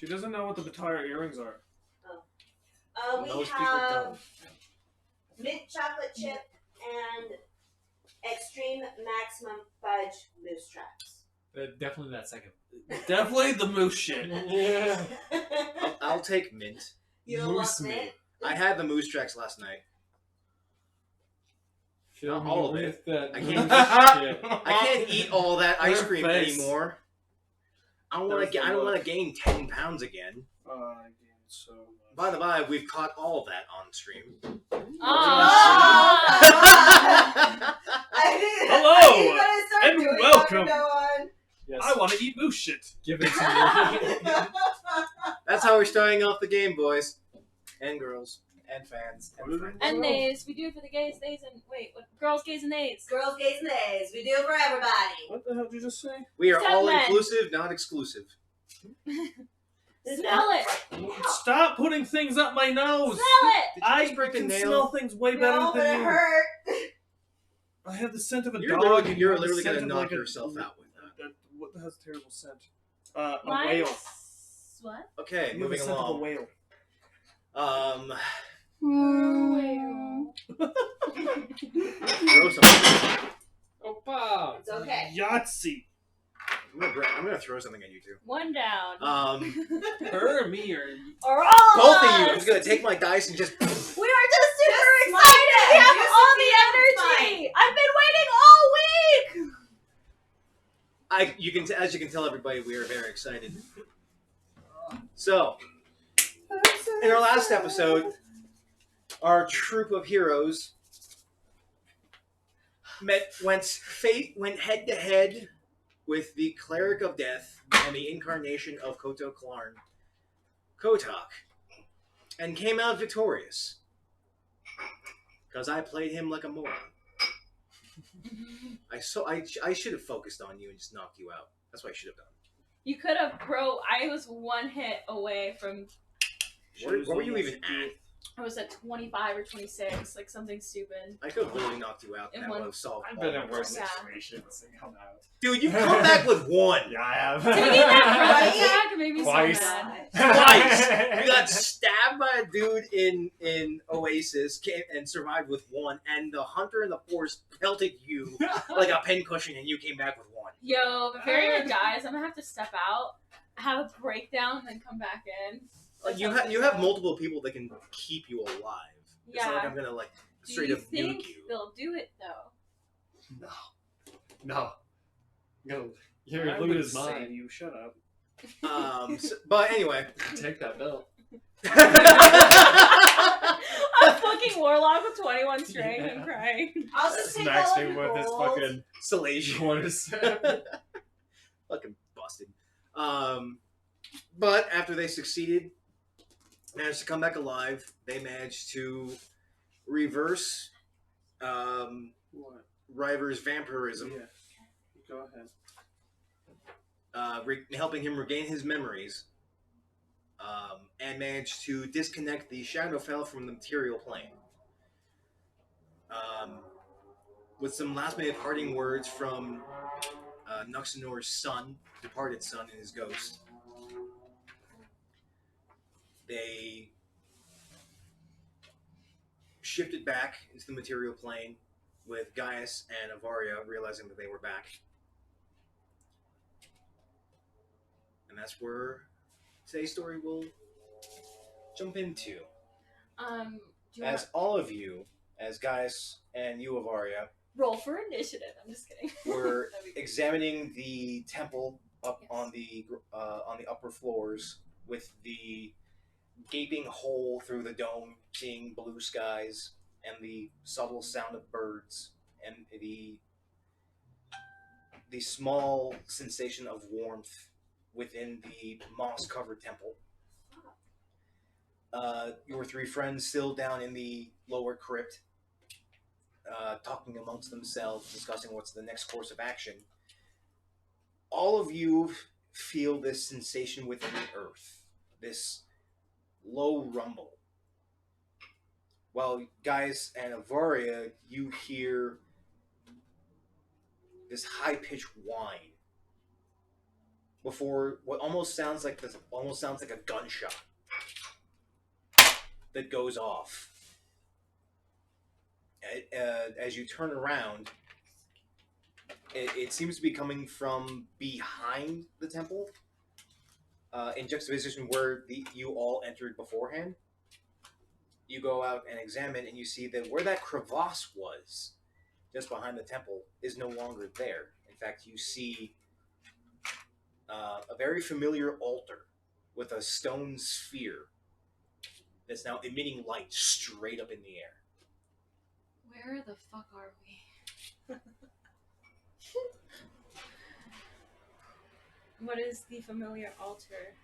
She doesn't know what the Batara earrings are. Oh. We have mint chocolate chip and extreme maximum fudge moose tracks. Definitely that second. Definitely the moose shit. Yeah. I'll take mint. You don't Moose want mint? meat. I had the moose tracks last night. Fill me all of with that I moose can't- shit. I can't eat all that ice Her cream face. anymore. I don't want to gain 10 pounds again. I gained so much. By the by, we've caught all of that on stream. Hello, and welcome. Yes. I want to eat moose shit. Give it to me. That's how we're starting off the game, boys. And girls. And fans. And friends. And nays. We do it for the gays, nays, and girls, gays, and nays. Girls, gays, and nays. We do it for everybody. What the hell did you just say? We are all men. inclusive, not exclusive. Smell it. Stop putting things up my nose. Smell it. I just break a can nail? smell things way better No, but than it you. hurt. I have the scent of a You're dog. literally, and you're you have the literally scent going to of knock like a- yourself out with that. What the hell's a terrible scent? A Mine's- whale. What? Okay, You have the moving scent of a along. whale. Throw something. Opa! It's okay. Yahtzee. I'm gonna throw something at you two. One down. Her or me or or all Both of of you. I'm us. just gonna take my dice and just. We are just super smite excited. them. We have Just all be the energy. fine. I've been waiting all week. As you can tell, everybody, we are very excited. So, in our last episode, our troop of heroes went head to head with the cleric of death and the incarnation of Koto Kalarn, Kotak, and came out victorious. Because I played him like a moron. I should have focused on you and just knocked you out. That's what I should have done. You could have, bro. I was one hit away from. What were you even at? I was at 25 or 26, like something stupid. I could have literally knocked you out and In that one- would have solved I've all been the in worse problems. situations and come out. Dude, you've come back with one. Yeah, I have. Did you get that Right? front attack? It made me Twice. so mad. Twice. You got stabbed by a dude in Oasis and survived with one, and the hunter in the forest pelted you like a pincushion, and you came back with one. Yo, if Varian dies, I'm gonna have to step out, have a breakdown, and then come back in. You have multiple people that can keep you alive. It's not like Yeah. I'm gonna like Do straight you up think nuke you. they'll do it though? No. Your I loot would is say mine. you shut up. But anyway. Take that belt. A fucking warlock with 21 strength and Yeah. crying. I'll just take Smacks all me of your with his gold. fucking Salation. corners. Fucking busted. But after they succeeded, managed to come back alive, they managed to reverse What? River's vampirism, Yeah. Go ahead. helping him regain his memories, and managed to disconnect the Shadowfell from the material plane. With some last-minute parting words from Nuxanor's son, departed son, and his ghost, they shifted back into the material plane with Gaius and Avaria realizing that they were back. And that's where today's story will jump into. Do you As all of you, as Gaius and you, Avaria, roll for initiative? I'm just kidding. were That'd be- examining the temple up Yes. on the upper floors with the gaping hole through the dome, seeing blue skies and the subtle sound of birds and the small sensation of warmth within the moss-covered temple. Your three friends still down in the lower crypt, talking amongst themselves, discussing what's the next course of action. All of you feel this sensation within the earth, this low rumble. While Gaius and Avaria, you hear this high-pitched whine before what almost sounds like a gunshot that goes off. As you turn around, it seems to be coming from behind the temple, in juxtaposition where you all entered beforehand. You go out and examine, and you see that where that crevasse was, just behind the temple, is no longer there. In fact, you see a very familiar altar with a stone sphere that's now emitting light straight up in the air. Where the fuck are we? What is the familiar altar?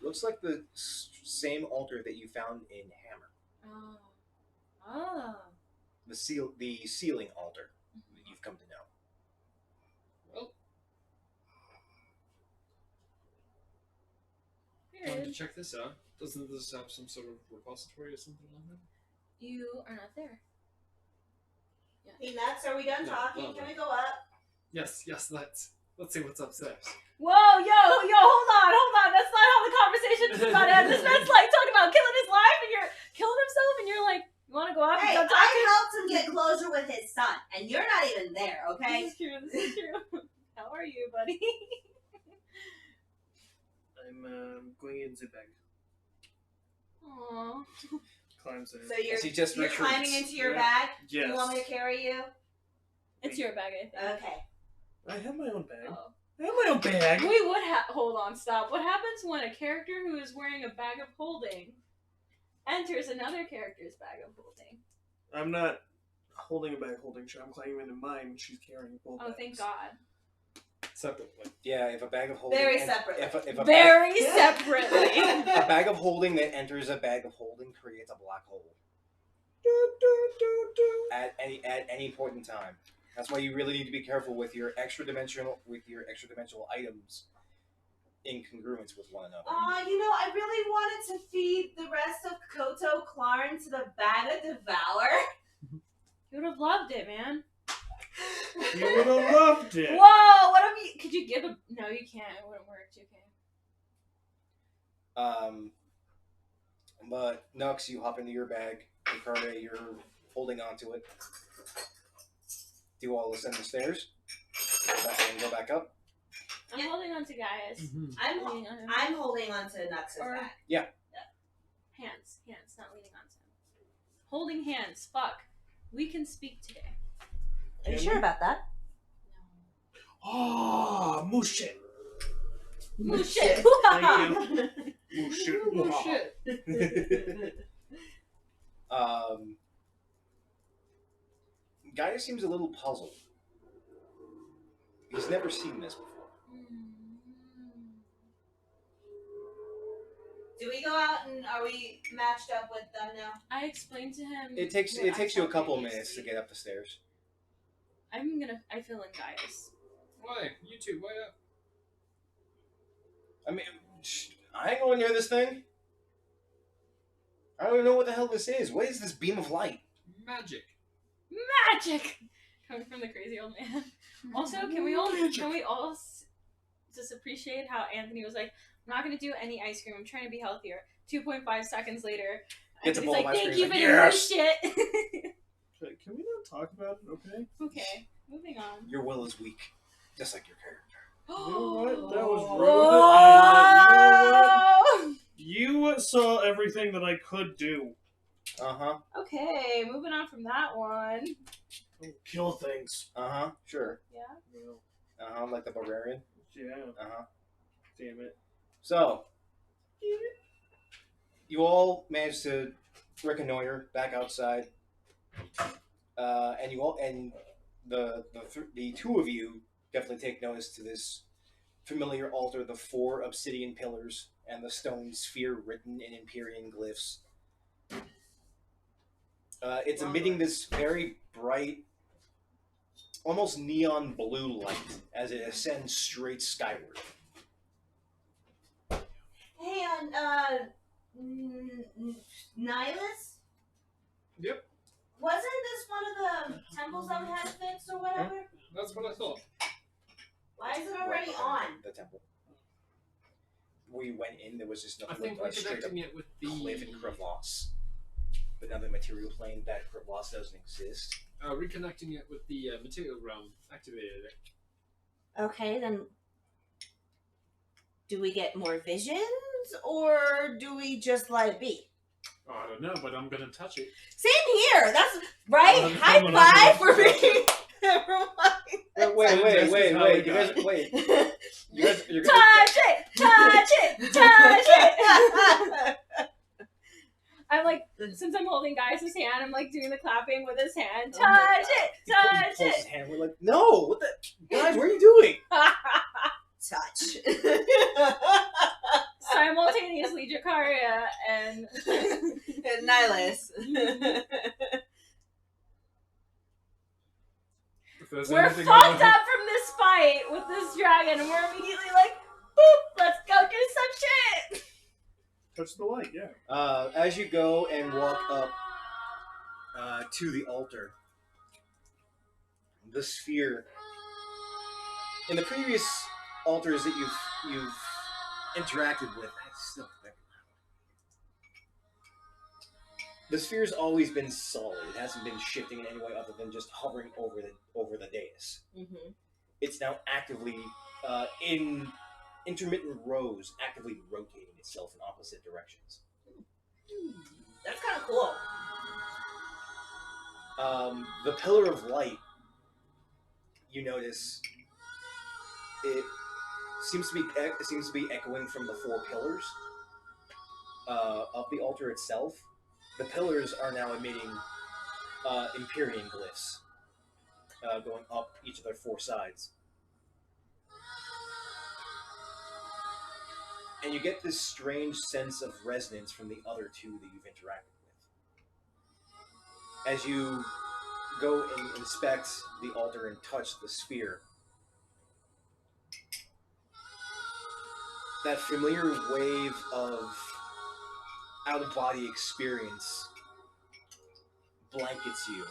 Looks like the same altar that you found in Hammer. Oh. Oh. The ceiling altar that you've come to know. Well, wanted to Weird. check this out. Doesn't this have some sort of repository or something like that? You are not there. Hey, Nuts, are we done No, talking? no, Can no. we go up? Yes, let's see what's upstairs. Whoa, yo, hold on. That's not how the conversation is about to end. This man's like talking about killing his life and you're killing himself and you're like, you want to go up Hey, and I go talking? helped him get closure with his son, and you're not even there, okay? This is true. How are you, buddy? I'm going in the bag. Aww. Climbs in. So you're, As he just you're retreats. climbing into your Yeah. bag? Yes. You want me to carry you? It's your bag, I think. Okay. I have my own bag. Oh. I have my own bag. We would hold on, stop. What happens when a character who is wearing a bag of holding enters another character's bag of holding? I'm not holding a bag holding. I'm climbing into mine. She's carrying both. Oh, thank God. Separately. Yeah, if a bag of holding... Very separately. If a Very separately. a bag of holding that enters a bag of holding creates a black hole. At any point in time. That's why you really need to be careful with your extra dimensional items in congruence with one another. I really wanted to feed the rest of Koto Klarn to the bag of Devour. You would have loved it, man. You would have loved it. Whoa, what if you... Could you give a... No, you can't. It wouldn't work, JK. But Nux, you hop into your bag. Ricardo, you're holding onto it. Do you all ascend the stairs? Go back up? I'm holding on to Gaius. Mm-hmm. Leaning on him. I'm holding on to Nux's Or- bag. Hands, not leaning on him. Holding hands, fuck. We can speak today. Are you sure about that? Oh, moose shit. No. Shit. Thank you. Moose shit. Oh shit. Gaius seems a little puzzled. He's never seen this before. Do we go out and are we matched up with them now? I explained to him. It takes what I you a saw couple previously. minutes to get up the stairs. I fill in Gaius. Why? You two, why up? I mean, I ain't going near this thing. I don't even know what the hell this is. What is this beam of light? Magic. Magic coming from the crazy old man. Also, can we all just appreciate how Anthony was like, I'm not gonna do any ice cream. I'm trying to be healthier. 2.5 seconds later, Gets a Anthony's bowl of like, ice thank cream, you for like, your yes! shit. Okay, can we not talk about it? Okay. Okay, moving on. Your will is weak, just like your character. You know what? That was rude. Whoa! You saw everything that I could do. Okay, moving on from that one. Kill things. Sure. Yeah. Like the barbarian. Yeah. Damn it. So, you all managed to reconnoiter back outside, and the two of you definitely take notice to this familiar altar, the 4 obsidian pillars and the stone sphere written in Empyrean glyphs. It's emitting this very bright, almost neon blue light as it ascends straight skyward. Hey, Nihilus? Yep, Wasn't this one of the temples that we had fixed or whatever? that's what I thought. Why is it already Right on? behind the temple. where you went in, there was just I nothing think but we're a straight up connecting it with the cliff and crevasse. But now the material plane, that crevasse doesn't exist. reconnecting it with the material realm activated it. Okay, then do we get more visions or do we just let it be? Oh, I don't know, but I'm gonna touch it. Same here. That's right. I'm High gonna five for touch me. Never mind. Wait, you guys, wait. You're gonna, Touch it! Touch it! Touch it! I'm like, since I'm holding Gaius' hand, I'm like doing the clapping with his hand. Oh my Touch it! he Touch pulls his it! hand, we're like, no, what the, guys, what are you doing? Touch. Simultaneously, Jakaria and Nihilus. If there's we're anything fucked up from this fight with this dragon, and we're immediately like, boop, let's go do some shit! Touch the light, yeah. As you go and walk up to the altar, the sphere. In the previous altars that you've interacted with, the sphere's always been solid. It hasn't been shifting in any way other than just hovering over the dais. Mm-hmm. It's now actively in intermittent rows, actively rotating itself in opposite directions. That's kind of cool. The pillar of light, you notice, it seems to be echoing from the four pillars of the altar itself. The pillars are now emitting Empyrean glyphs, going up each of their four sides. And you get this strange sense of resonance from the other two that you've interacted with. As you go and inspect the altar and touch the sphere, that familiar wave of out-of-body experience blankets you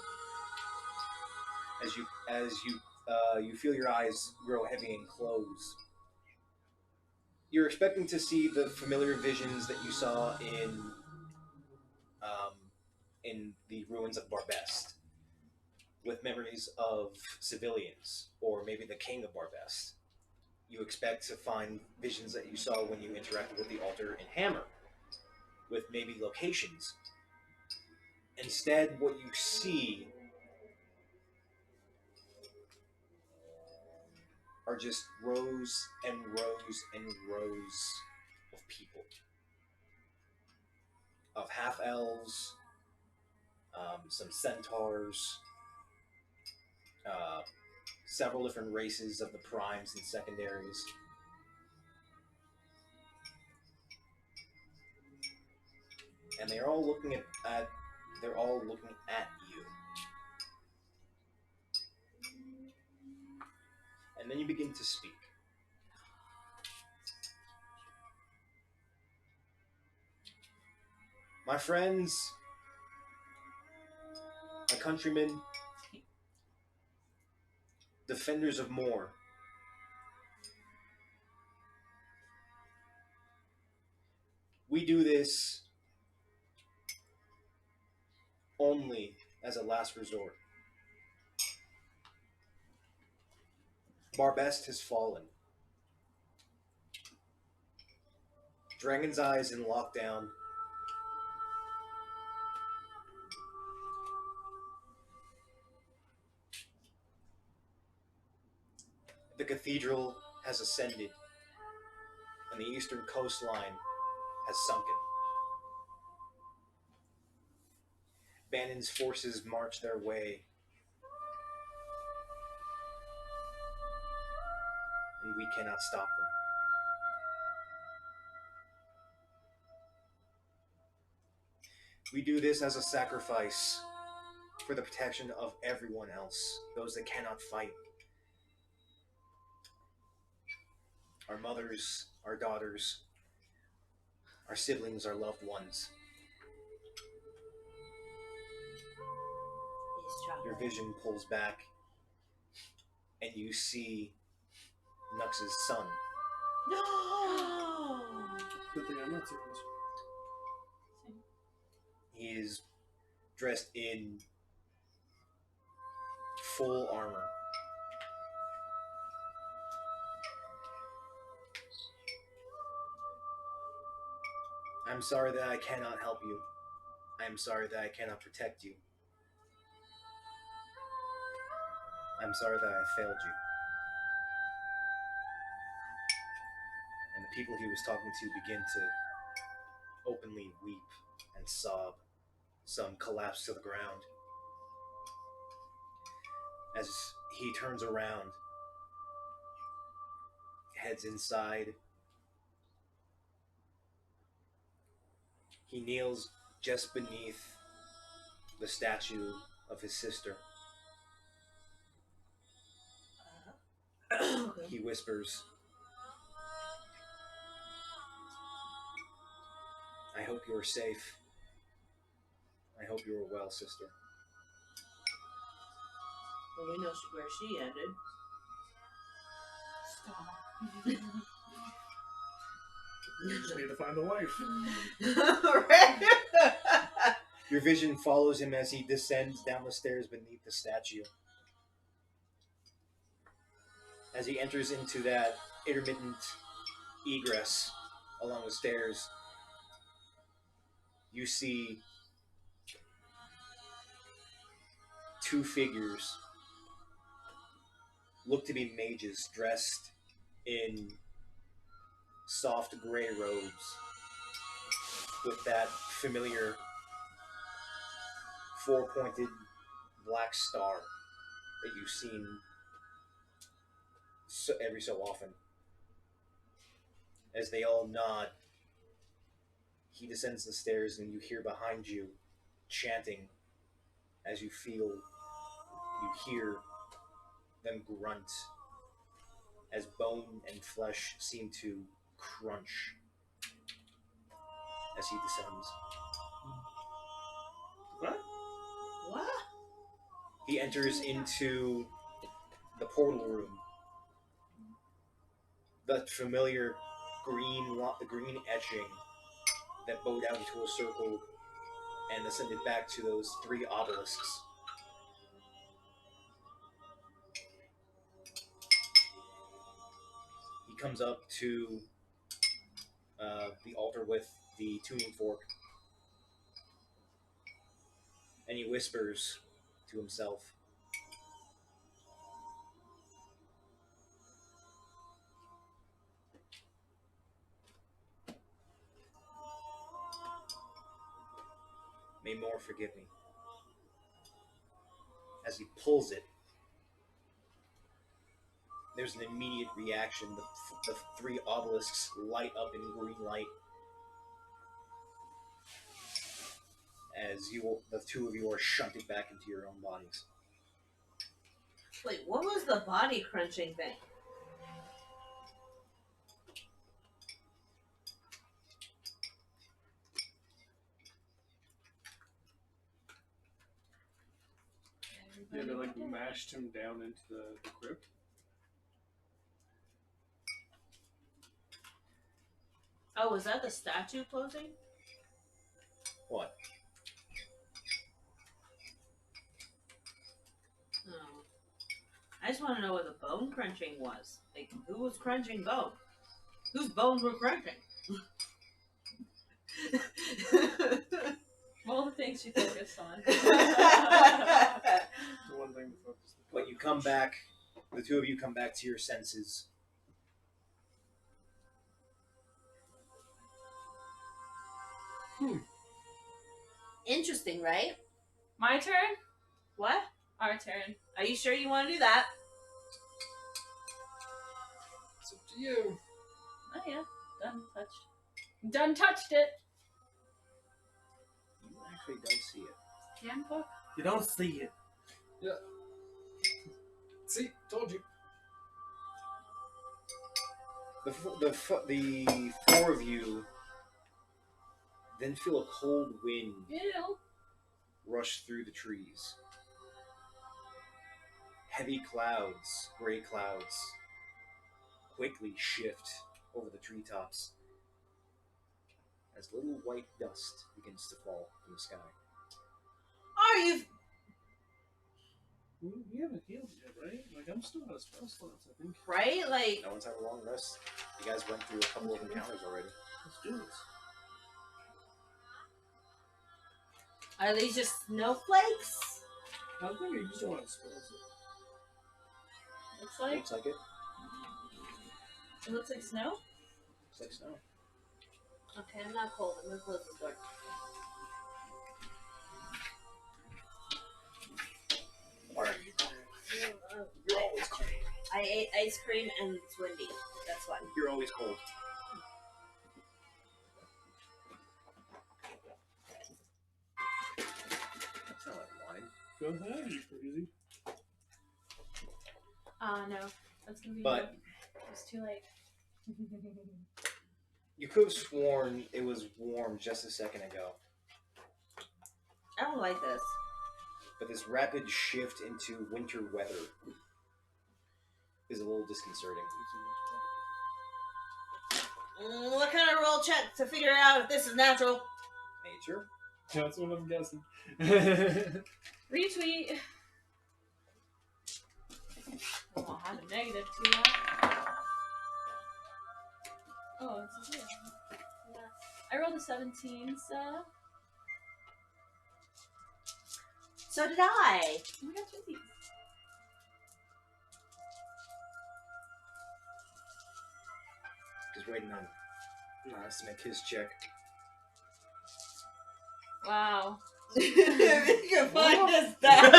as you feel your eyes grow heavy and close. You're expecting to see the familiar visions that you saw in the ruins of Barbest, with memories of civilians, or maybe the king of Barbest. You expect to find visions that you saw when you interacted with the altar in Hammer, with maybe locations. Instead, what you see are just rows and rows and rows of people. Of half-elves, some centaurs, several different races of the primes and secondaries. And they're all looking at you. And then you begin to speak. My friends, my countrymen, defenders of more, we do this only as a last resort. Barbest has fallen. Dragon's Eye is in lockdown. The cathedral has ascended, and the eastern coastline has sunken. Bannon's forces march their way, and we cannot stop them. We do this as a sacrifice for the protection of everyone else, those that cannot fight. Our mothers, our daughters, our siblings, our loved ones. Your vision pulls back, and you see Nux's son No. Good thing I'm not seeing this. He is dressed in full armor. I'm sorry that I cannot help you. I am sorry that I cannot protect you. I'm sorry that I failed you. And the people he was talking to begin to openly weep and sob. Some collapse to the ground. As he turns around, heads inside, he kneels just beneath the statue of his sister. He whispers, I hope you are safe. I hope you are well, sister. Well, we know where she ended. Stop. You just need to find the wife. Right? Your vision follows him as he descends down the stairs beneath the statue. As he enters into that intermittent egress along the stairs, you see two figures, look to be mages, dressed in soft gray robes with that familiar four-pointed black star that you've seen every so often. As they all nod, he descends the stairs and you hear behind you chanting as you hear them grunt as bone and flesh seem to crunch as he descends. What? What? He enters into the portal room. The familiar green etching that bowed out into a circle and ascended back to those three obelisks. He comes up to the altar with the tuning fork, and he whispers to himself, may more forgive me. As he pulls it, there's an immediate reaction. The three obelisks light up in green light as the two of you are shunted back into your own bodies. Wait, what was the body crunching thing? Yeah, they like mashed him down into the crypt. Oh, was that the statue closing? What? Oh. I just want to know what the bone crunching was. Like, who was crunching bone? Whose bones were crunching? All the things you focused on. The one thing to focus on. But you come back, the two of you come back to your senses. Interesting, right? My turn? What? Our turn. Are you sure you want to do that? It's up to you. Oh yeah. Done touched it. You actually don't see it. Handbook? You don't see it. Yeah. See, told you. The four of you then feel a cold wind Ew. rush through the trees. Heavy clouds, gray clouds, quickly shift over the treetops as little white dust begins to fall from the sky. Are you? We haven't healed yet, right? Like, I'm still out of spell slots, I think. Right? Like, No one's had a long rest. You guys went through a couple of encounters already. Let's do this. are these just snowflakes? I think I used a lot of spells. Looks like Looks like it. it looks like snow. Looks like snow. Okay, I'm not cold. I'm gonna close the door. Alright. You're always cold. I ate ice cream and it's windy. That's why. You're always cold. That's not like wine. Go ahead, you crazy. No, that's gonna be. But- it's too late. You could have sworn it was warm just a second ago. I don't like this. But this rapid shift into winter weather is a little disconcerting. What kind of roll check to figure out if this is natural? Nature? That's what I'm guessing. Retweet. I won't have a negative to that. Oh, it's a 0. Yeah. I rolled a 17, so. So did I. Oh my gosh, twinsies. Just waiting on Miles to make his check. Wow. You can find us that.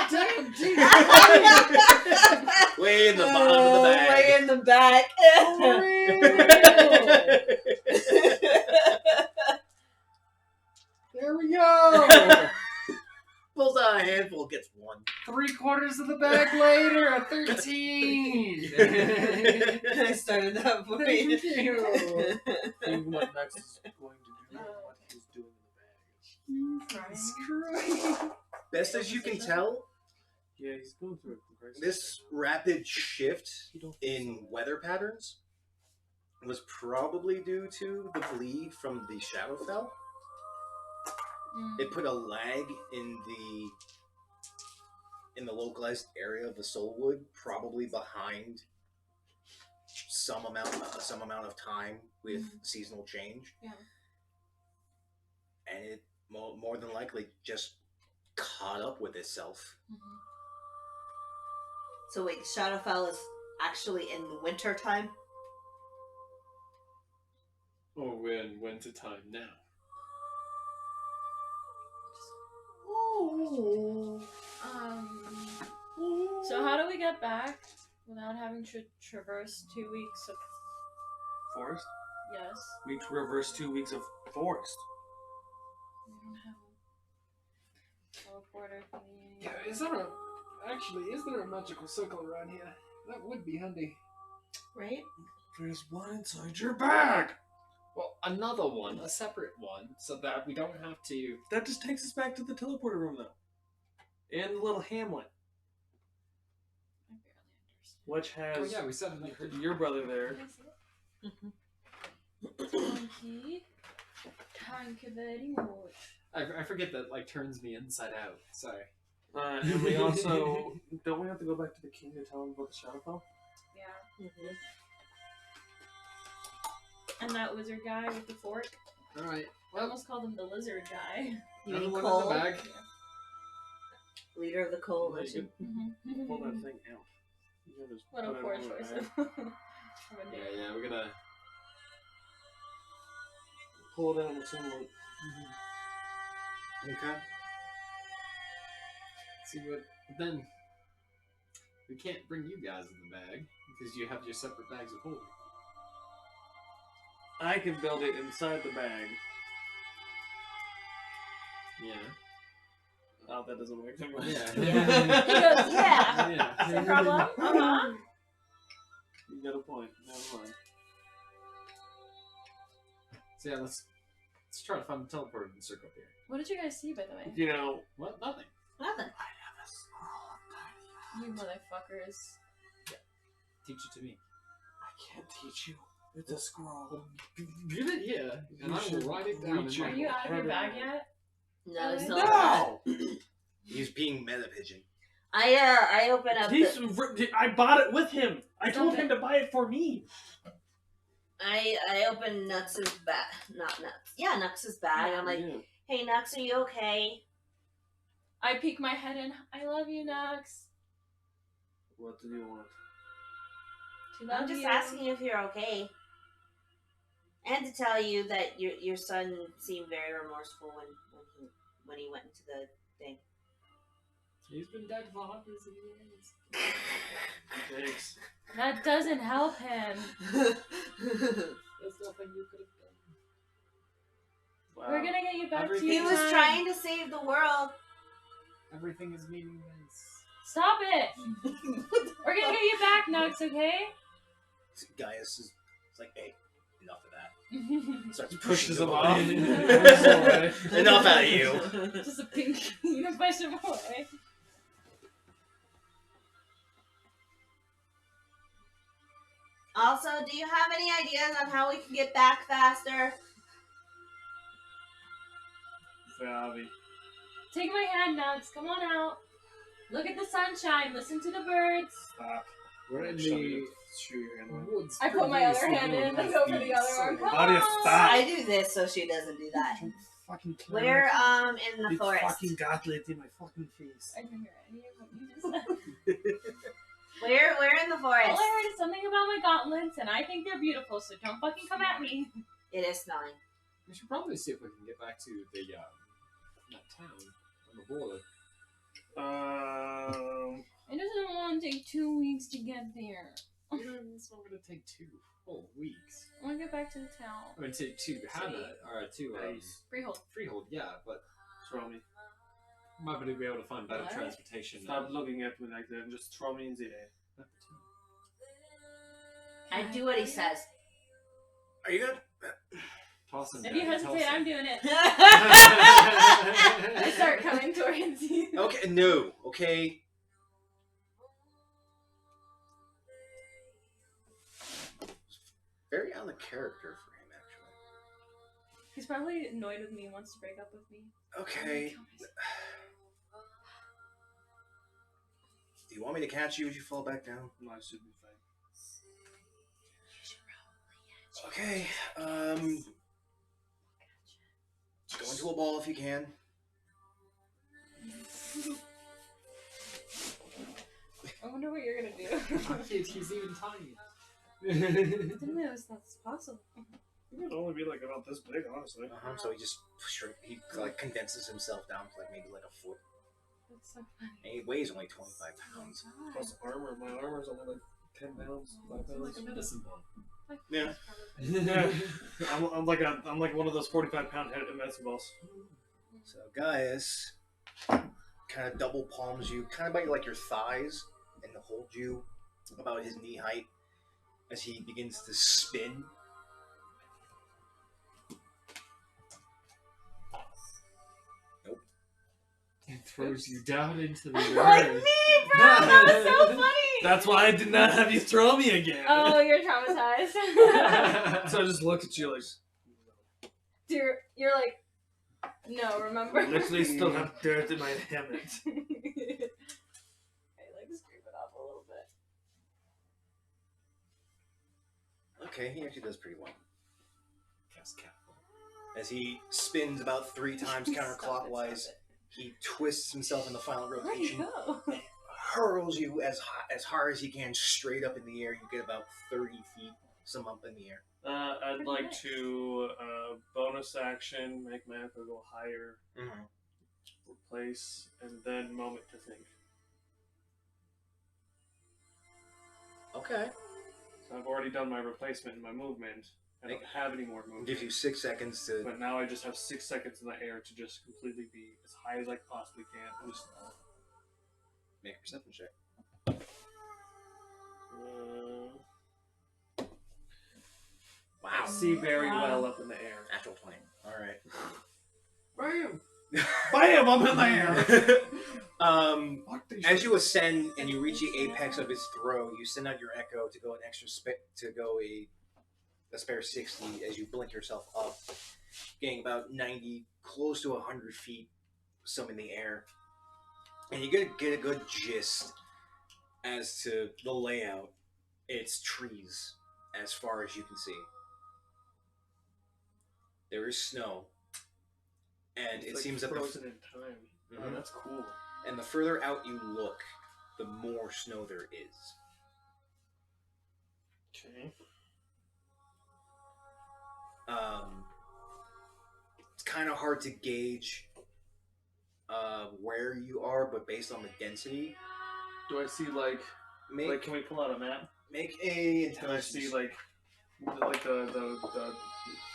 Damn, dude. Way in the bottom of the bag. Way in the back. There we go. Pulls out a handful, gets one. 3/4 of the bag later, a 13. I started that point. Thank you. Think what Max is going to do, what he's doing in the bag. Jesus Christ. Best as you can tell, Yeah, he's going through a crisis. this rapid shift You don't in weather patterns was probably due to the bleed from the Shadowfell. It put a lag in the localized area of the Soulwood, probably behind some amount of time with seasonal change. Yeah. And it more than likely just caught up with itself. So wait, Shadowfell is actually in the winter time? Or we're in winter time now. So how do we get back without having to traverse 2 weeks of Forest? yes? We traversed 2 weeks of forest. We don't have a teleporter thingy. Yeah, is there a magical circle around here? That would be handy. Right? There's one inside your bag! Well, another one, a separate one, so that we don't have to. That just takes us back to the teleporter room, though. And the little hamlet, I barely which has Oh yeah, we said it. your brother there. understand. Thank you. Thank you very much. I forget that like turns me inside out. Sorry. And we also... Don't we have to go back to the king to tell him about the Shadowfell? Yeah. And that wizard guy with the fork. All right. I almost called him the lizard guy. You Another mean one Cole? in the bag. Leader of the coalition. Pull that thing out. You gotta just What a put it poor in the choice bag. of Yeah, we're gonna. Pull it out and assume it. Okay. See what. But then we can't bring you guys in the bag because you have your separate bags of holding. I can build it inside the bag. Yeah. Oh, that doesn't work so much. Yeah. He goes, yeah. Yeah. No problem. Uh-huh. You got a point. Never mind. So yeah, let's try to find the teleporter in the circle here. What did you guys see, by the way? You know, What? Nothing. Nothing. You motherfuckers. Teach it to me. I can't teach you. It's a scroll. Give it here, and I will write it down. Reach In Are my you book. out of your bag yet? No, it's No! not. No! He's being meta pigeon. I open up. I bought it with him. I told Stop him to buy it for me. I open Nux's bag. Not Nux. Yeah, Nux's bag. I'm like, Yeah. hey Nux, are you okay? I peek my head in. I love you, Nux. What do you want? To love I'm just you. asking if you're okay. And to tell you that your son seemed very remorseful when he went into the thing. He's been dead for hundreds of years. Thanks. That doesn't help him. There's nothing you could have done. Wow. We're gonna get you back to Everything- He your was time. trying to save the world. Everything is meaningless. Stop it! We're gonna get you back, Nux, okay? Gaius is like, hey, enough of that. Starts Pushes him away. off. Enough out of you. Just a pink, push him away. Also, do you have any ideas on how we can get back faster? Fabi. Take my hand, Nux. Come on out. Look at the sunshine. Listen to the birds. Stop. We're in Show the you. Shoot your hand away. woods. I put my other previously hand in known and as go for the other one. Come Claudia, on. stop. I do this so she doesn't do that. Fucking We're in the Big forest. fucking gauntlet in my fucking face. I didn't hear any of what you just said. We're in the All forest. I heard is something about my gauntlets, and I think they're beautiful, so don't fucking come at me. It is snowing. We should probably see if we can get back to the that town on the border. It doesn't want to take 2 weeks to get there. It's not going to take 2 whole weeks. I want to get back to the town. I mean, to Hannah, or to Nice. Freehold. Freehold, yeah, but Throw me. might be able to find better What? transportation. Stop looking at me like that and just throw me in the air. I do what he says. Are you good? Toss him If down, you hesitate, toss him. I'm doing it. I I start coming towards you. Okay, no. Okay. Very out of character for him, actually. He's probably annoyed with me and wants to break up with me. Okay. Do you want me to catch you as you fall back down? No, I should be fine. Okay. Go into a ball if you can. I wonder what you're gonna do. He's even tiny. I didn't know that's possible. It would only be like about this big, honestly. So he just he like condenses himself down to like maybe like a foot, That's so funny. and he weighs only 25 pounds. Plus armor. My armor's only like 10 pounds, 5 Like pounds. a medicine ball. Yeah. Yeah. I'm like one of those 45-pound head medicine balls. So Gaius kind of double palms you, kind of by like your thighs, and holds you about his knee height as he begins to spin. He throws you down into the Like earth. me, bro! That was so funny! That's why I did not have you throw me again. Oh, you're traumatized. So I just look at you like, Dude, you're like, no, remember? I literally still have dirt in my helmet. I like scrape it off a little bit. Okay, he actually does pretty well. Cast cat. As he spins about 3 times counterclockwise, he twists himself in the final Where'd you rotation, go? hurls you as hard as he can straight up in the air. You get about 30 feet, some up in the air. I'd like to bonus action, make my echo go higher, replace, and then moment to think. Okay. So I've already done my replacement and my movement. I don't have any more movement. Gives you 6 seconds to. But now I just have 6 seconds in the air to just completely be as high as I possibly can. Just, Make a perception check. I Wow. see very well up in the air. Natural 20. Alright. Bam! Bam! I'm in the air! As you ascend and you reach the apex of his throw, you send out your echo to go an extra a spare 60 as you blink yourself up, getting about 90, close to 100 feet, some in the air. And you get a good gist as to the layout. It's trees as far as you can see. There is snow. And It's it like seems that frozen in time. Oh, Mhm. that's cool. and the further out you look, the more snow there is. Okay. It's kind of hard to gauge where you are, but based on the density, Do I see like can we pull out a map? make a Can I intelligence. see like the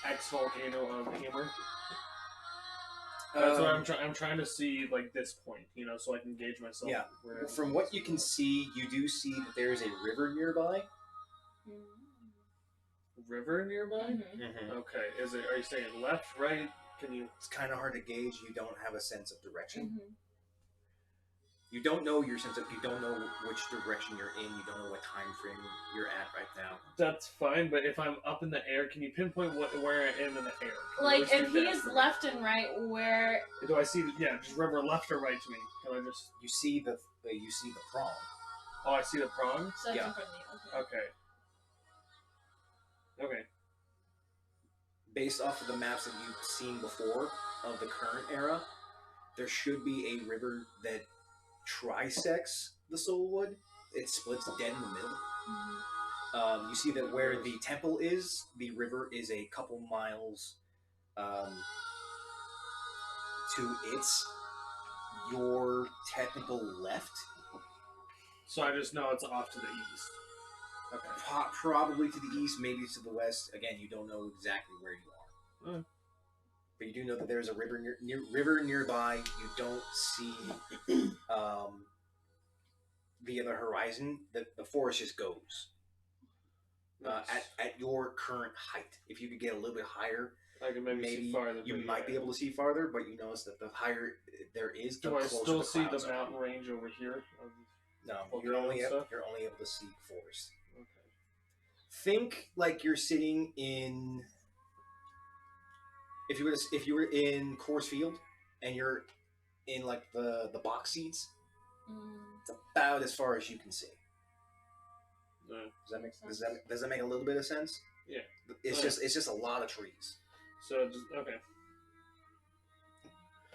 X volcano of Hammer? That's what I'm trying to see, like this point, so I can gauge myself. Yeah. Where From what you can see, you do see that there is a river nearby. River nearby. Mhm. Okay. Are you saying left, right? Can you? It's kind of hard to gauge. You don't have a sense of direction. Mhm. You don't know your sense of. You don't know which direction you're in. You don't know what time frame you're at right now. That's fine, but if I'm up in the air, can you pinpoint where I am in the air? Can you Like always if do he that is for me? left and right, where Do I see? Just river left or right to me? Can I just? You see the prong. Oh, I see the prong. so that's Yeah. in front of you. Okay. Okay. Based off of the maps that you've seen before of the current era, there should be a river that trisects the Soulwood. It splits dead in the middle. Mhm. You see that where the temple is, the river is a couple miles to your technical left. So I just know it's off to the east. Okay. Probably to the east, maybe to the west. Again, you don't know exactly where you are. But you do know that there's a river nearby. You don't see via the horizon. The forest just goes at your current height. If you could get a little bit higher, I can maybe see farther. you but might be able to see farther. But you notice that the higher there is, the Do I closer still the see clouds the are. mountain range over here? No, volcano you're only stuff? able to see forest. Okay. Think like you're sitting in. If you were in Coors Field and you're in like the box seats, it's about as far as you can see. Does that make a little bit of sense? Yeah. It's just a lot of trees. So okay.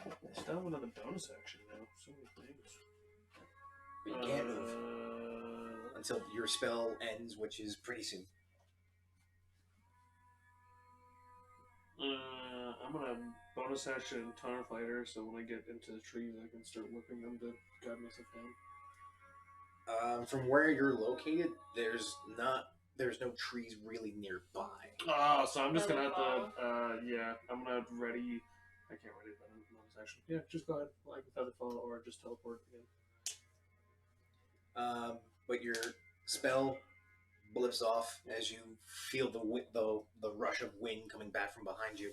I still have another bonus action now. So many things. But you can't move until your spell ends, which is pretty soon. I'm gonna bonus action Tar Fighter, so when I get into the trees, I can start whipping them to guide myself down. From where you're located, there's no trees really nearby. Oh, so I'm just gonna have to, I'm gonna ready. I can't ready that bonus action. Yeah, just go ahead. I can feather fall or just teleport again. But your spell blips off as you feel the rush of wind coming back from behind you.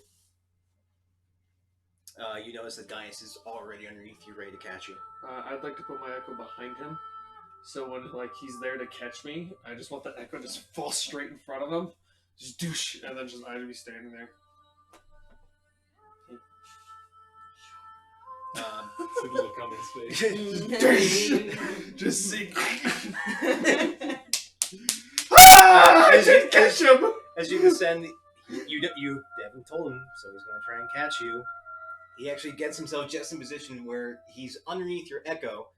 You notice that Gaius is already underneath you, ready to catch you. I'd like to put my echo behind him, so when he's there to catch me, I just want the echo just fall straight in front of him, just douche, and then just I'd be standing there. See the look on his face. Just see. Catch him! As you descend, you haven't told him, so he's going to try and catch you. He actually gets himself just in position where he's underneath your echo.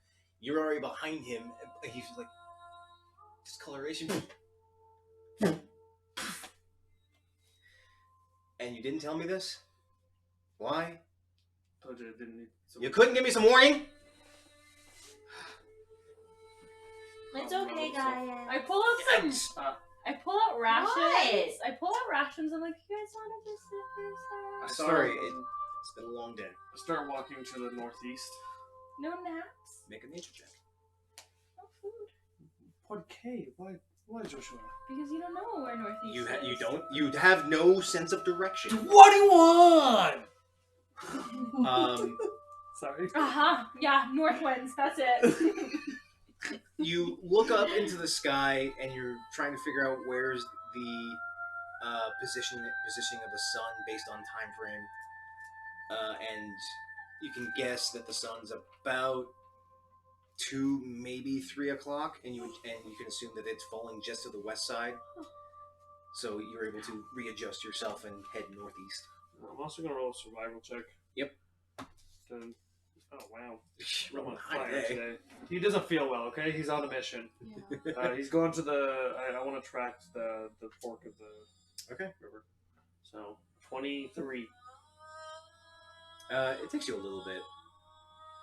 You're already behind him. He's like, discoloration. And you didn't tell me this? Why? Told you I didn't need. You couldn't give me some warning? It's okay, Gaius. I pull out some. I pull out rations. What? I pull out rations. I'm like, you guys want to just sit for a second? Sorry, it's been a long day. I start walking to the northeast. No naps. Make a nature check. No food. What K? Why Joshua? Because you don't know where northeast is. You have no sense of direction. What do you want? Sorry. Yeah, north winds. That's it. You look up into the sky and you're trying to figure out where's positioning of the sun based on time frame, and you can guess that the sun's about 2, maybe 3 o'clock, and you can assume that it's falling just to the west side. So you're able to readjust yourself and head northeast. I'm also gonna roll a survival check. Yep. Then, oh wow, I'm Rolling on high fire day. today. He doesn't feel well. Okay, he's on a mission. Yeah. He's going to the. I want to track the fork of the Okay. river. So 23. It takes you a little bit,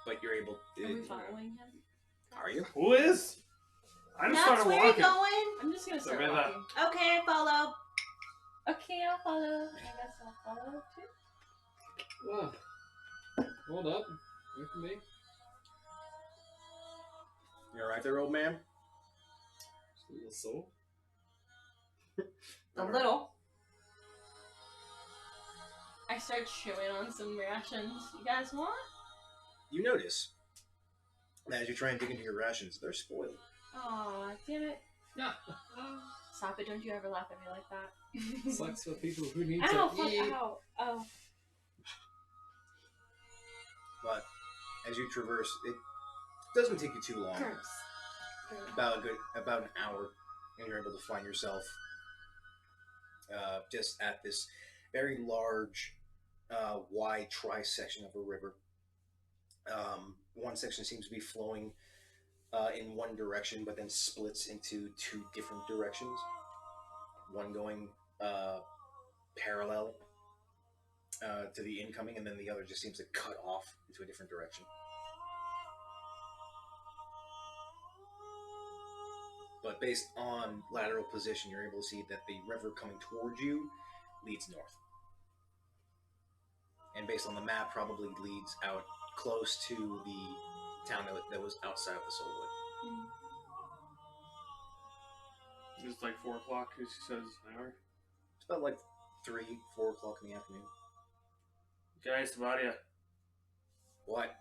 but you're able. Are we following him? Are you? Who is? I just That's started where you're walking. going? I'm just gonna start River. walking. Okay, I follow. Okay, I'll follow. I guess I'll follow too. Whoa. Hold up. Look at me. You alright there, old man? Just a little soul. A little. I start chewing on some rations. You guys want? You notice that as you try and dig into your rations, they're spoiled. Aw, damn it. Yeah. Stop it, don't you ever laugh at me like that. Sucks for people who need Ow, to fuck, eat. ow. Oh. But as you traverse, it doesn't take you too long. Gross. About an hour, and you're able to find yourself just at this very large, wide tri-section of a river. One section seems to be flowing in one direction, but then splits into 2 different directions. One going parallel to the incoming, and then the other just seems to cut off into a different direction. But based on lateral position, you're able to see that the river coming towards you leads north. And based on the map, probably leads out close to the town that was outside of the Soulwood. It's like 4 o'clock, as he says, an hour. It's about like 3, 4 o'clock in the afternoon. Guys, Varia, What?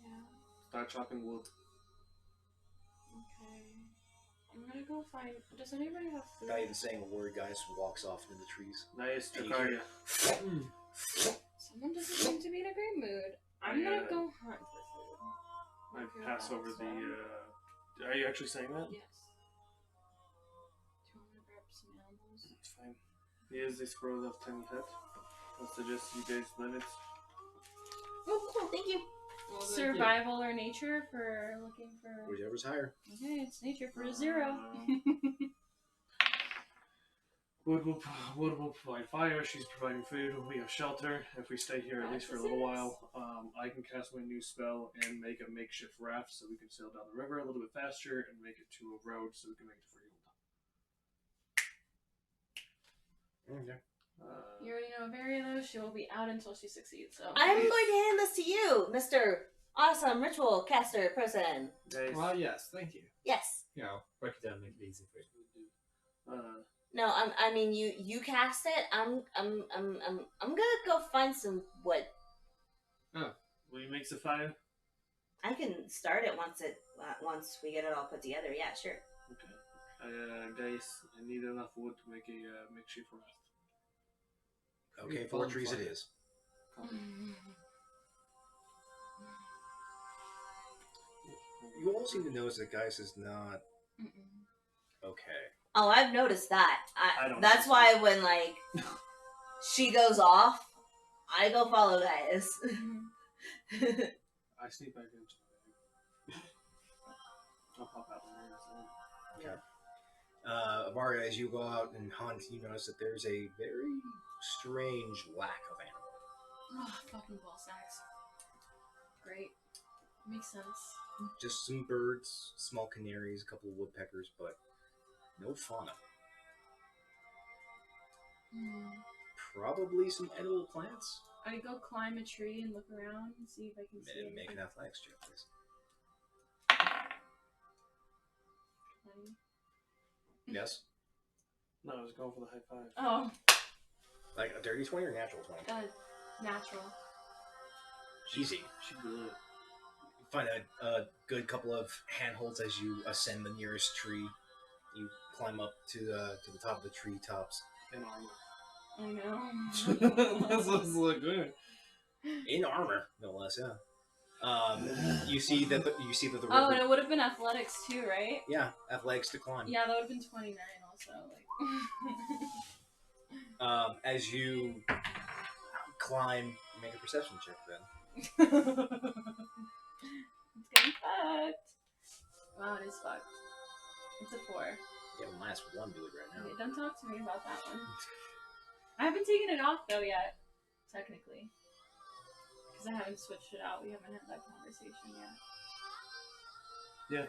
Yeah, start chopping wood. okay. I'm gonna go find. Does anybody have food? Not even saying a word, Gaius walks off into the trees. Nice, And you Dracardia. Someone doesn't seem to be in a great mood. I'm gonna go hunt for food. I Okay, pass over that's the. fine. Are you actually saying that? Yes. Do you want me to grab some animals? It's fine. Here's the scroll of tiny hut. I suggest you guys learn it. Oh, cool. Thank you. Well, thank Survival or nature for looking for. Whichever's higher. Okay, it's nature for a 0. Wood will provide fire. She's providing food. We have shelter. If we stay here at least for a little while, I can cast my new spell and make a makeshift raft so we can sail down the river a little bit faster and make it to a road so we can make it to Freehold. Okay. You already know Varia though. She will be out until she succeeds. So I'm going to hand this to you, Mr. Awesome Ritual Caster Person. Guys, Well, yes, thank you. Yes. You know, break it down, make it easy for you. No, I mean you cast it. I'm gonna go find some wood. will you make the fire? I can start it once we get it all put together. Yeah, sure. Okay. Guys, I need enough wood to make a makeshift raft. Okay, 4 trees it is. You all seem to notice that Gaius is not okay. Oh, I've noticed that. I don't That's know. why when like she goes off, I go follow Gaius. I sneak back into the bag. I'll pop out the mirror. Avaria, as you go out and hunt, you notice that there's a very strange lack of animal. Oh, fucking ball sacks. Great. Makes sense. Just some birds, small canaries, a couple of woodpeckers, but no fauna. Probably some edible plants. I go climb a tree and look around and see if I can see Make anything. an athletics check, please. 20. Yes? No, I was going for the high five. Oh, Like a dirty 20 or natural 20? natural. Easy. She good. Find a good couple of handholds as you ascend the nearest tree. You climb up to the top of the treetops, in armor. I know. That's what it's like. In armor, no less. Yeah. You see that the river. Oh, and it would have been athletics too, right? Yeah, athletics to climb. Yeah, that would have been 29 also. Like. As you climb, make a perception check then. It's getting fucked. Wow, it is fucked. It's a 4. You have a -1 to it right now. Okay, don't talk to me about that one. I haven't taken it off though yet, technically. Because I haven't switched it out. We haven't had that conversation yet. Yeah.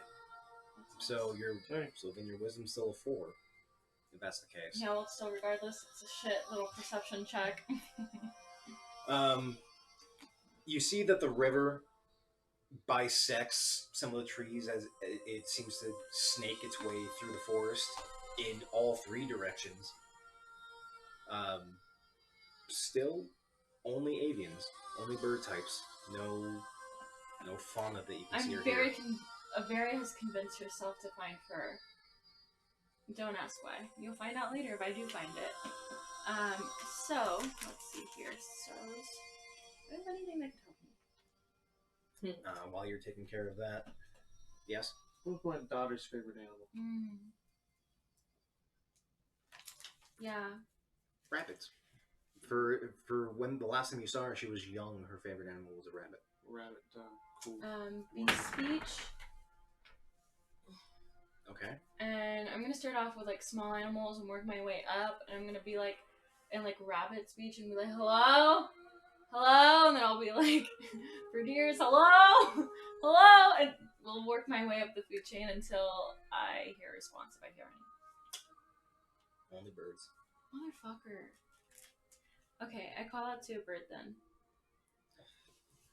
So Sorry. so then your wisdom's still a 4, if that's the case. Yeah, well, still, regardless, it's a shit little perception check. You see that the river bisects some of the trees as it seems to snake its way through the forest in all 3 directions. Still, only avians, only bird types. No fauna that you can see or hear. Avera has convinced herself to find fur. Don't ask why. You'll find out later if I do find it. So, let's see here. So, do I have anything that could help me? While you're taking care of that, yes. What's my daughter's favorite animal? Yeah. Rabbits. For when the last time you saw her, she was young. Her favorite animal was a rabbit. Rabbit. Cool. Beast speech. Okay. And I'm gonna start off with like small animals and work my way up. And I'm gonna be like in like rabbit speech and be like, hello, hello, and then I'll be like, for deers, hello, hello, and we'll work my way up the food chain until I hear a response if I hear any. Only birds. Motherfucker. Okay, I call out to a bird then.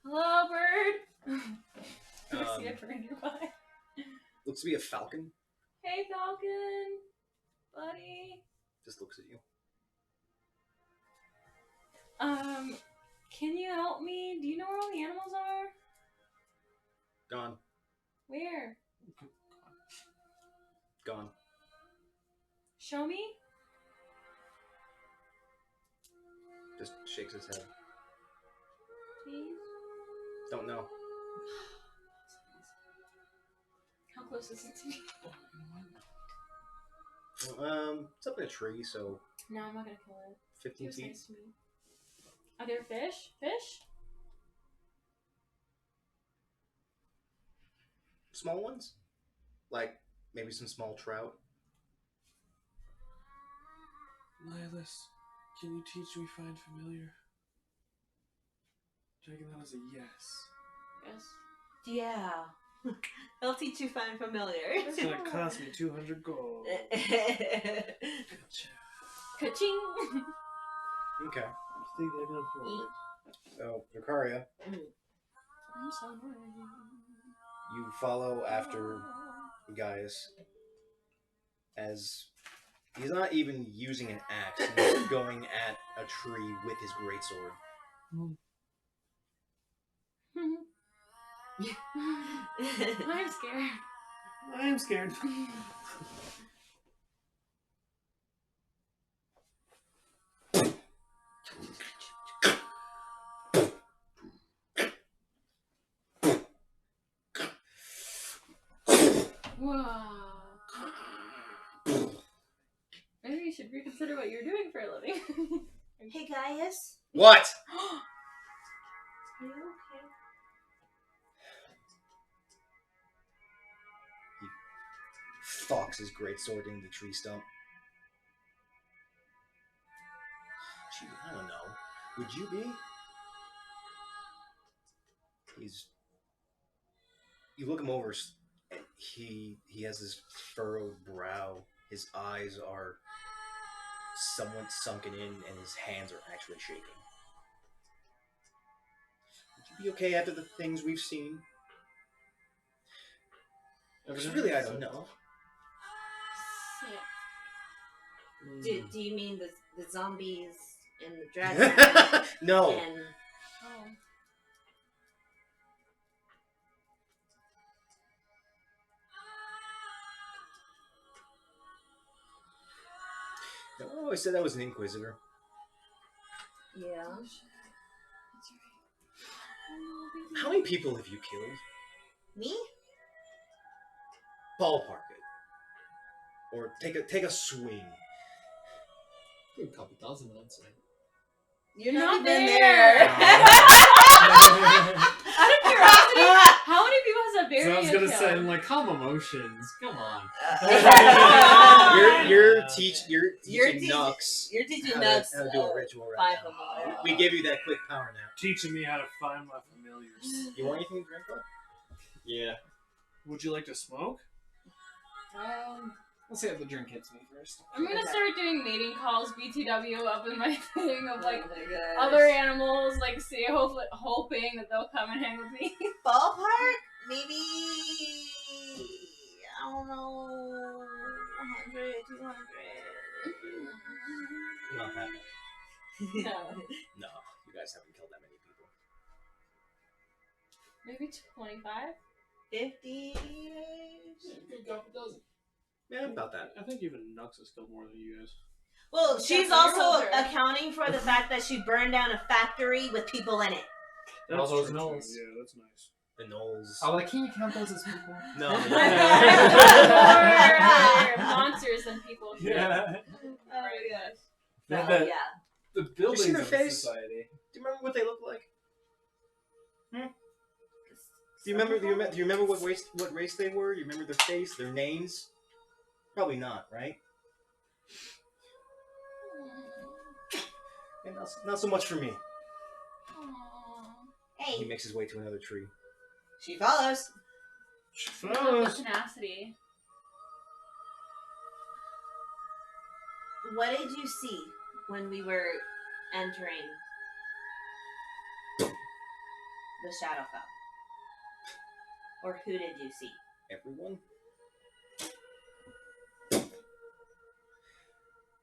Hello, bird. I see a bird nearby. Looks to be a falcon. Hey, falcon, buddy. Just looks at you. Can you help me? Do you know where all the animals are? Gone. Where? Gone. Show me? Just shakes his head. Please? Don't know. How close is it to me? It's up in a tree, so No, I'm not gonna kill it. 15 It was feet. nice to me. Are there fish? Fish? Small ones? Like maybe some small trout. Nihilus, can you teach me find familiar? Taking that as a yes. Yes. Yeah. I'll teach you find familiar. It's gonna cost me 200 gold. Ka-ching! Okay. I think I can afford it. So, Dracaria, I'm so annoyed. you follow after Gaius as he's not even using an axe. He's going at a tree with his greatsword. I'm scared. I am scared. Wow. Maybe you should reconsider what you're doing for a living. Hey, Gaius. What? Are you okay? Fox his greatsword into the tree stump. Gee, I don't know. Would you be? You look him over. And he has this furrowed brow. His eyes are somewhat sunken in, and his hands are actually shaking. Would you be okay after the things we've seen? Because really, I don't know. Sick. Do you mean the zombies and the dragon? No. And Oh. No, I said I was an inquisitor. Yeah. Oh, shit. That's right. How many people have you killed? Me? Ballpark it. Or take a swing. A couple dozen, I'd say. You're not not even there. there. Out of curiosity, how many people has a So I variant was gonna killed? say, I'm like, calm emotions. Come on. You're teaching Nux You're teaching how Nux to do a ritual right five now. of them. We gave you that quick power nap. Teaching me how to find my familiars. You want anything to drink, bud? Yeah. Would you like to smoke? Let's see how the drink hits me first. I'm gonna start doing mating calls, BTW, up in my thing of like Oh my gosh. other animals, like see, hoping that they'll come and hang with me. Ballpark? Maybe, I don't know, 100, 200. Not that many. No. No, you guys haven't killed that many people. Maybe 25? 50. Good couple dozen. Yeah, about that. I think even Nux has killed more than you guys. Well, she's Yeah, you're also older. accounting for the fact that she burned down a factory with people in it. All those true, too. gnolls. Yeah, that's nice. The gnolls. Oh, like, can you count those as people? No. More monsters than people. Yeah. Oh my gosh. The, Oh, the, yeah. the buildings their of face? society. Do you remember what they look like? Do you remember what race they were? Do you remember their face, their names? Probably not, right? And not so much for me. He Hey, makes his way to another tree. she follows. The tenacity. What did you see when we were entering the Shadowfell? Or who did you see? Everyone?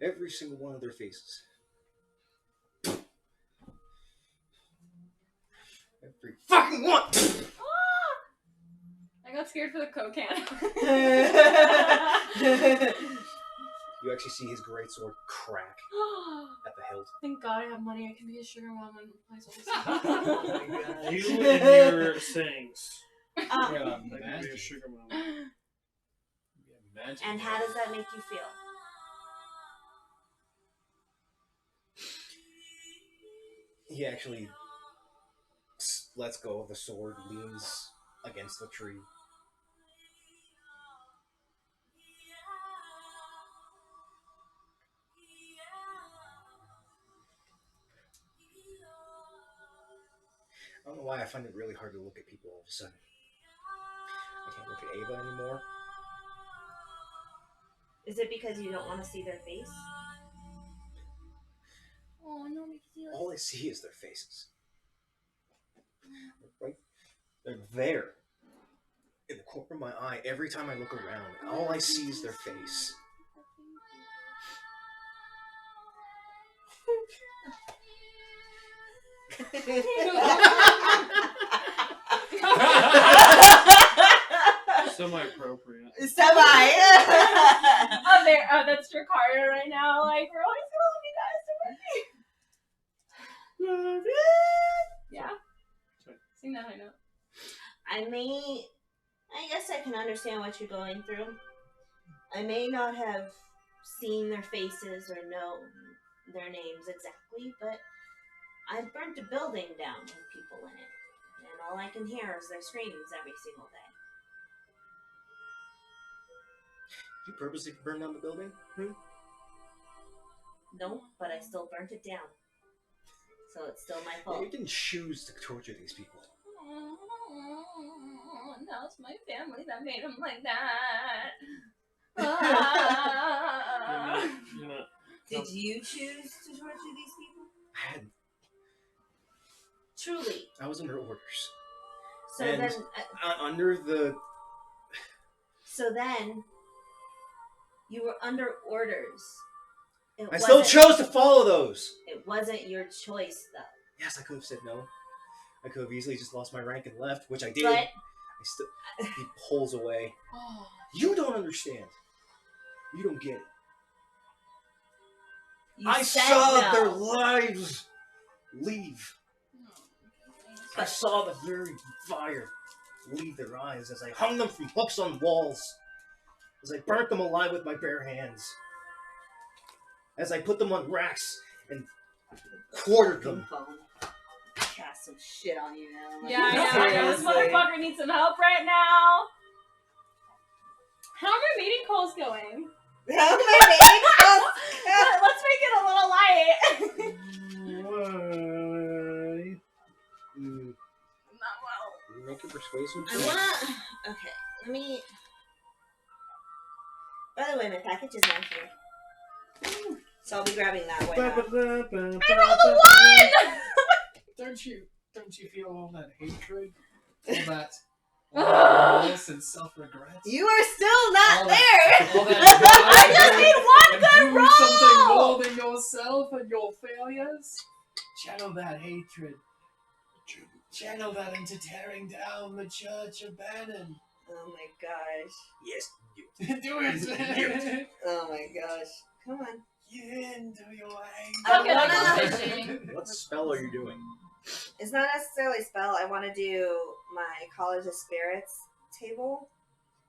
Every single one of their faces. Every fucking one! I got scared for the Coke can. You actually see his greatsword crack at the hilt. Thank God I have money. I can be a sugar mom and place all this stuff. You and your sayings. Yeah, I can be a imagine. sugar mama. Imagine And how does that make you feel? He actually lets go of the sword, leans against the tree. I don't know why I find it really hard to look at people all of a sudden. I can't look at Ava anymore. Is it because you don't want to see their face? Oh, no, make you feel All I see is their faces. Right? They're there. In the corner of my eye, every time I look around, all I see is their face. Semi-appropriate. Semi. Oh, there. Oh, that's Ricardo right now. Like, we're always gonna love you guys. Yeah. Sorry. Sing that high note. I guess I can understand what you're going through. I may not have seen their faces or know their names exactly, but I've burnt a building down with people in it. And all I can hear is their screams every single day. Did you purposely burn down the building? Nope, but I still burnt it down. So it's still my Yeah, fault. you didn't choose to torture these people. Oh, now it's my family that made him like that. You're not. Did you choose to torture these people? Truly. I was under orders. So And- then, Under the... so then, you were under orders. I still chose to follow those! It wasn't your choice, though. Yes, I could have said no. I could have easily just lost my rank and left, which I did. But He pulls away. Oh. You don't understand. You don't get it. I said saw no. their lives leave. I saw the very fire leave their eyes as I hung them from hooks on walls, as I burnt them alive with my bare hands, as I put them on racks and quartered them. Cast some shit on you now. Yeah, I know. This motherfucker needs some help right now. How are my meeting calls going? How many? Let's make it a little light. Why? Not well. Make a persuasion I check. wanna. Okay, let me. By the way, my package is not here, so I'll be grabbing that way. I rolled a 1! Don't you feel all that hatred? All that loss and self-regret? You are still not All there. All that I just need one and good do roll! something more than yourself and your failures? Channel that hatred. Channel that into tearing down the Church of Bannon. Oh my gosh. Yes, you. Do it! Oh my gosh. Come on. Give in to your I Okay, wanna- I'm fishing. What spell are you doing? It's not necessarily a spell. I want to do my College of Spirits table.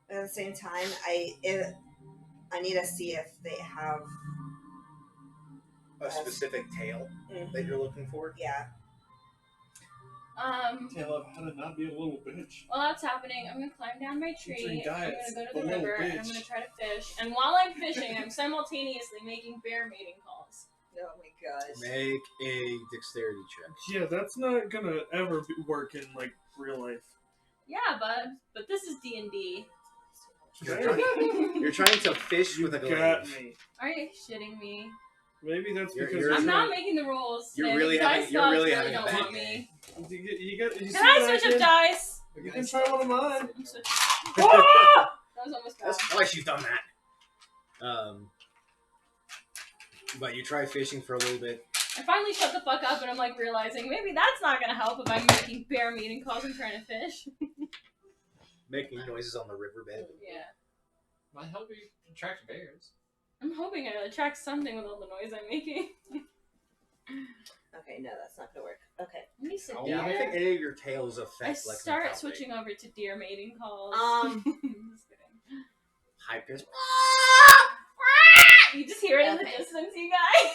But at the same time, I need to see if they have. A specific tale that you're looking for? Yeah. Tale of how to not be a little bitch. While that's happening, I'm gonna climb down my Featuring tree. I'm Gaius, gonna go the to the little river and I'm bitch. gonna try to fish. And while I'm fishing, I'm simultaneously making bear mating calls. Oh my gosh. Make a dexterity check. Yeah, that's not gonna ever work in like real life. Yeah, bud. But this is D&D. You're trying to fish You with a got glaive. me. Are you shitting me? Maybe that's You're- because you're- I'm you're not making the rules. You're today. really You guys having- you're gods really having a don't bad want day. me. You Can I switch up dice? You can try one of mine. I'm switching. That was almost bad. That's twice you've done that. But you try fishing for a little bit. I finally shut the fuck up and I'm like realizing maybe that's not gonna help if I'm making bear meeting calls and trying to fish. Making noises on the riverbed. Yeah. Might help you attract bears. I'm hoping I attract something with all the noise I'm making. Okay, no, that's not gonna work. Okay. Let me sit Oh, Yeah, I down. don't think any of your tales affect I like start mentality. switching over to deer mating calls. Just kidding. High pitch. You just hear it in the Okay. distance, you guys.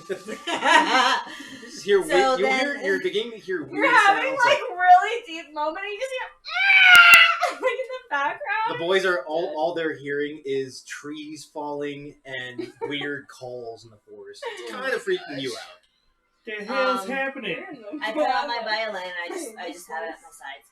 Just hear So weird, then- you're beginning to hear weird You're having sounds. like really deep moment and you just hear like in the background. The boys are all they're hearing is trees falling and weird calls in the forest. It's kind of freaking you out. The hell's Um, happening? I put on my violin and I just have it at my sides.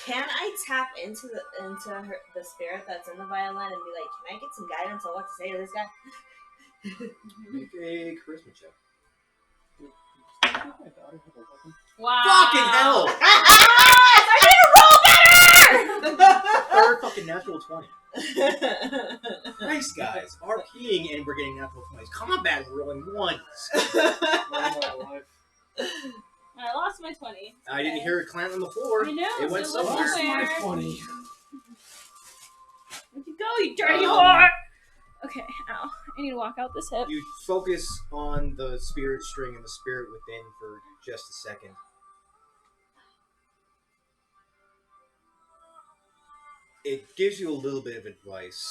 Can I tap into the spirit that's in the violin and be like, can I get some guidance on what to say to this guy? Make a charisma check. Wow. Fucking hell! I need to roll better! Third fucking natural 20. Nice guys. RPing and we're getting natural 20s. Combat rolling ones. I lost my 20. I didn't hear it clamp on the floor. I know. It went still somewhere. somewhere. Funny. Where'd you go, you dirty whore? Okay, ow. I need to walk out this hip. You focus on the spirit string and the spirit within for just a second. It gives you a little bit of advice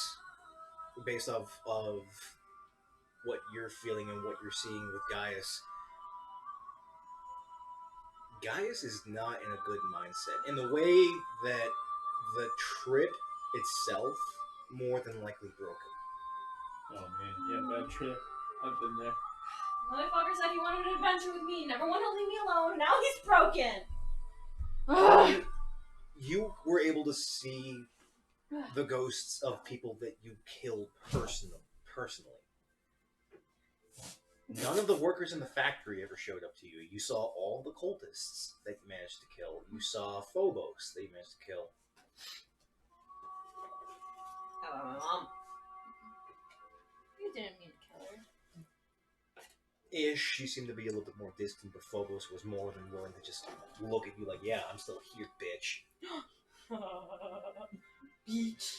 based off of what you're feeling and what you're seeing with Gaius. Gaius is not in a good mindset. In the way that the trip itself more than likely broke him. Oh man, yeah, bad trip. I've been there. Motherfucker said he wanted an adventure with me. Never wanted to leave me alone. Now he's broken. You were able to see the ghosts of people that you killed personally. None of the workers in the factory ever showed up to you. You saw all the cultists that you managed to kill. You saw Phobos that you managed to kill. How about my mom? You didn't mean to kill her. ish. You seem to be a little bit more distant, but Phobos was more than willing to just look at you like, yeah, I'm still here, bitch. Beach.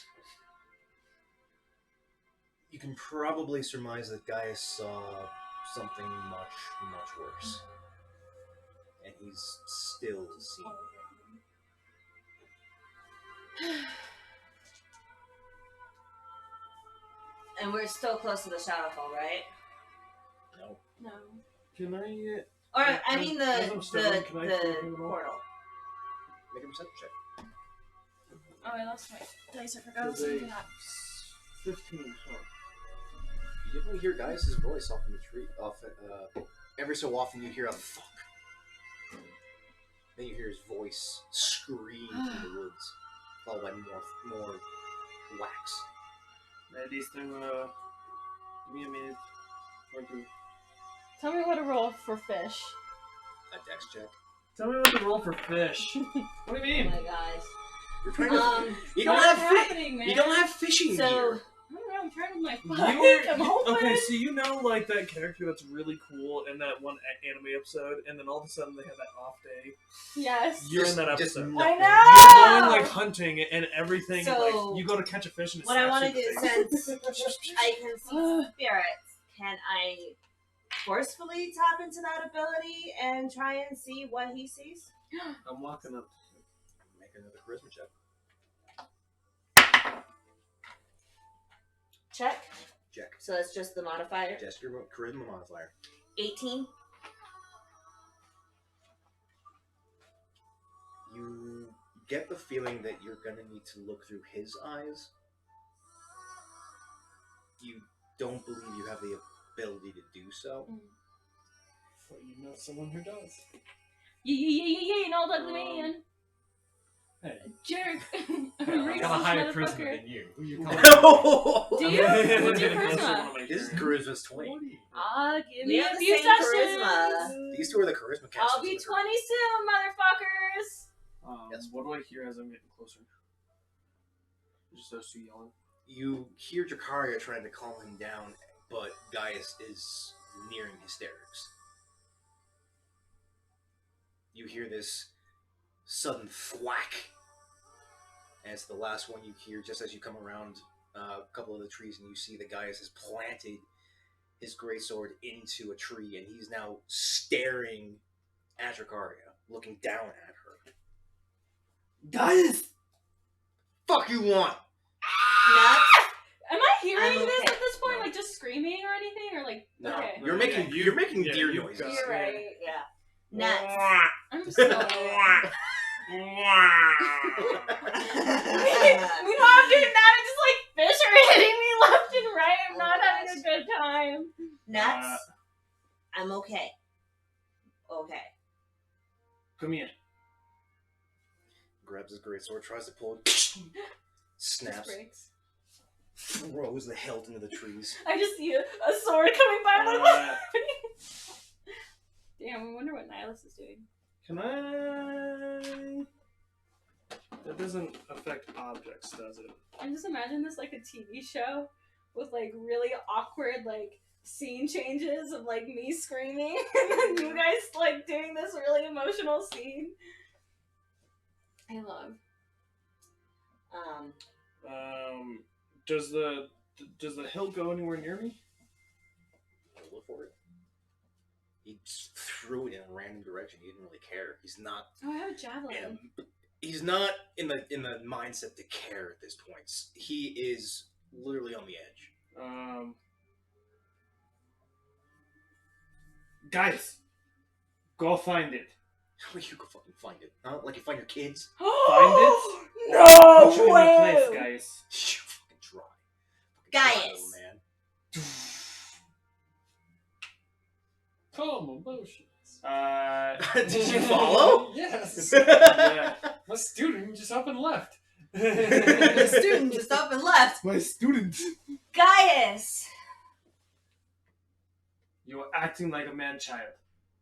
You can probably surmise that Gaius saw something much, much worse. And he's still seeing. And we're still close to the Shadowfall, right? No. No. Can I? Or I mean as the I'm studying, can I the see him at all? portal. Make a perception check. Oh, I lost my dice. I forgot Does to a do that. 15. Huh. You definitely hear Gaius' voice off in the tree. Every so often you hear a fuck. Then you hear his voice scream from the woods, followed by more wax. This time, give me a minute. Or two. Tell me what to roll for fish. A dex check. Tell me what to roll for fish. What do you Oh mean? my guys. You're trying to. You What's don't have happening, man? You don't have fishing So I gear. don't know. I'm trying with my You fuck. were- I'm hoping. okay, so you know, like that character that's really cool in that one anime episode, and then all of a sudden they have that off day. Yes. You're in that Just episode. nothing. I You're know. going like hunting and everything. So, like you go to catch a fish and it What I want want to do, since I can see spirits, can I forcefully tap into that ability and try and see what he sees? I'm walking up. Make another charisma check. Check. Check. So that's just the modifier. Just your charisma modifier. 18. You get the feeling that you're gonna need to look through his eyes. You don't believe you have the ability to do so. So you know someone who does. Yeah, an old ugly man. Hey, Jerk. I Racist got a higher charisma motherfucker. than you. Who you calling? Do you? What's your That's charisma? one of my His characters. charisma's 20. Ah, give We me have a the few same sessions. charisma. These two are the charisma casters. I'll be 20 soon, motherfuckers. Yes. What do I hear as I'm getting closer? Just those two yelling. You hear Dracaria trying to calm him down, but Gaius is nearing hysterics. You hear this sudden thwack, and it's the last one you hear just as you come around a couple of the trees, and you see that Gaius has planted his greatsword into a tree, and he's now staring at Dracaria, looking down at her. Gaius! Fuck you want? Nuts. Am I hearing I'm this okay. at this point? No. Like just screaming or anything? Or like, No, okay. you're making Yeah, you're making yeah, deer you've noises. got- You're right. Yeah. Nuts. I'm so. we don't have to mad at just like fish are hitting me left and right. I'm not having a good time. Nuts. I'm okay. Okay. Come here. Grabs his greatsword, tries to pull it, Just snaps, breaks. throws the hilt into the trees. I just see a sword coming by. I'm like, what's happening? Damn, I wonder what Nihilus is doing. Can I? That doesn't affect objects, does it? I just imagine this like a TV show with like really awkward like scene changes of like me screaming and then you guys like doing this really emotional scene. I love. Does the hilt go anywhere near me? Look for it. He just threw it in a random direction. He didn't really care. He's not. Oh, I have a javelin. He's not in the mindset to care at this point. He is literally on the edge. Guys, go find it. How you go fucking find it? Huh? Like you find your kids? Find it? No Put you in the place, way! guys. You fucking try. Gaius. Little man. Calm emotions. Did you follow? Yes. Yeah. My student just up and left. The student just up and left. My student. Gaius. You are acting like a man-child.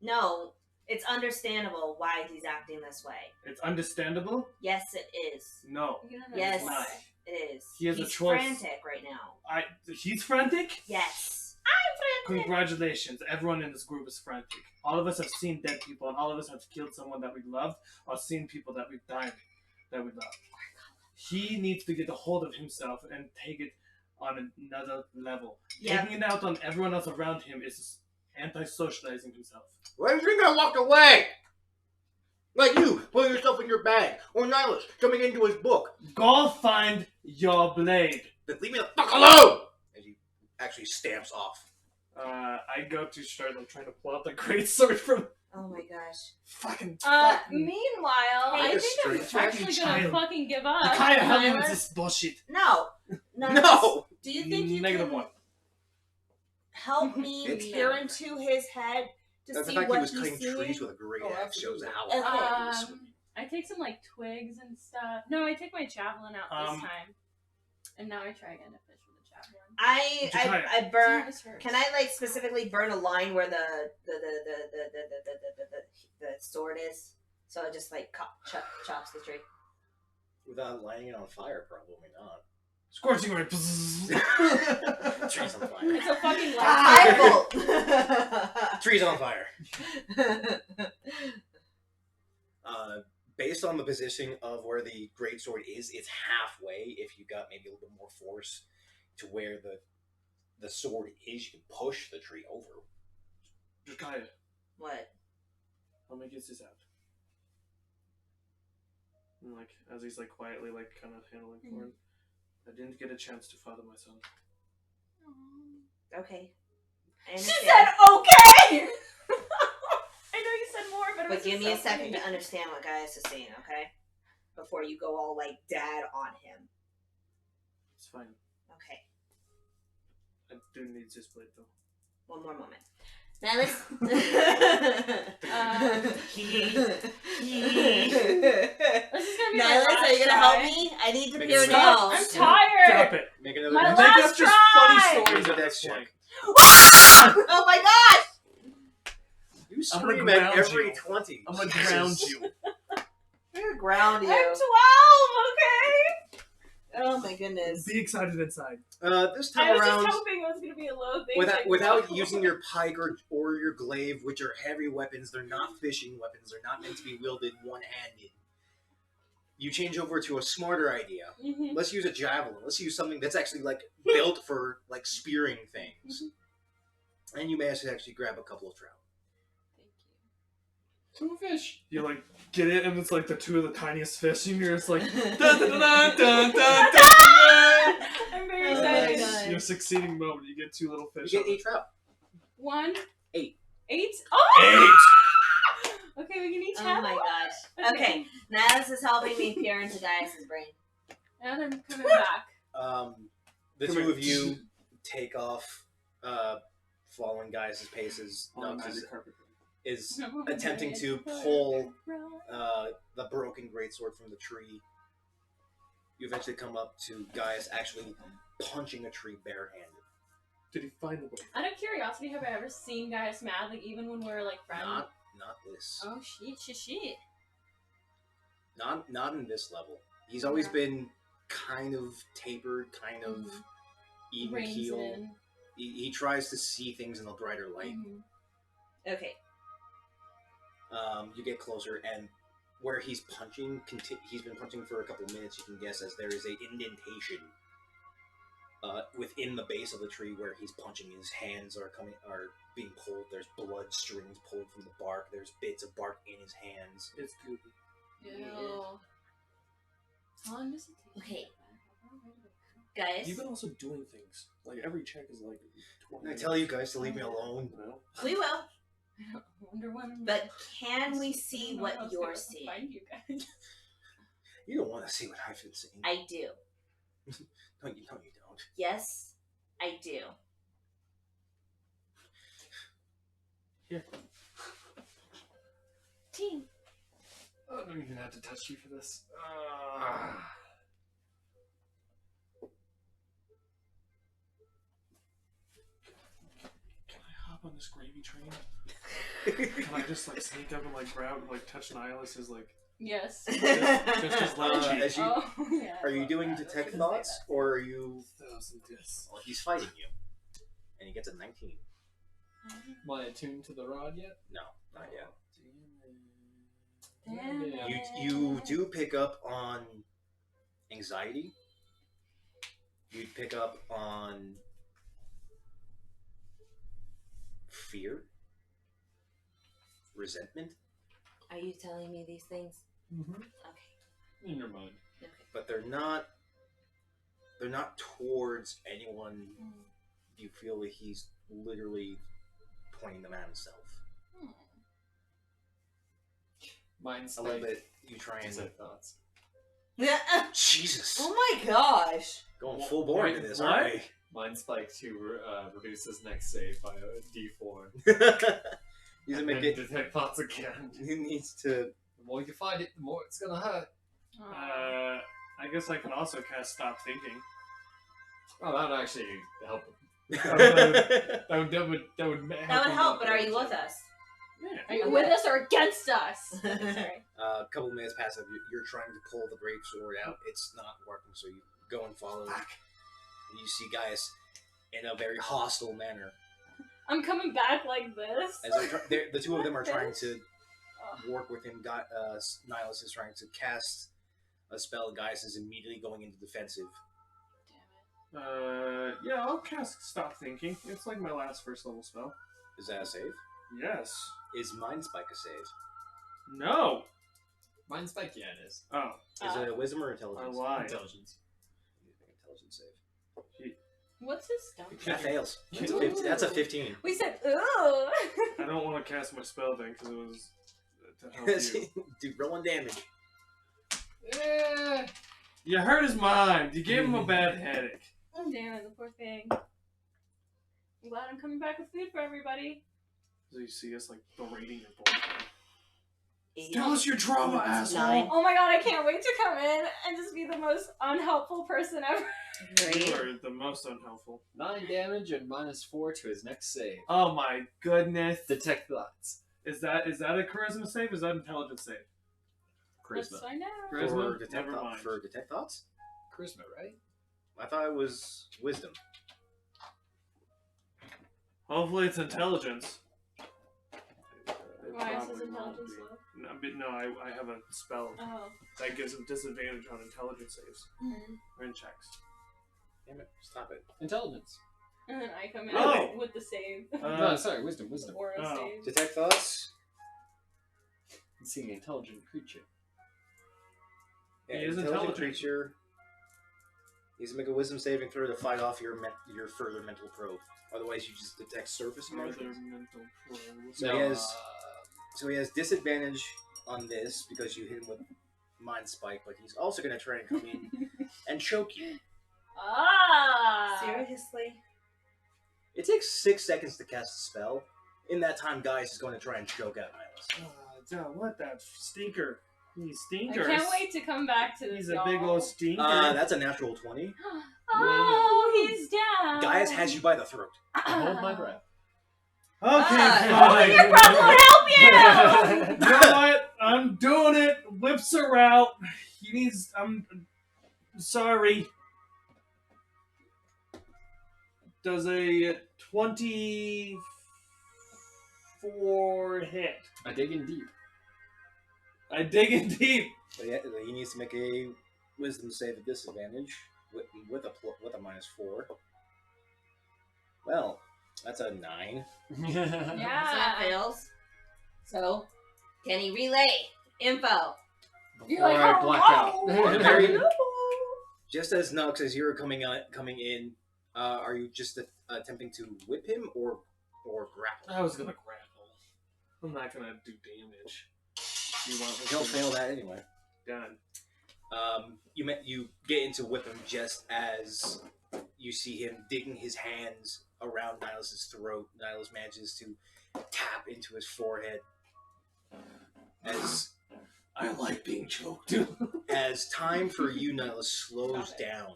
No, it's understandable why he's acting this way. It's understandable? Yes, it is. No. Yes, Why? it is. He has a He's choice. frantic right now. He's frantic? Yes. Congratulations, everyone in this group is frantic. All of us have seen dead people, and all of us have killed someone that we loved, or seen people that we've died that we love. He needs to get a hold of himself and take it on another level. Yeah. Taking it out on everyone else around him is anti-socializing himself. Why do you think I walked away? Like you, putting yourself in your bag, or Nihilus jumping into his book. Go find your blade. Then leave me the fuck alone! As he actually stamps off. I go to start like trying to pull out the great sword from Oh my gosh. fucking. Meanwhile, I Like a think I'm straight actually child. gonna fucking give up. Kaya, help me with Nihilus? this bullshit. No. No! Do you think you Negative can one. help me It's- peer into his head to The see fact what he was he's cutting seeing? trees with a great Oh, axe shows how Okay. hard he was swinging. I take some like twigs and stuff. No, I take my javelin out this Um, time. And now I try again to fish with the javelin. I burn. This hurts. Can I like specifically burn a line where the sword is? So it just like chops the tree. Without lighting it on fire, probably not. Scorching ray. Trees on fire. It's a fucking Ah! Firebolt. Trees on fire. Based on the positioning of where the greatsword is, it's halfway. If you got maybe a little bit more force to where the sword is, you can push the tree over. Kaya, What? how many gets this out? And like as he's like quietly like kind of handling for him. I didn't get a chance to father my son. Okay. I She understand. said okay! I know you said more, but it was But give just me a so second funny. to understand what Gaius is saying, okay? Before you go all like dad on him. It's fine. Okay. I do need this blade though. One more moment. Now let's. This is gonna be my Nihilus, last are you gonna try. help me? I need to Make peer it now. stop. I'm tired! Drop it. Make another My dex Make last up just try! funny stories Make a at dex this check. point. Oh my gosh! You I'm gonna scream at ground every you. 20. I'm gonna Jesus. ground you. I'm gonna ground I'm you. 12, okay? Oh my goodness. Be excited inside. This I time was around, just hoping it was gonna be a low thing. without using your pike or your glaive, which are heavy weapons, they're not fishing weapons. They're not meant to be wielded one-handed. You change over to a smarter idea. Mm-hmm. Let's use a javelin. Let's use something that's actually like built for like spearing things. And you manage to actually grab a couple of trout. Two fish. You like get it, and it's like the two of the tiniest fish, and you're just like dun, dun, dun, dun, dun, dun, dun. I'm very Oh my excited. God. Your succeeding moment, you get two little You fish. get 8 trout. 1. 8. 8? Oh! 8. Okay, we can each Oh have my one. gosh. Okay, now this is helping me peer into Gaius' brain. And I'm coming back. The Come two here. of you take off, following Gaius' paces. On the Nux magic carpet. is attempting to pull the broken greatsword from the tree. You eventually come up to Gaius actually punching a tree barehanded. Did he find the blade? Out of curiosity, have I ever seen Gaius mad, like even when we were like friends? Not this. Oh shit. Not in this level. He's always Yeah. been kind of tapered, kind of even Reins keel. in. He tries to see things in a brighter light. Okay. You get closer, and where he's punching, he's been punching for a couple of minutes. You can guess as there is a indentation within the base of the tree where he's punching. His hands are being pulled. There's blood strings pulled from the bark. There's bits of bark in his hands. It's goopy. Ew. How long does it take? Okay. Gaius, You've been also doing things. Like every check is like 20 I tell you guys to leave me alone. Well, we will. I wonder when. But can we see I don't know what how else you're to seeing? Find you guys. You don't want to see what I've been seeing. I do. No, you don't. Yes, I do. here. Team. I don't even have to touch you for this. Can I hop on this gravy train? Can I just like sneak up and like grab, like touch Nihilus' like Yes. just his left cheek? As you, Oh, yeah. are you doing I was detect gonna say thoughts, that. or are you? Thousand discs. Well, he's fighting you, and he gets a 19. Am I attuned to the rod yet? No, not yet. Damn Yeah. it. You do pick up on anxiety. You pick up on fear, resentment, Are you telling me these things? Mm-hmm. Okay. In your mind. Okay. but they're not towards anyone. You feel that he's literally pointing them at himself. Mine's A little like bit. You try and thoughts. Jesus, Oh my gosh. going full bore into this, aren't we? Mine's spike to reduce his next save by a D4. He's And gonna make then it. detect thoughts again. He needs to. The more you find it, the more it's gonna hurt. I guess I can also cast Stop Thinking. Oh, that would actually help him. That That would That would help, but are you with us? Are you with us or against us? Sorry. A couple of minutes pass. You're trying to pull the great sword out. It's not working, so you go and follow. And you see Gaius in a very hostile manner. I'm coming back like this. As the two of them are trying to work with him. Nihilus is trying to cast a spell. Gaius is immediately going into defensive. Yeah, I'll cast Stop Thinking. It's like my last first level spell. Is that a save? Yes. Is Mind Spike a save? No. Mine's spike, yeah, it is. Oh, Is it a wisdom or I intelligence? lied. Intelligence. Intelligence save. What's his stuff? That fails. Ooh. That's a 15. We said, ooh. I don't want to cast my spell then because it was to help you. Dude, rolling damage. Yeah. You hurt his mind. You gave him a bad headache. Damn it, the poor thing. I'm glad I'm coming back with food for everybody. So you see us like berating your boyfriend. 8. Tell us your trauma, asshole. 9. Oh my god, I can't wait to come in and just be the most unhelpful person ever. You Great. are the most unhelpful. 9 damage and -4 to his next save. Oh my goodness. Detect thoughts. Is that a charisma save? Is that intelligence save? Let's Charisma. find out. Charisma? For detect, Never mind. for detect thoughts? Charisma, right? I thought it was wisdom. Hopefully it's intelligence. Why is his Probably won't intelligence be. low? No, but no, I have a spell Oh. that gives him disadvantage on intelligence saves Mm. or in checks. Damn it, stop it. Intelligence. And then I come in Oh. with the save. No, sorry, wisdom. Or a Oh. save. Detect thoughts? Seeing an intelligent creature. Yeah, He is intelligent intelligent. creature. He's to make a wisdom saving throw to fight off your further mental probe. Otherwise, you just detect surface Further emotions. mental probe. So he has disadvantage on this because you hit him with Mind Spike, but he's also going to try and come in and choke you. Ah! Seriously? It takes 6 seconds to cast a spell. In that time, Gaius is going to try and choke out Nihilus. What that stinker? He I stinkers. can't wait to come back to this. He's a y'all. big old stinker. That's a natural 20. Oh, he's down. Gaius has you by the throat. Hold my breath. Okay, Ah, fine. Your breath won't help you. You know what? I'm doing it. Whips her out. He needs. I'm sorry. Does a 24 hit? I dig in deep. I dig in deep. So he needs to make a wisdom save at disadvantage with a -4. Well, that's a 9. So that Yeah. fails. So, can he relay info? You're like, Before I black out. hello. Just as Nux, as you're coming in, are you just attempting to whip him or grapple? I was gonna grapple. I'm not gonna do damage. You want me He'll to? fail that anyway. Done. You get into whip him just as you see him digging his hands around Nihilus' throat. Nihilus manages to tap into his forehead as I like being choked. as time for you, Nihilus, slows Stop it. down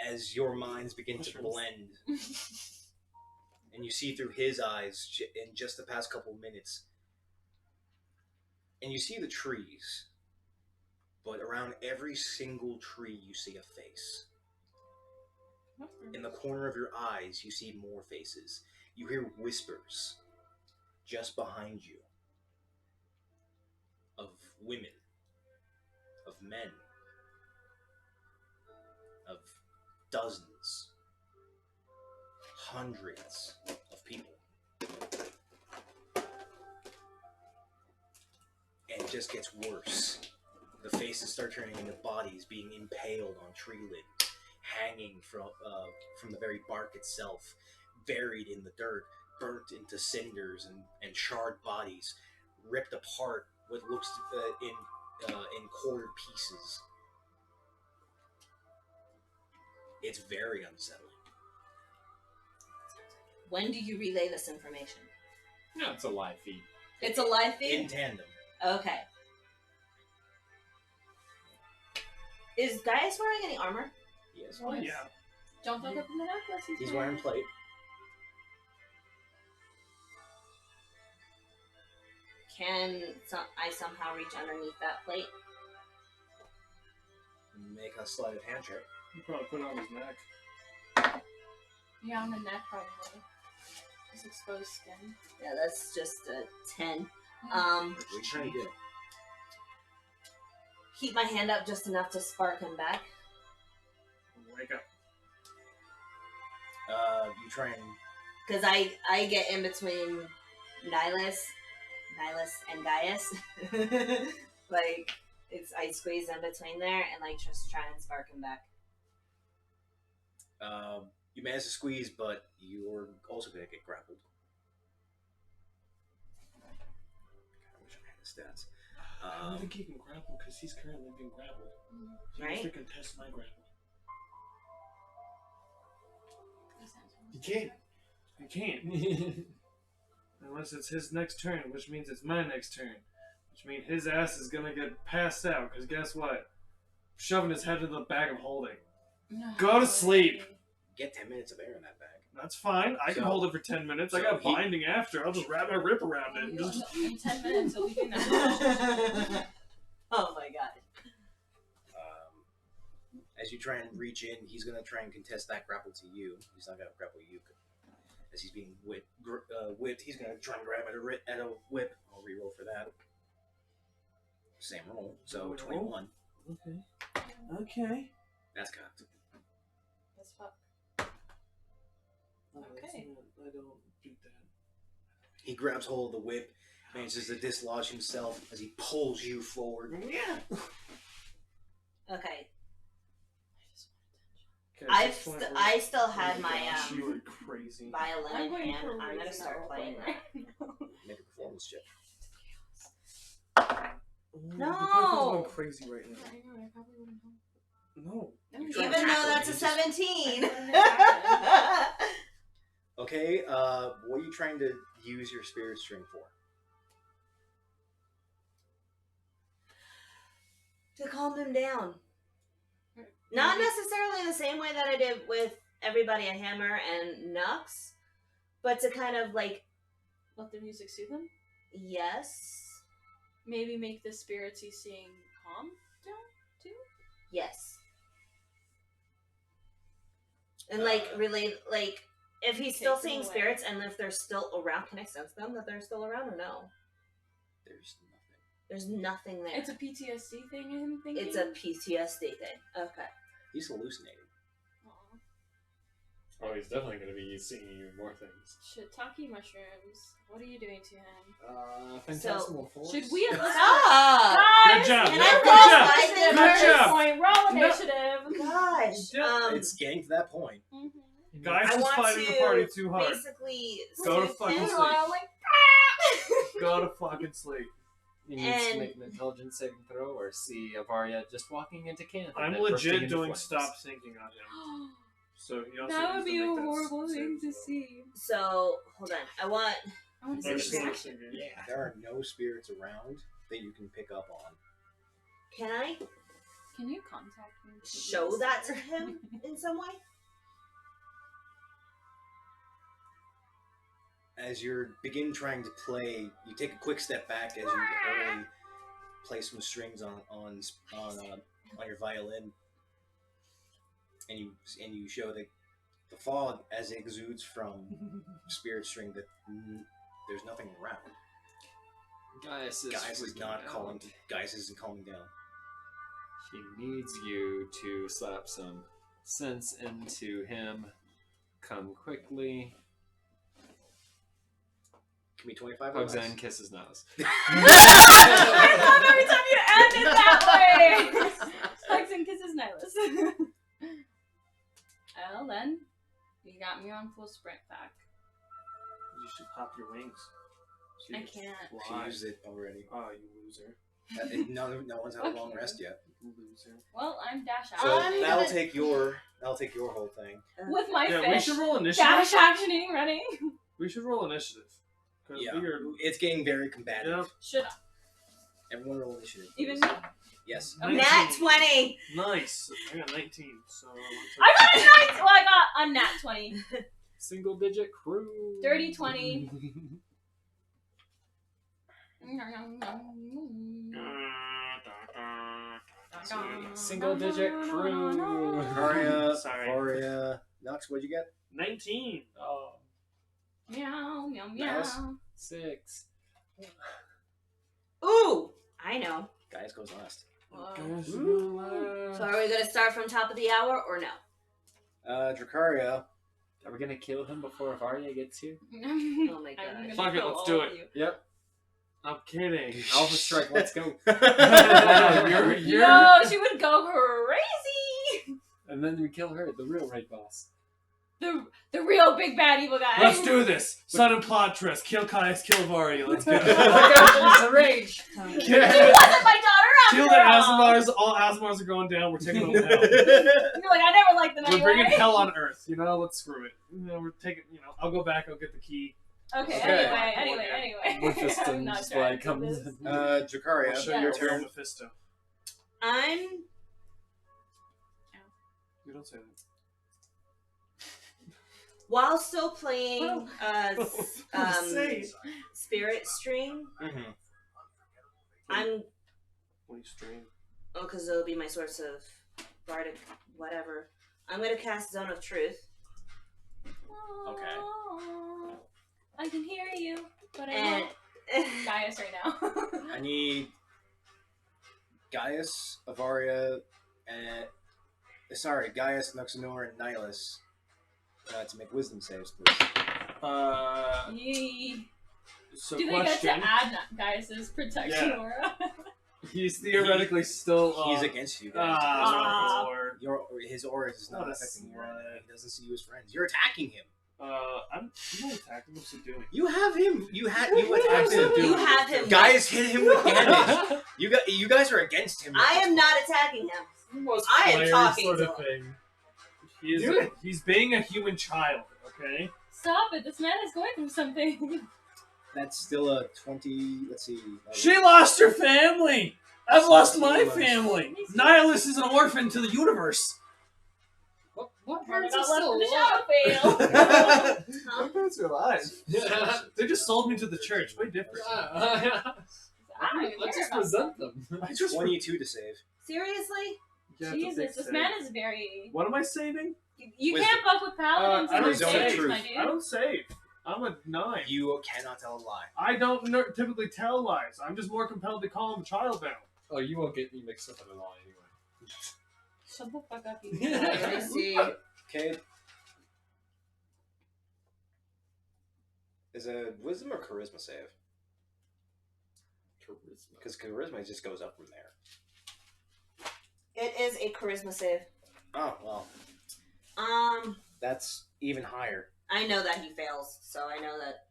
as your minds begin to Mushrooms. blend. And you see through his eyes in just the past couple minutes. And you see the trees. But around every single tree you see a face. In the corner of your eyes, you see more faces. You hear whispers just behind you of women, of men, of dozens, hundreds of people. And it just gets worse. The faces start turning into bodies being impaled on tree limbs, hanging from the very bark itself, buried in the dirt, burnt into cinders and charred bodies, ripped apart what looks in quartered pieces. It's very unsettling. When do you relay this information? No, it's a live feed. It's a live feed? In tandem. Okay. Is Gaius wearing any armor? Yes. Oh, yeah. Don't look up in the necklace. He's wearing plate. Can I somehow reach underneath that plate? Make a sleight of hand check. You probably put it on his neck. Yeah, on the neck probably. Just exposed skin. Yeah, that's just a 10. What are you trying to do? Keep my hand up just enough to spark him back. Wake up. You try and... Because I get in between Nihilus and Gaius. Like, I squeeze in between there and like just try and spark him back. You manage to squeeze, but you're also going to get grappled. I wish I had the stats. I don't think he can grapple because he's currently being grappled. He Right? has to contest my grapple. You can't. I can't. Unless it's his next turn, which means it's my next turn. Which means his ass is gonna get passed out, because guess what? Shoving his head into the bag of holding. No. Go to sleep! Get 10 minutes of air in that bag. That's fine. I can So- hold it for 10 minutes. I so got he- binding after. I'll just wrap my rip around it. And just... In 10 minutes, he'll be doing that. Oh my god. As you try and reach in, he's going to try and contest that grapple to you. He's not going to grapple you. As he's being whipped, he's going to try and grab at a whip. I'll reroll for that. Same roll, so 21. Okay. Okay. That's cocked. That's fuck. Oh, that's Okay. not- I don't do that. He grabs hold of the whip, manages to dislodge himself as he pulls you forward. Yeah. Okay. Okay, I still had my You were crazy. violin in going hand. for I'm gonna reason start now, playing right that. Make a performance check. No! You're going crazy right now. I know, I probably wouldn't help. No. You Even try though and tackle that's a him, you just- 17. Okay, what are you trying to use your spirit string for? To calm them down. Not necessarily the same way that I did with everybody at Hammer and Nux, but to kind of like, Let the music soothe him. yes, Maybe make the spirits he's seeing calm down too. yes. And like, really, like, if he's still Take them seeing away. spirits and if they're still around, can I sense them that they're still around or no? There's nothing. There's nothing there. It's a PTSD thing. I'm thinking. It's a PTSD thing. Okay. He's hallucinating. Aw. Oh, he's definitely going to be seeing you more things. Shiitake mushrooms. What are you doing to him? Phantasmal Force. Should we have listened? Stop! Good job. Can Good I job. roll Good job. Point. Roll No. initiative. Gosh. Yeah, It's getting to that point. Mm-hmm. Guys I is want fighting to the party too hard. basically Go to soothe fucking him. sleep. I'm like, Go to fucking sleep. He needs And- to make an intelligence saving throw or see Avaria just walking into camp. and I'm then bursting legit into doing flames. stop thinking on him. So he also that would needs be to a make that horrible thing to save throw. see. So hold on. I want. I want to Or see sleep the reaction. thinking. Yeah. There are no spirits around that you can pick up on. Can I Can you contact me? please? show that to him in some way? As you begin trying to play, you take a quick step back as you early play some strings on your violin, and you show the the fog as it exudes from Spirit String that there's nothing around. Gaius Gaius freaking isn't calming down. He needs you to slap some sense into him. Come quickly. Give me 25 Hugs less. and kisses nose. I love every time you end it that way. Hugs and kisses, Nihilus. Well then, you got me on full sprint back. You should pop your wings. So I you can can't. She fly. used it already. Oh, you loser. No one's had a long Okay. rest yet. Loser. Well, I'm dash So action. that'll take your whole thing. With my Yeah, we fish. should roll initiative. Dash actioning, ready? We should roll initiative. Because Yeah, we are. it's getting very combative. Yeah. Should I? Everyone roll initiative. Even please. me? Yes. Okay. Nat 20. Nice. I got 19. So I got a 9. Well, I got a nat 20. Single digit crew. Dirty 20. Single digit crew. Aria, Sorry. Aria, Nux, what'd you get? 19. Oh, Meow, meow, meow. Nice. 6. Ooh, I know. Gaius goes last. So are we gonna start from top of the hour or no? Dracaria. Are we gonna kill him before Varya gets here? Oh my I'm god. gonna Fuck it, kill let's all do of it. you. Yep. I'm kidding. Alpha Strike, let's go. you're No, she would go crazy. And then we kill her, the real raid boss. The real big bad evil guy. Let's do this. Sudden plot twist. Kill Caius, kill Varia. Let's go. Oh my gosh, she's a rage. She wasn't my daughter Kill after the all. Asmars. All Asmars are going down. We're taking them to hell. You're like, I never liked them We're anyway. bringing hell on Earth. You know, let's screw it. You know, we're taking. You know, I'll go back. I'll get the key. Okay, Okay. anyway. Mephisto I'm not just trying like to do comes this. in. Dracaria, I'll show Yeah. you your a real turn. Mephisto. I'm You don't say that. while still playing Say. Spirit String. Mm-hmm. I'm When you stream. because it'll be my source of bardic whatever. I'm gonna cast Zone of Truth. Okay. I can hear you, but I And won't. Gaius right now. I need Gaius, Avaria, and Gaius, Nuxanor, and Nihilus to make wisdom saves, please. Yee. So Do they get question. to add Gaius's protection Yeah. aura? He's theoretically still. He's against you guys. Ah. His aura is not What a affecting you. slut. He doesn't see you as friends. You're attacking him. I'm not attacking. What's he doing? You have him. You attacked him. you have him. Guys hit him with damage. You guys are against him. I am not attacking him. Most I am players talking sort to of him. thing. He's being a human child. Okay. Stop it! This man is going through something. That's still a 20. Let's see. She lost her family. I've lost my Lost. family. Nihilus is an orphan to the universe. What Probably parents got are left in still the alive? shadow fail. My parents are alive. They just sold me to the church. Way different. Let's just present them. I just 22 to save. Seriously? Yeah, it's a big Jesus, this save. man is very. What am I saving? You Wisdom. can't buff with paladins I and don't their say saves, truth. my dude. I don't save. I'm a 9. You cannot tell a lie. I don't typically tell lies. I'm just more compelled to call him a child now. Oh, you won't get me mixed up in it all anyway. Shut the fuck up, you. Let me see. Okay. Is a wisdom or charisma save? Charisma. Because charisma just goes up from there. It is a charisma save. Oh, well. That's even higher. I know that he fails, so I know that.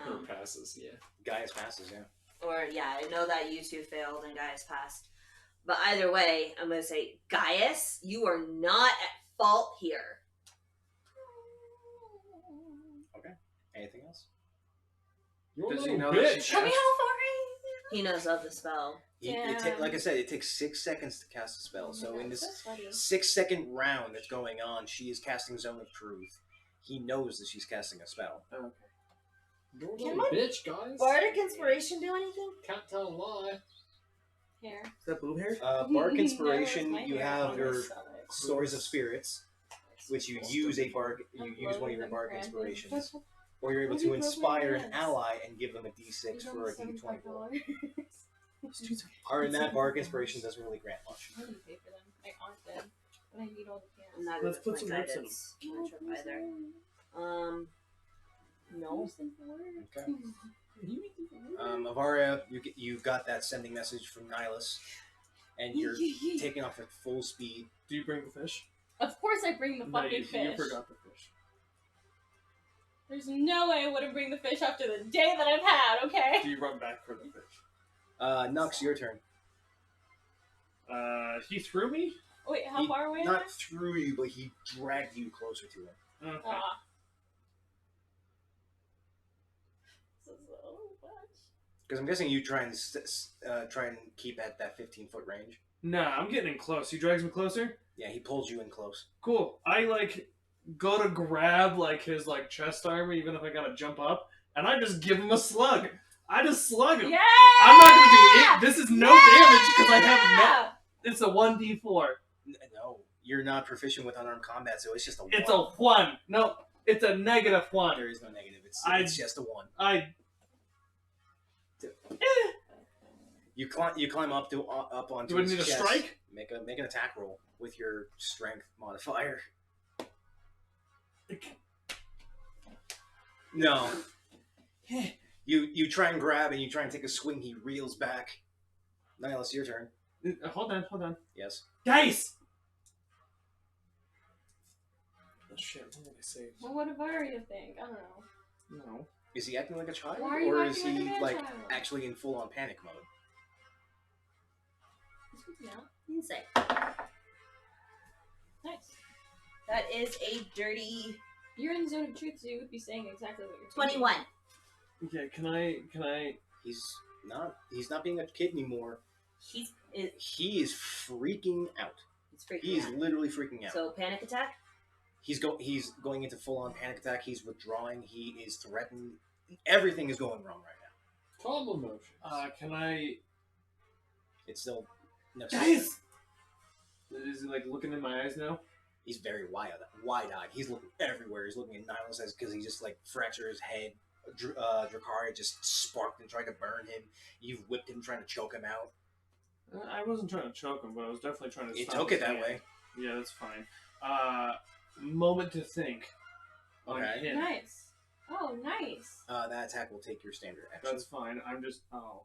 Or passes, yeah. Gaius passes, yeah. Or yeah, I know that you two failed and Gaius passed. But either way, I'm gonna say, Gaius, you are not at fault here. Anything else? You're a Does he little know that bitch. she's Tell me how far He knows of the spell. Like I said, it takes 6 seconds to cast a spell. So in this sweaty. 6-second round that's going on, she is casting Zone of Truth. He knows that she's casting a spell. Okay. You're a Can little my bitch, guys. Bardic Inspiration do anything? Can't tell a lie. Here. Is that boob hair? Bardic No, Inspiration, it's my you hair have on your my stomach. Stories of Spirits, which you use one of your bark inspirations, or you're able to inspire an ally and give them a d6 for a d20 roll. Or in that bark inspiration doesn't really grant much. I didn't pay for them. My aunt did, but I need all the I'm cans. not Let's good put with some my notes in guidance cantrip either. No. Okay. Avaria, you got that sending message from Nihilus, and you're taking off at full speed. Do you bring the fish? Of course I bring the No, fucking you fish. forgot the fish. There's no way I wouldn't bring the fish after the day that I've had, okay? Do you run back for the fish? Nux, your turn. He threw me? Wait, how far away am I? Not through you, but he dragged you closer to him. Okay. This is a little much. Because I'm guessing you try and keep at that 15-foot range. Nah, I'm getting in close. He drags me closer? Yeah, he pulls you in close. Cool. I, go to grab, his, chest armor, even if I gotta jump up, and I just give him a slug. I just slug him. Yeah! I'm not gonna do it. This is no damage, because I have no... It's a 1d4. No, you're not proficient with unarmed combat, so it's just a 1. It's a 1. No, it's a -1. There is no negative. It's just a 1. You climb up onto Do I his need a chest. strike? Make an attack roll with your strength modifier. No. You try and grab and you try and take a swing. He reels back. Nihilus, your turn. Hold on. Yes. Gaius! Oh shit, what did I say? Well, what do Varia think? I don't know. No. Is he acting like a child, Why are you or is acting he like a man-child? actually in full-on panic mode? No. Insight. Nice. That is a dirty You're in the zone of truth, so you would be saying exactly what you're thinking. 21. Okay, can I... He's not being a kid anymore. He is freaking out. He is literally freaking out. So panic attack? He's going into full-on panic attack. He's withdrawing. He is threatened. Everything is going wrong right now. Calm emotions. Can I... It's still... No, Gaius! Is he, looking in my eyes now? He's very wide-eyed. He's looking everywhere. He's looking at Nihilus because he just, fractured his head. Dracaria just sparked and tried to burn him. You've whipped him, trying to choke him out. I wasn't trying to choke him, but I was definitely trying to You stop took his it that hand. way. Yeah, that's fine. Moment to think. On Okay. him. Nice. Oh, nice. That attack will take your standard action. That's fine. I'm just... Oh.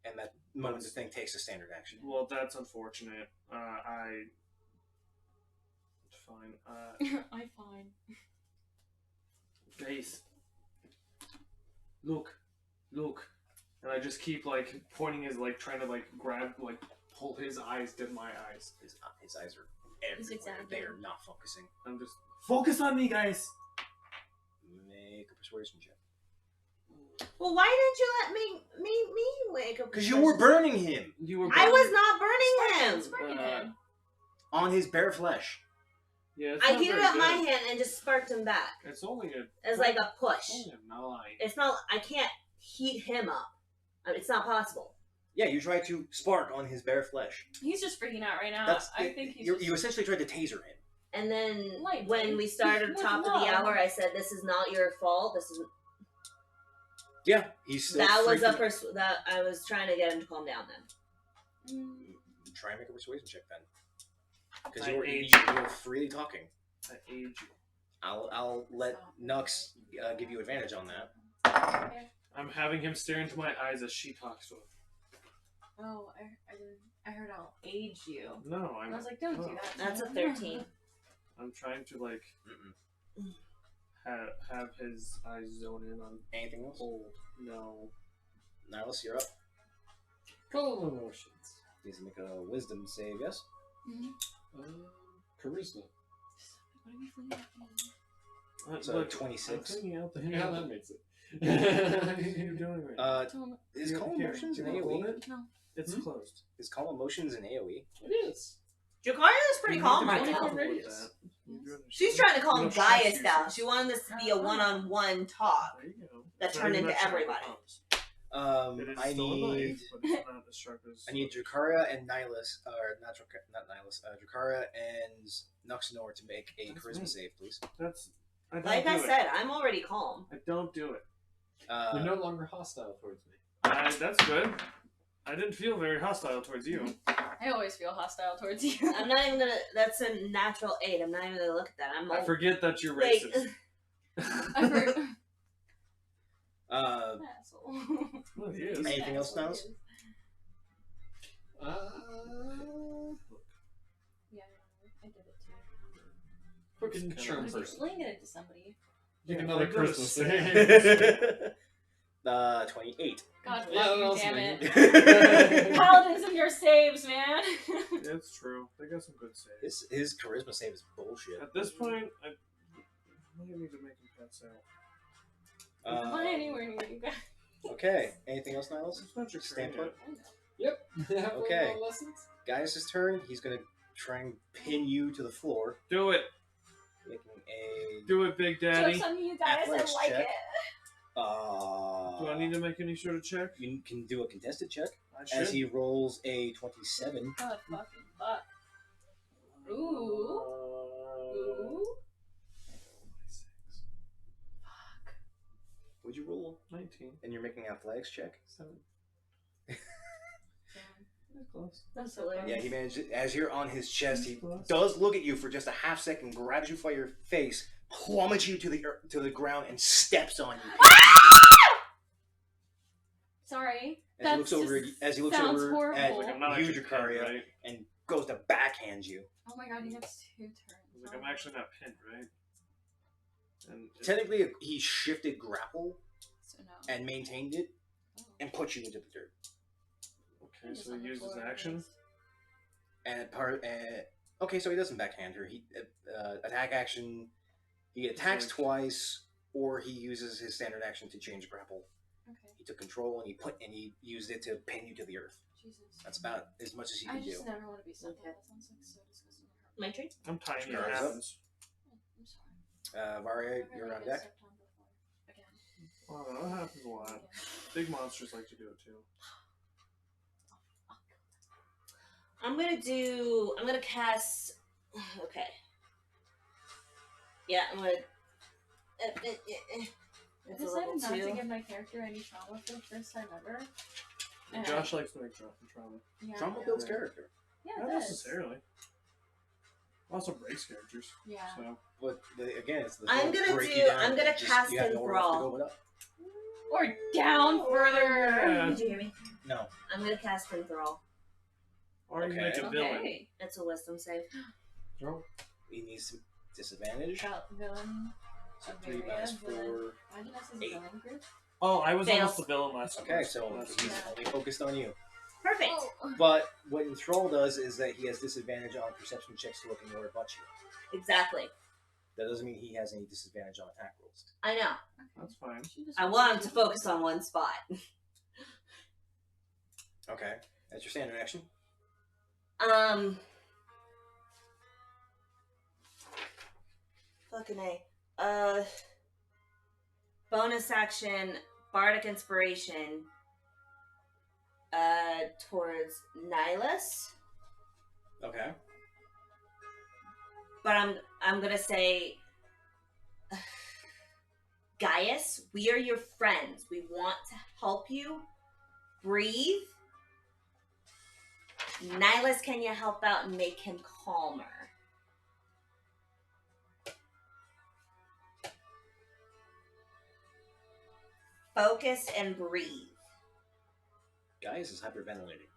And that moment to think takes a standard action. Well, that's unfortunate. Fine. I fine. Gaius. Look. And I just keep, pointing his, trying to, grab, pull his eyes to my eyes. His eyes are He's everywhere. examining. They are not focusing. I'm just... Focus on me, guys! Make a persuasion check. Well, why didn't you let me wake up? Because you were burning him You were... I was not burning him. Sparking him. on his bare flesh. Yeah, it's I not heated very up my good. hand and just sparked him back It's only a... as like a push. Only a 9. It's not. I can't heat him up. It's not possible. Yeah, you tried to spark on his bare flesh. He's just freaking out right now. I think he's you essentially tried to taser him. And then Lightly. when we started With top of love. the hour, I said, "This is not your fault. This is." Yeah, he's still That was freaking- that I was trying to get him to calm down. Then Try and make a persuasion check then. Because I you're age freely talking. I age you. I'll let Nux give you advantage on that. Okay. I'm having him stare into my eyes as she talks to him. Oh, I heard I'll age you. No, And I was like, don't do that. that's a 13. I'm trying to have his eyes zone in on Anything else? hold. No. Nihilus, you're up. Calm emotions. Needs to make a wisdom save, yes? Charisma. What are we flinging at me? So Look, 26. I'm thinking out the Yeah, that makes it. What are you doing right now? Is Here, calm here, emotions you an wanna hold AoE? it? No. It's closed. Is calm emotions an AoE? It is. Jacaria is pretty You calm need to right be now. careful with Radius. that. You do She's understand? trying to calm You don't Gaius trust down. yourself. She wanted this to be a one-on-one talk There you go. that Not turned even into that sharp everybody. prompts. It is I still a need knife, but it's not destructive. I need Dracaria and Nihilus, or not Nihilus, Dracaria and Nuxnor to make a That's charisma me. save, please. I don't Like do I it. said, I'm already calm. I don't do it. You're no longer hostile towards me. That's good. I didn't feel very hostile towards you. I always feel hostile towards you. I'm not even gonna. That's a natural 8. I'm not even gonna look at that. I'm I like, forget that you're like, racist. I heard. Asshole. Well, he is. Anything else, Niles? Yeah, I did it too. Fucking It's charm kinda- person. Sling it into somebody. Make Yeah, another I gotta Christmas say. thing. 28. God Yeah, fucking that's damn me. it. Paladins and your saves, man. Yeah, it's true. They got some good saves. His charisma save is bullshit. At this point, I might need to make him pass out. Not anywhere near you guys. Okay. Anything else, Niles? It's not your Stand turn put. yet. Yep. Okay. Lessons? Gaius' turn. He's gonna try and pin you to the floor, Do it. making a. Do it, Big Daddy. Jokes on you guys, I Athletics like check. it. Do I need to make any sort of check? You can do a contested check I should. as he rolls a 27. God fucking fuck. Ooh. Ooh. Would you roll? 19. And you're making an athletics check. 7. Damn. That's close. That's so hilarious. Yeah, he managed. As you're on his chest, he Plus. does look at you for just a half second, grabs you by your face, plummets you to the ground, and steps on you. Sorry. As he looks over, sounds over horrible. at Like, I'm not you, actually pinned, Dracaria, right? and goes to backhand you. Oh my god, he gets 2 turns. Like, I'm actually not pinned, right? And Technically, he shifted grapple So no. and maintained it, and put you into the dirt. okay, so he uses action. And okay, so he doesn't backhand her. He attack action. He attacks twice, or he uses his standard action to change grapple. Okay. He took control and he used it to pin you to the earth. Jesus. That's about as much as he I can do. just never want to be stuck. Okay. That sounds like so disgusting. My turn? I'm tiny. Sure, It is happens. I'm sorry. Varia, I've you're never on been deck. stepped on before. Again. Well, that happens a lot. Again. Big monsters like to do it too. I'm gonna cast. Okay. Yeah, I'm gonna. It's a I level decided not to 2. give my character any trauma for the first time ever. And Josh likes to make trauma. yeah, Trauma I know. builds character, Yeah, Not it does. necessarily. Also breaks characters. Yeah. So but again, it's the I'm thing of gonna break do- you down, I'm gonna just- cast you have nowhere else to Enthrall. go but up. Or down further. Yeah. Did you hear me? No, I'm gonna cast Enthrall. or you Okay. make a villain. Okay. It's a wisdom save. he needs some disadvantage. Villain. So Okay, 3 minus yeah, villain. 4. Imagine us as a 8. villain group. Oh, I was Fails. almost the villain last time. Okay, so That's- he's only focused on you. Perfect. Oh. But what Enthrall does is that he has disadvantage on perception checks to look anywhere but you. Exactly. That doesn't mean he has any disadvantage on attack rolls. I know. That's fine. She just I want him to focus on one spot. Okay, that's your standard action. Fucking A. Bonus action, Bardic Inspiration. Towards Nihilus. Okay. But I'm gonna say, Gaius, we are your friends. We want to help you. Breathe. Nihilus, can you help out and make him calmer? Focus and breathe. Gaius is hyperventilating.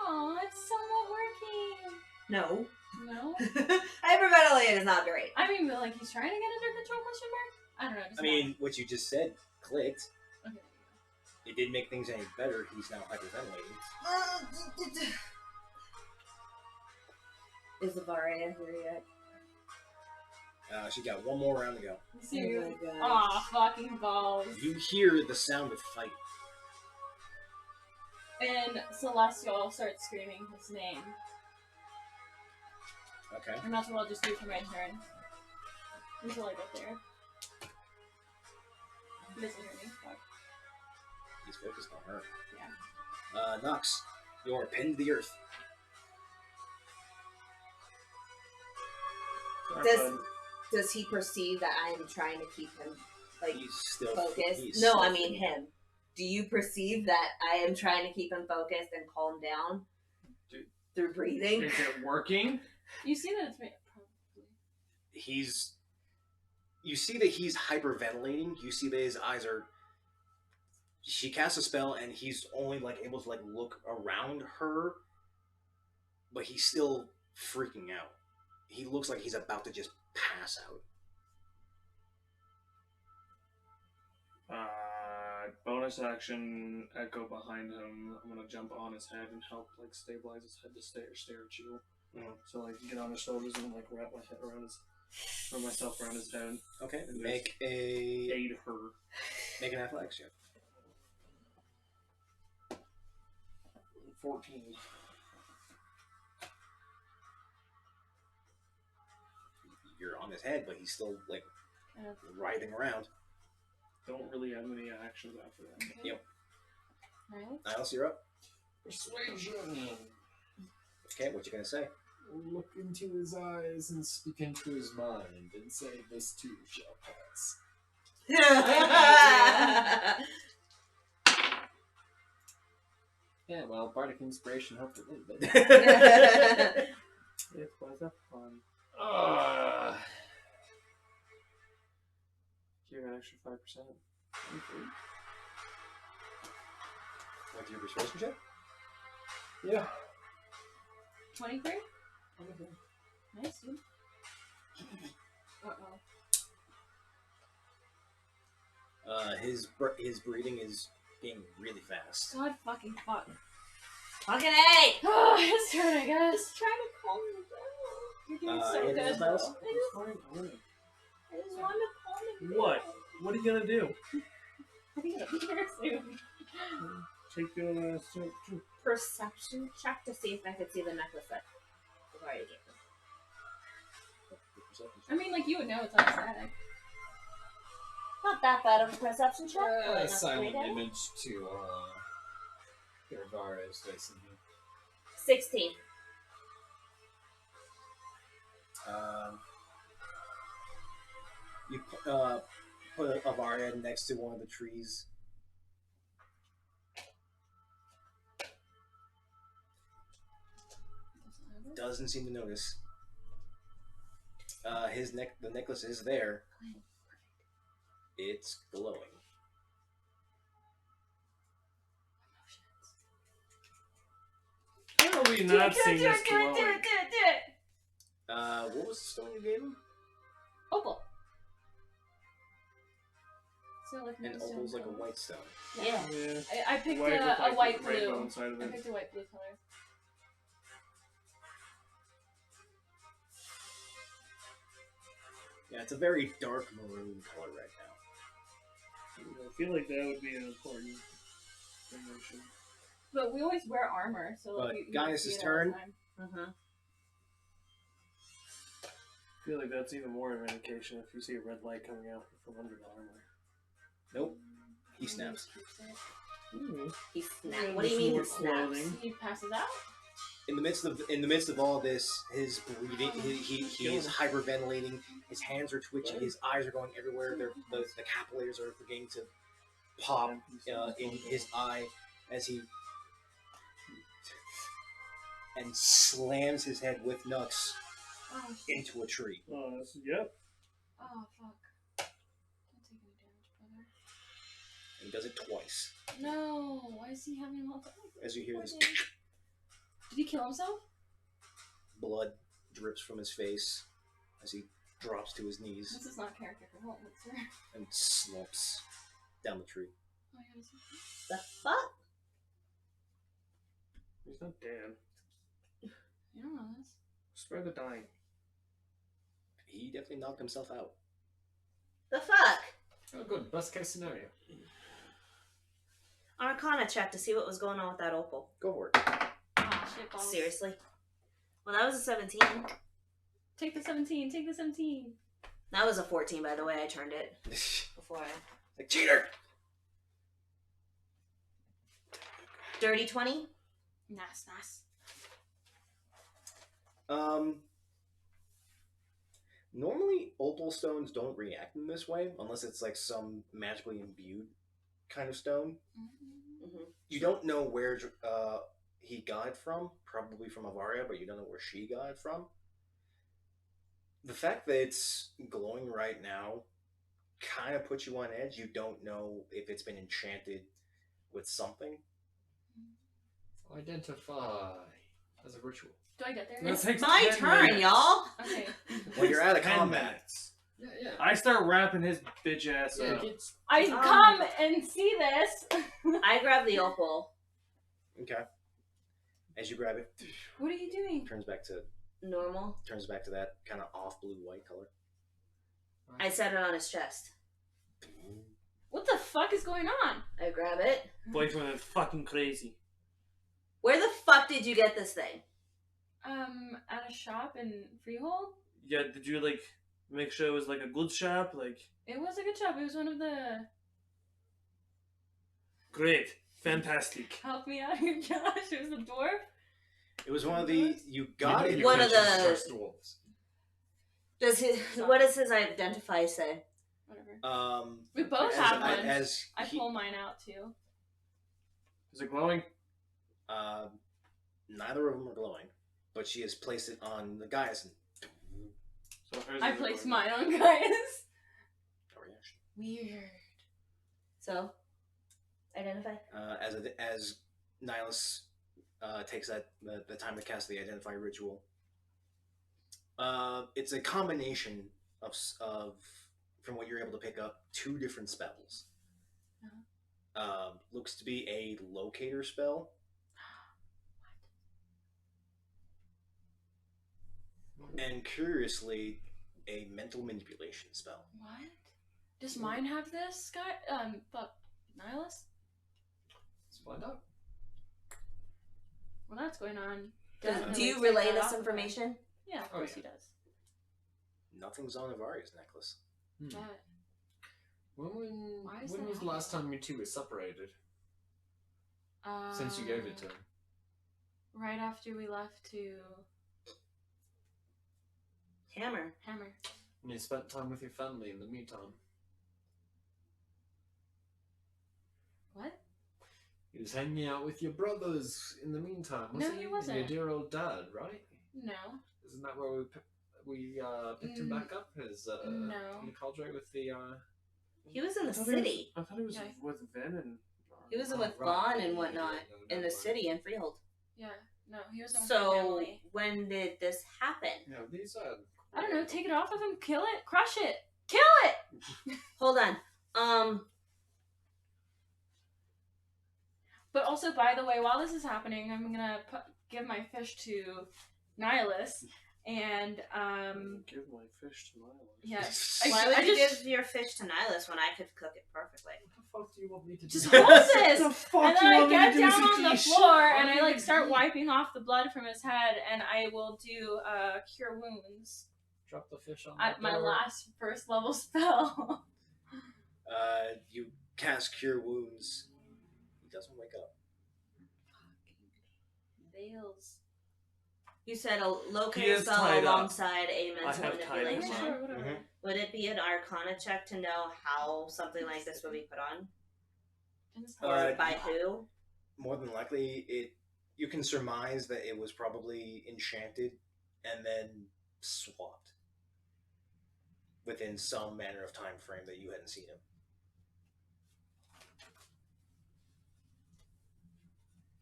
Oh, it's somewhat working. No. No? Hyperventilate is not great. I mean, like, he's trying to get under control, question mark? I don't know. Just I mean, what you just said clicked. not. Okay. It didn't make things any better. He's now hyperventilating. Is the Varia here yet? She got one more round to go. Seriously. Oh my God. Aw, fucking balls. You hear the sound of fighting. And Celestial starts screaming his name. Okay. And that's what I'll just do for my turn. Until I get there. He doesn't hear me. Fuck. He's focused on her. Yeah. Nox, you're pinned to the earth. Does he perceive that I am trying to keep him He's still focused? he's No, still I mean pinned. him. Do you perceive that I am trying to keep him focused and calm down through breathing? Is it working? You see that it's made. Probably. You see that he's hyperventilating. You see that his eyes are. She casts a spell, and he's only able to look around her, but he's still freaking out. He looks like he's about to just pass out. Bonus action, echo behind him. I'm gonna jump on his head and help stabilize his head to stare at you. So get on his shoulders and wrap my head around myself around his head. Okay, And make aid her. Make an athletics check. 14. You're on his head, but he's still writhing around. Don't really have many actions after that. Yep. Niles? Niles, you're up. Persuasion. Okay, what you gonna say? Look into his eyes and speak into his mind and say, "This too shall pass." Yeah, well, bardic inspiration helped a little bit. It was a fun. Give an extra 5%. With your persuasion check? Yeah. 23? Nice, dude. Uh-oh. His breathing is being really fast. God fucking fuck. Fucking A! Oh, his turn, I guess. Trying to calm him down. You're doing so anything good. else, Miles? I just want to calm him down. What? What are you gonna do? I'm gonna be here soon. Take your Perception check to see if I could see the necklace that I've already given. I mean, you would know it's on his head. Not that bad of a perception check. but not Silent great at it. image to Garvara's dice in here. 16. You put Avaria next to one of the trees. Doesn't seem to notice. The necklace is there. It's glowing. How are we not seeing this glowing? Do it! What was the stone you gave him? Opal. So And opal's like a white stone. Yeah. Yeah. I picked White with, a white the rainbow blue. inside of I it. picked a white blue color. Yeah, it's a very dark maroon color right now. I feel like that would be an important information. But we always wear armor, so But you Gaius' see it all the turn. time. Mm-hmm. I feel like that's even more of an indication if you see a red light coming out from under the armor. Nope. He snaps. He snaps. Yeah, What do you just mean more he snaps? clothing. He passes out. In the midst of all this, his breathing, he is hyperventilating. His hands are twitching. His eyes are going everywhere. The capillaries are beginning to pop in his eye as he and slams his head with Nux Oh, into a tree. Oh, yep. oh fuck. Don't take any damage, brother. And he does it twice. No, why is he having all that? As you hear this, Did he kill himself? blood drips from his face as he drops to his knees This is not character development, sir. and slumps down the tree. Oh, yeah, this is- The fuck? He's not dead. You don't know this. Spare the dying. He definitely knocked himself out. The fuck? Oh, good. Best case scenario. Arcana check to see what was going on with that opal. Go for it. Oh, shit balls. Seriously? Well, that was a 17. Take the 17. Take the 17. That was a 14, by the way. I turned it before I... Like, cheater! Dirty 20? Nice, nice. Normally, opal stones don't react in this way unless it's like some magically imbued kind of stone. Mm-hmm. You don't know where he got it from, probably from Avaria, but you don't know where she got it from. The fact that it's glowing right now kind of puts you on edge. You don't know if it's been enchanted with something. Identify as a ritual. Do I get there? That It's takes my 10 turn, minutes. y'all. Okay. Well, you're out of 10 combat. minutes. Yeah. I start wrapping his bitch ass Yeah, up. it's I come and see this. I grab the opal. Okay. As you grab it, What are you doing? turns back to Normal. that kind of off blue white color. I set it on his chest. What the fuck is going on? I grab it. Boyfriend is fucking crazy. Where the fuck did you get this thing? At a shop in Freehold? Yeah, did you like make sure it was like a good shop? Like, It was a good shop. It was one of the... great, fantastic. Help me out here, Josh. It was a dwarf. It was one of the you got it. One of the- Trust dwarves. What does his identify say? Whatever. We both as, have one. As I he, pull mine out too. Is it glowing? neither of them are glowing, but she has placed it on the Gaius. So hers I is placed glowing. mine on Gaius. No reaction. Weird. So, identify. As Nihilus takes the time to cast the identify ritual. It's a combination of from what you're able to pick up, 2 different spells. Looks to be a locator spell. And curiously, a mental manipulation spell. What? Does mine have this guy? Fuck. Nihilus? Let's find out. Well, that's going on. Do Definitely you take relay that this off of him. information? Yeah, of Oh, course yeah. he does. Nothing's on Avaria's necklace. But Why is When that was the last time you two were separated? Since you gave it to him. Right after we left to Hammer. Hammer. And you spent time with your family in the meantime. What? He was hanging out with your brothers in the meantime, wasn't he And wasn't. your dear old dad, right? No. Isn't that where we picked him back up? His No. in the cauldron with the He was in the I thought he was- city. I thought it was Yeah. with Ven and. He was Oh, with right. Vaughn and whatnot No, in never the mind. city in Freehold. Yeah. No, he was with my So, family. when did this happen? Yeah, these are. I don't know. Take it off of him. Kill it. Crush it. Kill it. Hold on. But also, by the way, while this is happening, I'm gonna give my fish to Nihilus, and Give my fish to Nihilus. yeah. Why would you just- give your fish to Nihilus when I could cook it perfectly? What the fuck do you want me to do? Just hold this. The fuck And then you I want me get to do, down on the Satish? floor and I like start wiping off the blood from his head, and I will do cure wounds Drop the fish on at the my door. last first level spell. You cast Cure Wounds. He doesn't wake up. Veils. You said a He locator is spell tied up. alongside a mental have tied him manipulation. up. Sure, whatever. Mhm. Would it be an Arcana check to know how something like this would be put on, or by who? More than likely, you can surmise that it was probably enchanted and then swapped within some manner of time frame that you hadn't seen him.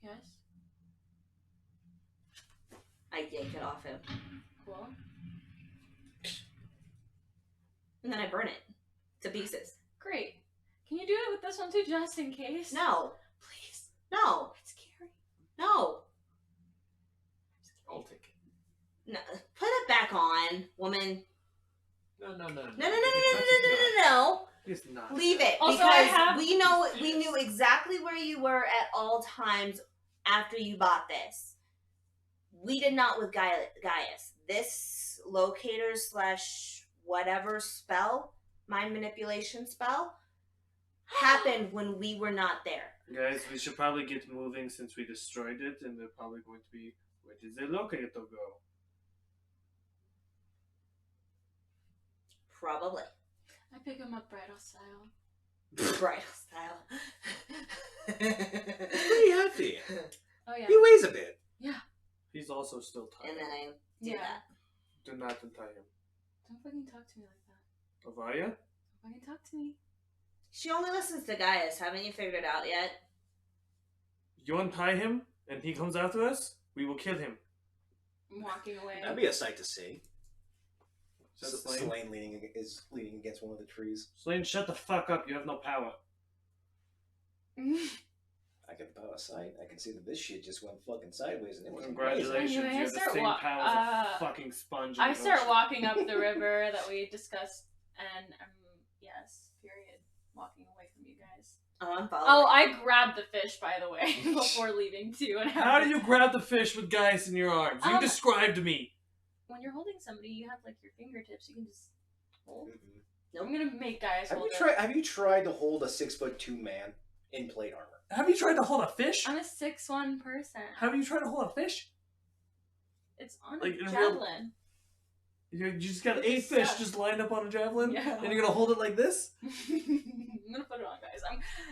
Yes. I yank it off him, Cool. and then I burn it to pieces. Great. Can you do it with this one too, just in case? No, Please. no, It's scary. no, I'll take it. no. Put it back on, woman. No. No, no, no, no, no, no, no, no. He's not. Leave it, Also, because I have- we knew exactly where you were at all times after you bought this. We did not with Gaius. This locator / whatever spell, mind manipulation spell, happened when we were not there. Guys, we should probably get moving since we destroyed it, and they're probably going to be. Where did the locator go? Probably. I pick him up bridal style. Bridal style. Pretty hefty. Oh yeah. He weighs a bit. He's also still tied. And then I do Yeah. that. Do not untie him. Don't fucking talk to me like that. Avaria? Don't fucking talk to me. She only listens to Gaius. Haven't you figured it out yet? You untie him, and he comes after us, we will kill him. I'm walking away. That'd be a sight to see. Is that Slane? Slane is leaning against one of the trees. Slane, shut the fuck up. You have no power. I can power sight. I can see that this shit just went fucking sideways, and it was Congratulations, Anyway, I you have the start same power as a uh, fucking sponge. in I the start ocean. walking up the river that we discussed, and yes, period. Walking away from you guys. Oh, I'm following. Oh, I grabbed the fish, by the way, before leaving too. And How do you grab the fish with Gaius in your arms? You Um, described me. When you're holding somebody, you have like your fingertips. You can just hold. Mhm. I'm gonna make Gaius Have hold you it. tried? Have you tried to hold a 6'2" man in plate armor? Have you tried to hold a fish? I'm a 6'1" person. Have you tried to hold a fish? It's on Like, a in real- javelin. You just got It's 8 fish stuck. just lined up on a javelin, Yeah. and you're gonna hold it like this? I'm gonna put it on Gaius.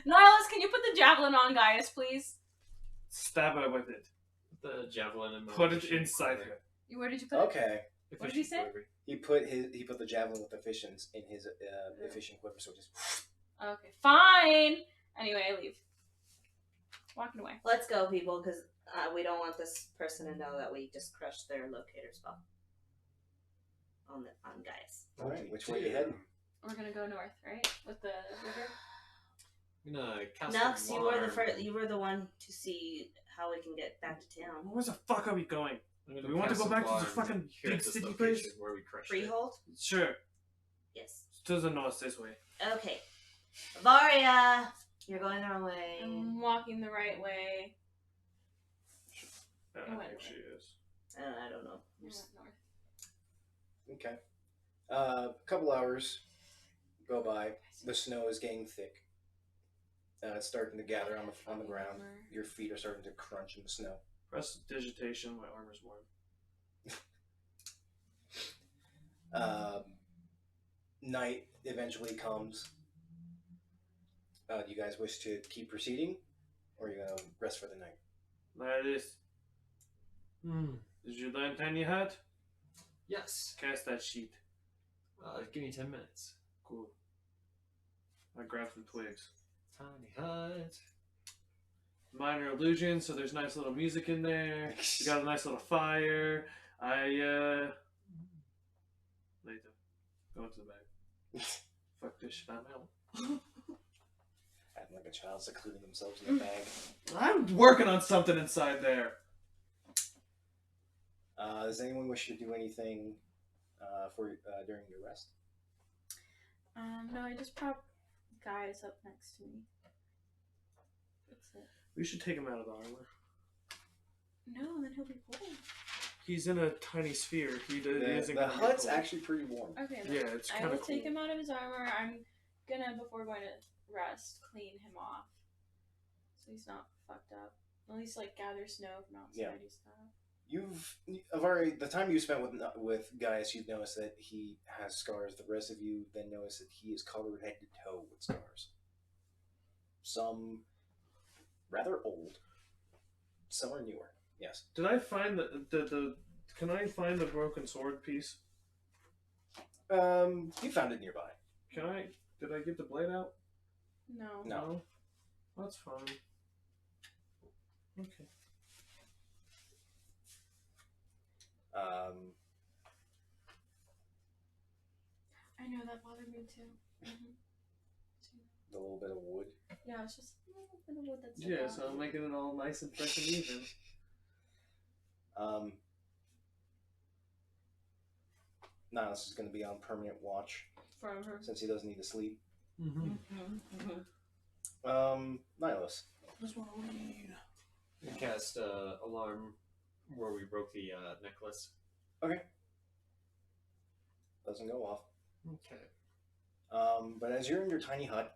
Nihilus, can you put the javelin on Gaius, please? Stab her with it. The javelin and Put it inside her. Where did you put it? Okay. What did he say? He put the javelin with the fish in his efficient quiver, so it just. Okay, fine. Anyway, I leave. Walking away. Let's go, people, because we don't want this person to know that we just crushed their locator spell on Gaius. All right, which way you heading? We're gonna go north, right? With the river. I'm gonna cast Nux, an you were the alarm. first. You were the one to see how we can get back to town. Where the fuck are we going? I'm gonna Do we want to cast go back to the alarm fucking here big at this city location place? where we crushed it. Freehold. Sure. Yes. To the north, this way. Okay. Varia, you're going the wrong way. I'm walking the right way. I I think went she is. I don't know. I went north. Okay. A couple hours go by. The snow is getting thick. It's starting to gather on the ground. Your feet are starting to crunch in the snow. Press digitation, my armor's warm. Night eventually comes. Do you guys wish to keep proceeding, or are you gonna rest for the night? Like this. Did you learn tiny hat? Yes. Cast that sheet. Give me 10 minutes. Cool. I grab some twigs. Tiny hut. Minor illusion, so there's nice little music in there. You got a nice little fire. Later. Go into the bag. Fuck this shit, I'm out. Acting like a child secluding themselves in the bag. I'm working on something inside there. Does anyone wish to do anything during your rest? No, I just prop Gaius up next to me. That's it. We should take him out of the armor. No, then he'll be cold. He's in a tiny sphere. He The isn't gonna be hut's cold. actually pretty warm. Okay, then. Yeah, it's I kind will of cool. take him out of his armor. I'm gonna, before going to rest, clean him off. So he's not fucked up. At least, like, gather snow from outside and stuff. The time you spent with Gaius, you've noticed that he has scars. The rest of you then notice that he is covered head to toe with scars. Some rather old, some are newer. Yes. Did I find the can I find the broken sword piece? You found it nearby. Did I get the blade out? No. No. That's fine. Okay. I know, that bothered me too. Mm-hmm. The little bit of wood. Yeah, it's just a little bit of wood that's Yeah, so I'm making it all nice and fresh and even. Nihilus is going to be on permanent watch forever. since he doesn't need to sleep. Mm-hmm. Nihilus. Just want to read. We cast alarm where we broke the necklace. Okay. Doesn't go off. Okay. But as you're in your tiny hut,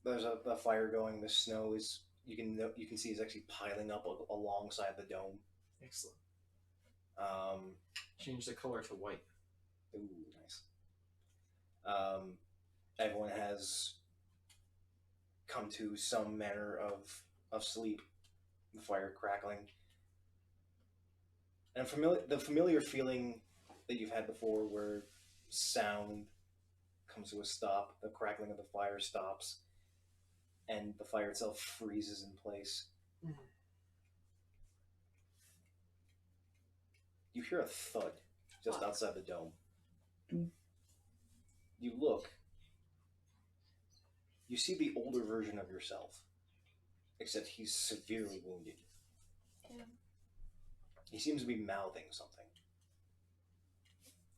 there's a fire going. The snow is you can see is actually piling up alongside the dome. Excellent. Change the color to white. Ooh, nice. Everyone has come to some manner of sleep. The fire crackling, and the familiar feeling that you've had before, where sound comes to a stop, the crackling of the fire stops, and the fire itself freezes in place. Mhm. You hear a thud just Fuck. outside the dome. You look. You see the older version of yourself, except he's severely wounded. Yeah. He seems to be mouthing something.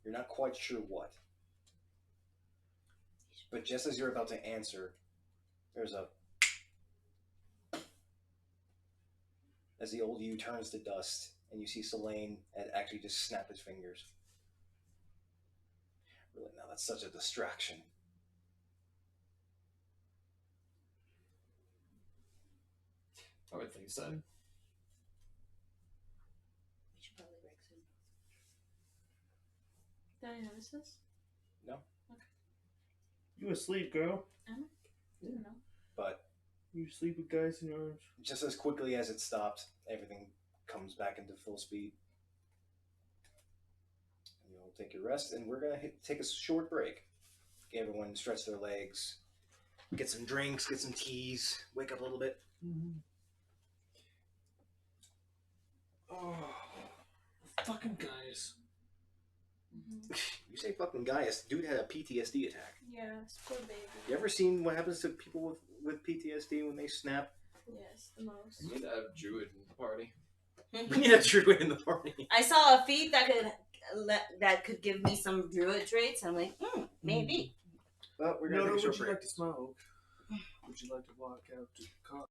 You're not quite sure what. But just as you're about to answer, there's a... As the old you turns to dust, and you see Selene actually just snap his fingers. Really, now that's such a distraction. I would think so. We should probably break soon. Did I notice this? You asleep, girl? I don't know. But You sleep with guys in your arms? just as quickly as it stopped, everything comes back into full speed. You'll take your rest, and we're going to take a short break. Everyone stretch their legs, get some drinks, get some teas, wake up a little bit. Mm-hmm. Oh, fucking guys. You say fucking Gaius, dude had a PTSD attack. Yes, poor baby. You ever seen what happens to people with PTSD when they snap? Yes, the most. We need to have Druid in the party. We need a druid in the party. I saw a feat that could give me some druid traits. I'm like, maybe. Well, we're No, going to take a would short you break. like to smoke? Would you like to walk out to the car?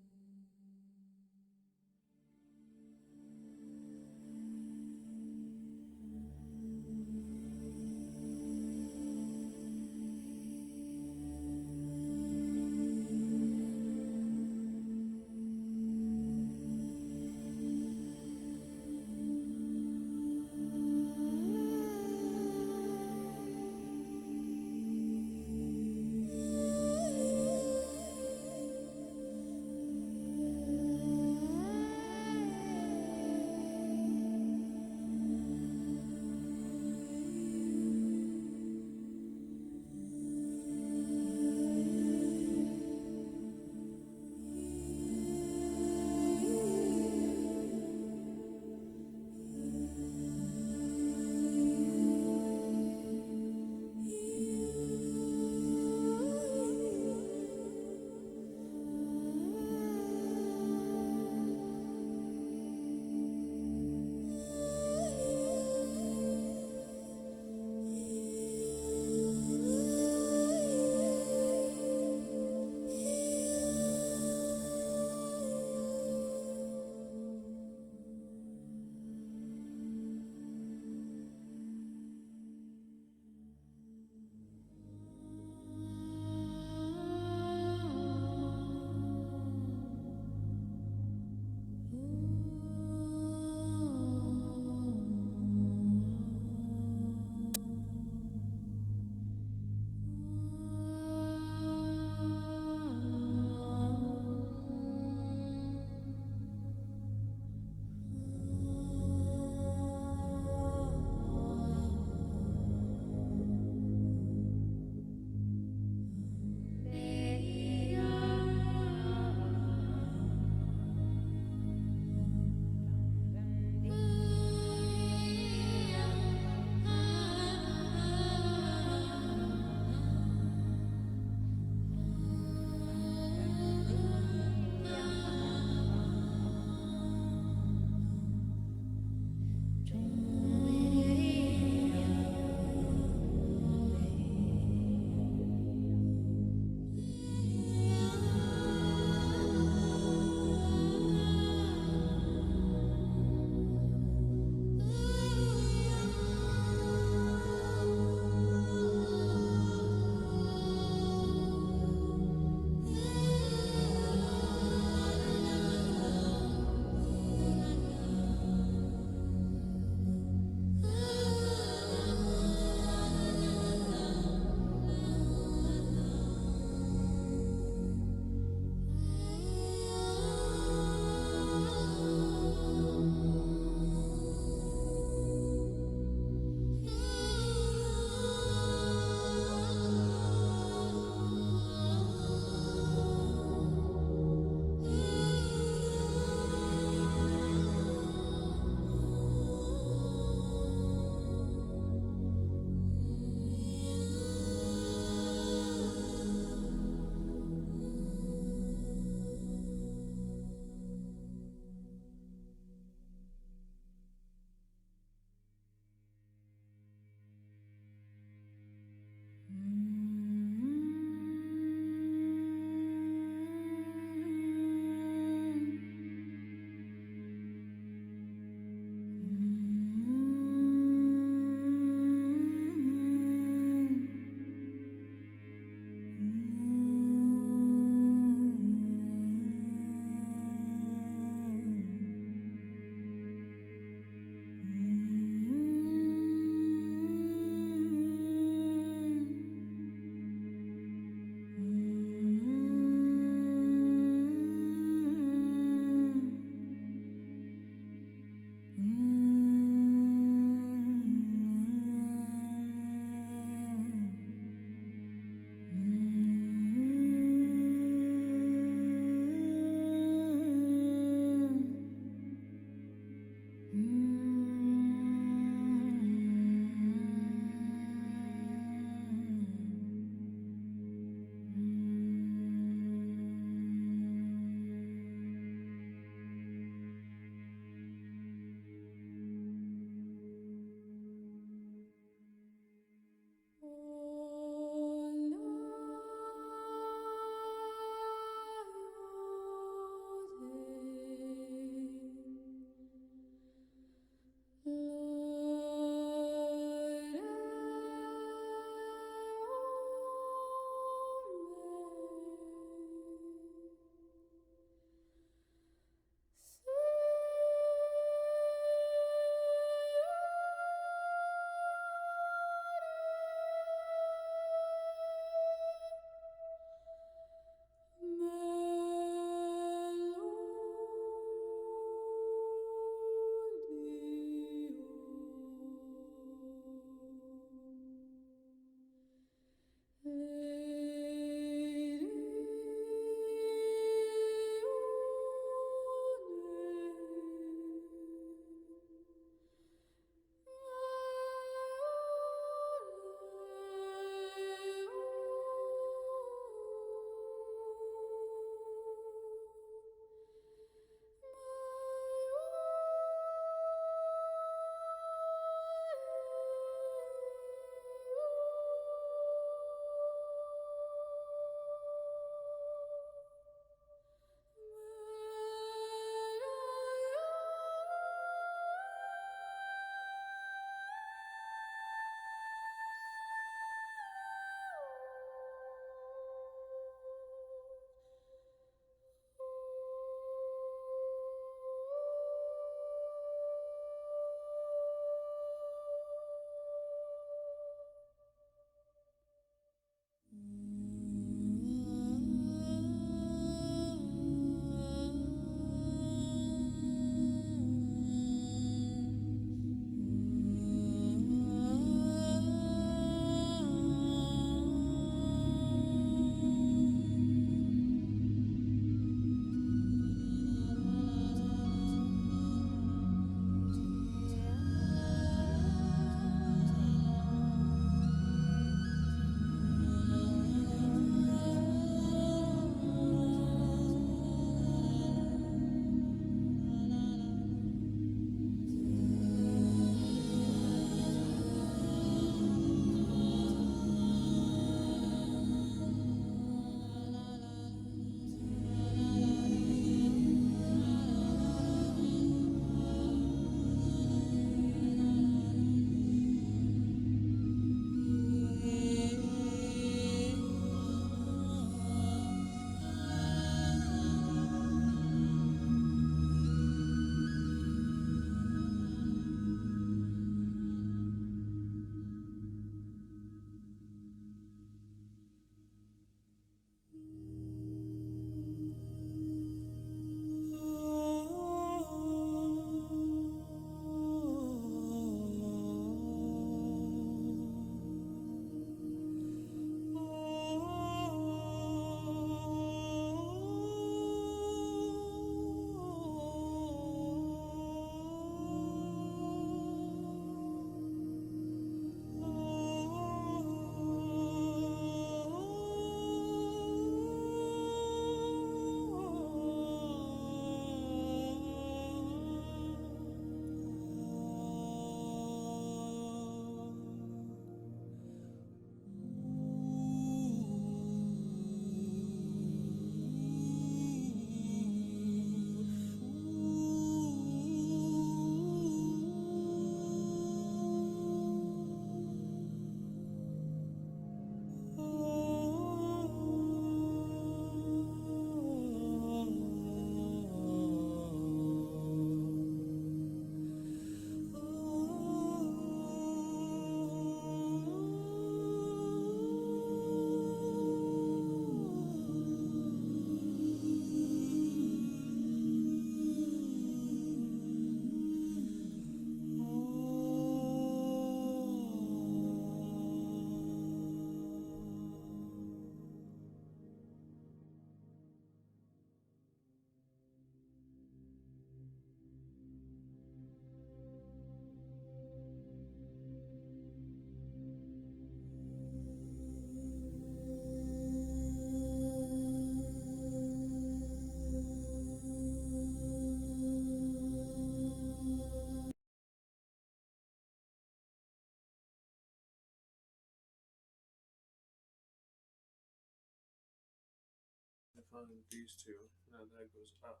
find these two. Now that goes up.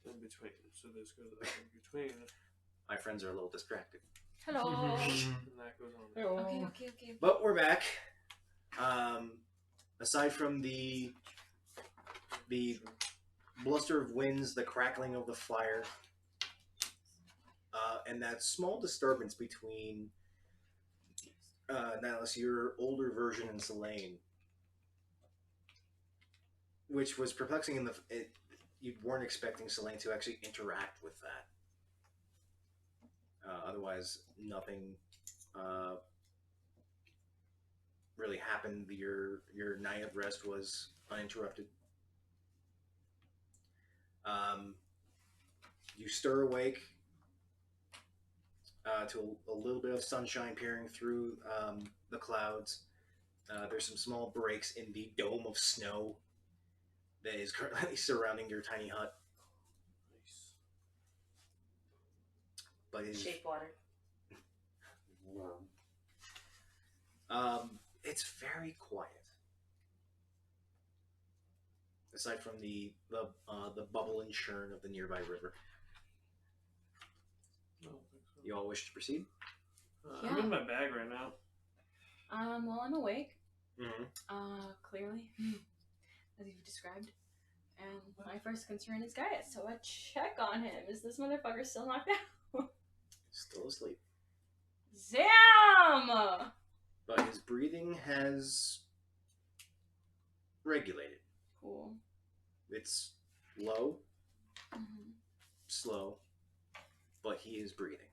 In between. So this goes up in between. My friends are a little distracted. Hello. And that goes on there. Okay. But we're back. Aside from the bluster of winds, the crackling of the fire, and that small disturbance between Nihilus, your older version, and Selene, which was perplexing in you weren't expecting Selene to actually interact with that. Otherwise, nothing really happened. Your night of rest was uninterrupted. You stir awake to a little bit of sunshine peering through the clouds. There's some small breaks in the dome of snow that is currently surrounding your tiny hut. Nice. But Shape water. it's very quiet. Aside from the bubble and churn of the nearby river. I don't think so. You all wish to proceed? Yeah. I'm in my bag right now. Well, I'm awake. Mm-hmm. Clearly, as you've described. And my first concern is Gaius, so I check on him. Is this motherfucker still knocked out? Still asleep. Zam! But his breathing has regulated. Cool. It's low, Mm-hmm. slow, but he is breathing.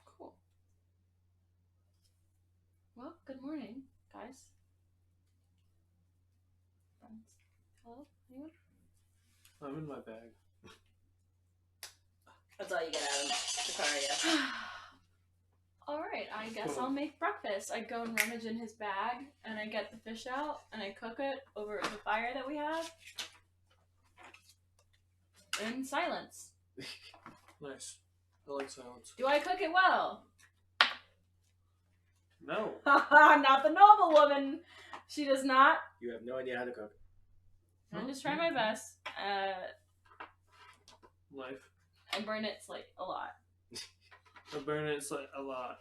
Cool. Well, good morning, guys. Friends. Hello? Anyone? I'm in my bag. That's all you get out of Sicaria. Alright, I guess I'll make breakfast. I go and rummage in his bag, and I get the fish out, and I cook it over the fire that we have. In silence. Nice. I like silence. Do I cook it well? No. Not the noble woman. She does not. You have no idea how to cook. I just try my best. Life. I burn it like a lot. I burn it like a lot.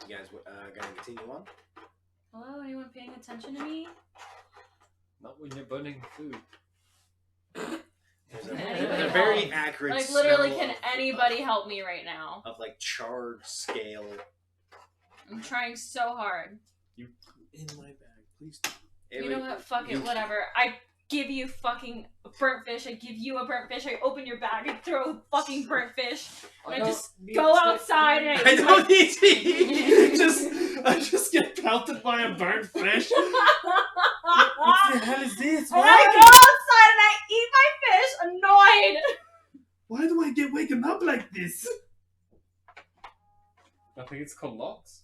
You guys gonna continue on? Hello, anyone paying attention to me? Not when you're burning food. There's Can a anybody very help? accurate Like literally, smell can of- anybody help me right now? of like charred scale. I'm trying so hard. In my bag, please. You know what? Fuck it, whatever. I give you fucking burnt fish. I give you a burnt fish. I open your bag. I throw a fucking burnt fish. And I just go outside and I I eat my... don't need to eat. I just get pelted by a burnt fish. What the hell is this? And I go outside and I eat my fish, annoyed. Why do I get waken up like this? I think it's called locks.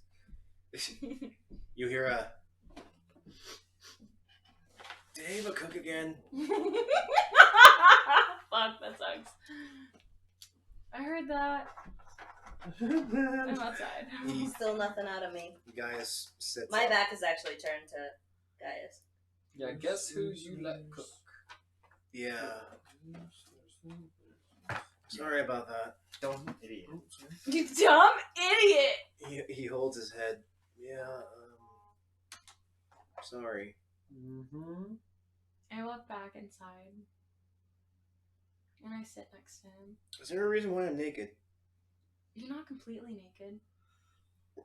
You hear a. Did Ava cook again? Fuck, that sucks. I heard that. I'm outside. Still nothing out of me. Gaius sits My up. back is actually turned to Gaius. Yeah, guess who you let cook? Yeah. Sorry about that. Dumb idiot. You dumb idiot! He holds his head. Yeah. Sorry. Mm-hmm. I walk back inside. And I sit next to him. Is there a reason why I'm naked? You're not completely naked.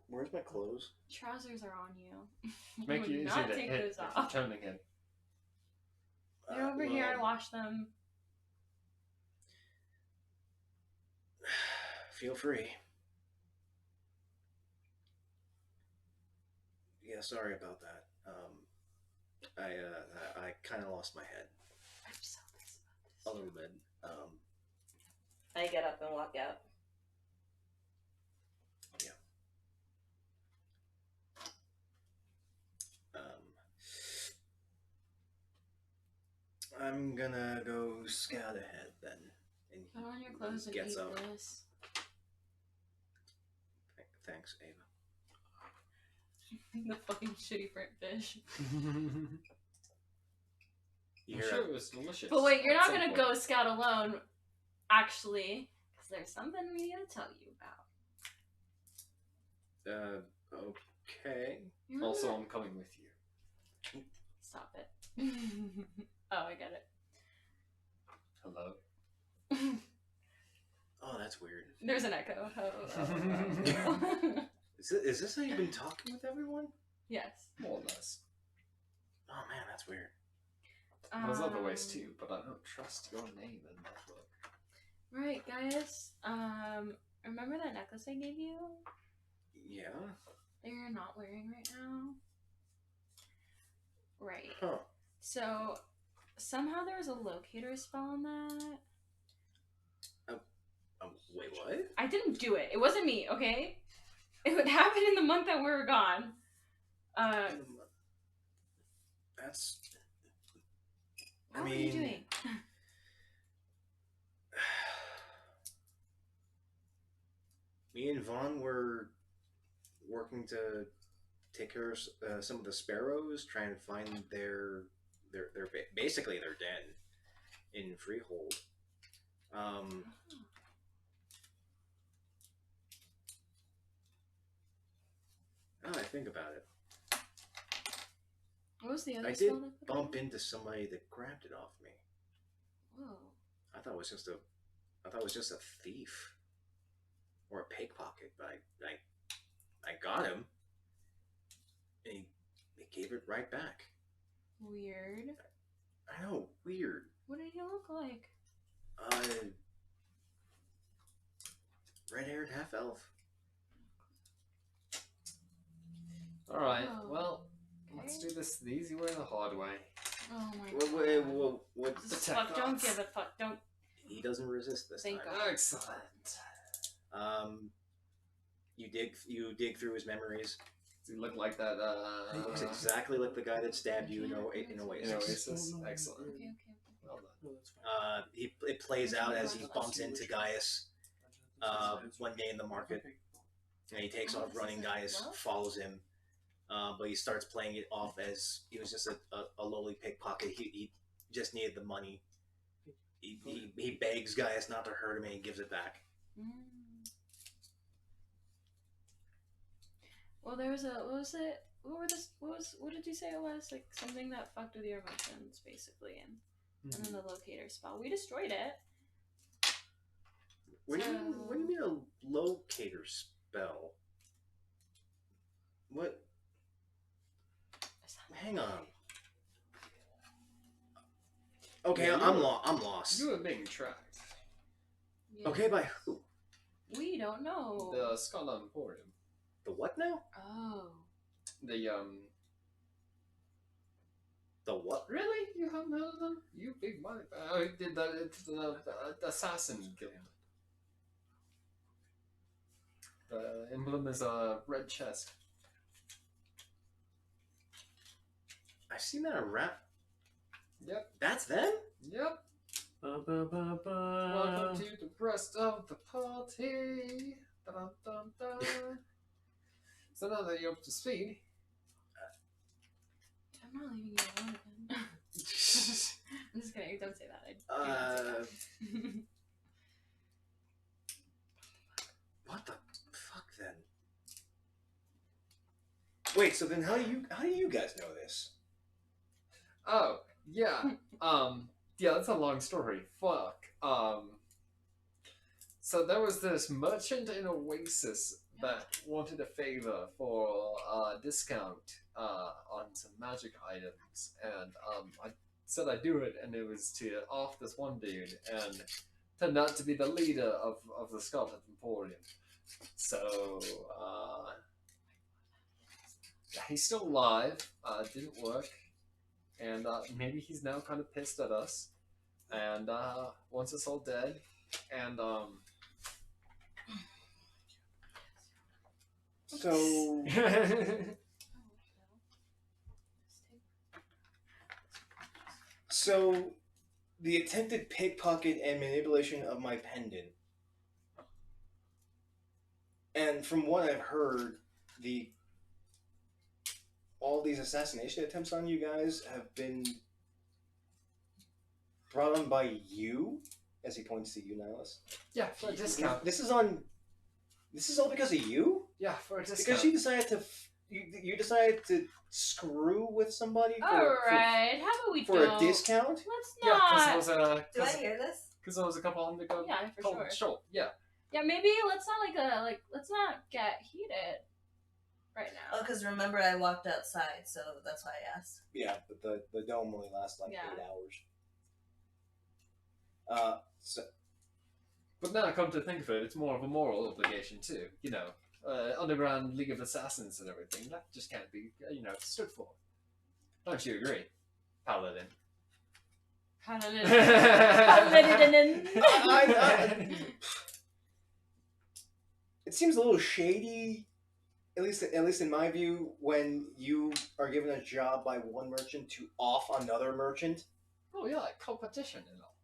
Where's my clothes? Trousers are on you. Make Do you easy not to take hit those if you're off. turning it. They're over here. I well, wash them. Feel free. Yeah, sorry about that. I kind of lost my head I'm so pissed a about little bit. I get up and walk out. I'm gonna go scout ahead then. And this. Put on your clothes and gets eat up. this. Thanks, Ava. The fucking shitty burnt fish. I'm You sure hear it was delicious. But wait, you're at not some gonna point. go scout alone, actually, because there's something we need to tell you about. Okay. You remember Also, that- I'm coming with you. Stop it. Oh, I get it. Hello. Oh, that's weird. There's an echo. Oh. Is this how you've been talking with everyone? Yes. More or less. Oh man, that's weird. There's other ways too, but I don't trust your name in that book. Right, Gaius. Remember that necklace I gave you Yeah. that you're not wearing right now? Right. Huh. So somehow there was a locator spell on that. Wait, what? I didn't do it. It wasn't me, okay? It would happen in the month that we were gone. That's. What I were mean, you doing? Me and Vaughn were working to take care of some of the sparrows, trying to find basically their den in Freehold. Now that I think about it, What was the other I spell did that put bump on? into somebody that grabbed it off me. Whoa. I thought it was just a thief or a pickpocket, but I got him, and he gave it right back. Weird. I know, weird. What did he look like? Red-haired half elf. Alright, Oh. well, let's do this the easy way or the hard way. Oh my What's Just the fuck, tech don't off? give a fuck, don't. He doesn't resist this Thank time. God. Excellent. You dig through his memories. Does he look like that, He looks exactly like the guy that stabbed you in Oasis. in Oasis? Oh, no. Excellent. Okay. Well done. No, that's fine. It plays out as he bumps into Gaius one day in the market, and he takes off running. Gaius follows him, but he starts playing it off as he was just a lowly pickpocket. He just needed the money. He begs Gaius not to hurt him, and he gives it back. Well, there was a. What was it? What did you say it was? Like something that fucked with your emotions, basically, and then the locator spell. We destroyed it. What do you mean a locator spell? What? Hang on. Okay, Yeah, I'm lost. You were being tracked. Yeah. Okay, by who? We don't know. The Scala Emporium. The what now? Oh. The, The what? Really? You haven't heard of them? You big money. Oh, did the Assassin Guild. The emblem is a red chest. I've seen that around. Yep. That's them? Yep. Welcome to the rest of the party. Dun-dun-dun-dun. So now that you're up to speed, I'm not leaving you alone again. I'm just kidding. Don't say that. I do not say that. What the fuck then? Wait, so then how do you guys know this? oh yeah, yeah, that's a long story. Fuck. So there was this merchant in Oasis that wanted a favor for a discount on some magic items, and I said I'd do it, and it was to off this one dude, and turned out to be the leader of the Scotland Emporium. So he's still alive. Didn't work, and maybe he's now kind of pissed at us, and wants us all dead, and So So the attempted pickpocket and manipulation of my pendant And from what I've heard, all these assassination attempts on you guys have been brought on by you, as he points to you, Nihilus. Yeah, for a discount. This is all because of you? Yeah, for a discount. Because you decided to you decided to screw with somebody Alright, how about we for don't? a discount? Let's Yeah, not. Do I hear this? Because it was a couple hundred gold. Yeah, for sure. Sure. Yeah. Yeah, maybe let's not let's not get heated right now. Oh, because remember I walked outside, so that's why I asked. Yeah, but the dome only lasts like Yeah. 8 hours. So But now, come to think of it, it's more of a moral obligation too. You know, underground League of Assassins and everything. That just can't be, stood for. Don't you agree, Paladin? Paladin. it seems a little shady, at least in my view, when you are given a job by one merchant to off another merchant. Oh yeah, like competition and all.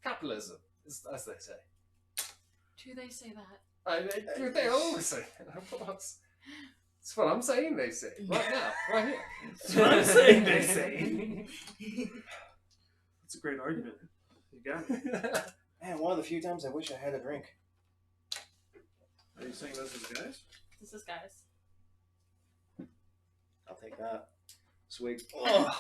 Capitalism, as they say. Do they say that? They always say. That's what I'm saying. They say right now, right here. That's what I'm saying. They say. That's a great argument. You got it. Man, one of the few times I wish I had a drink. Are you saying those are guys? This is guys. I'll take that. Swig. Ugh.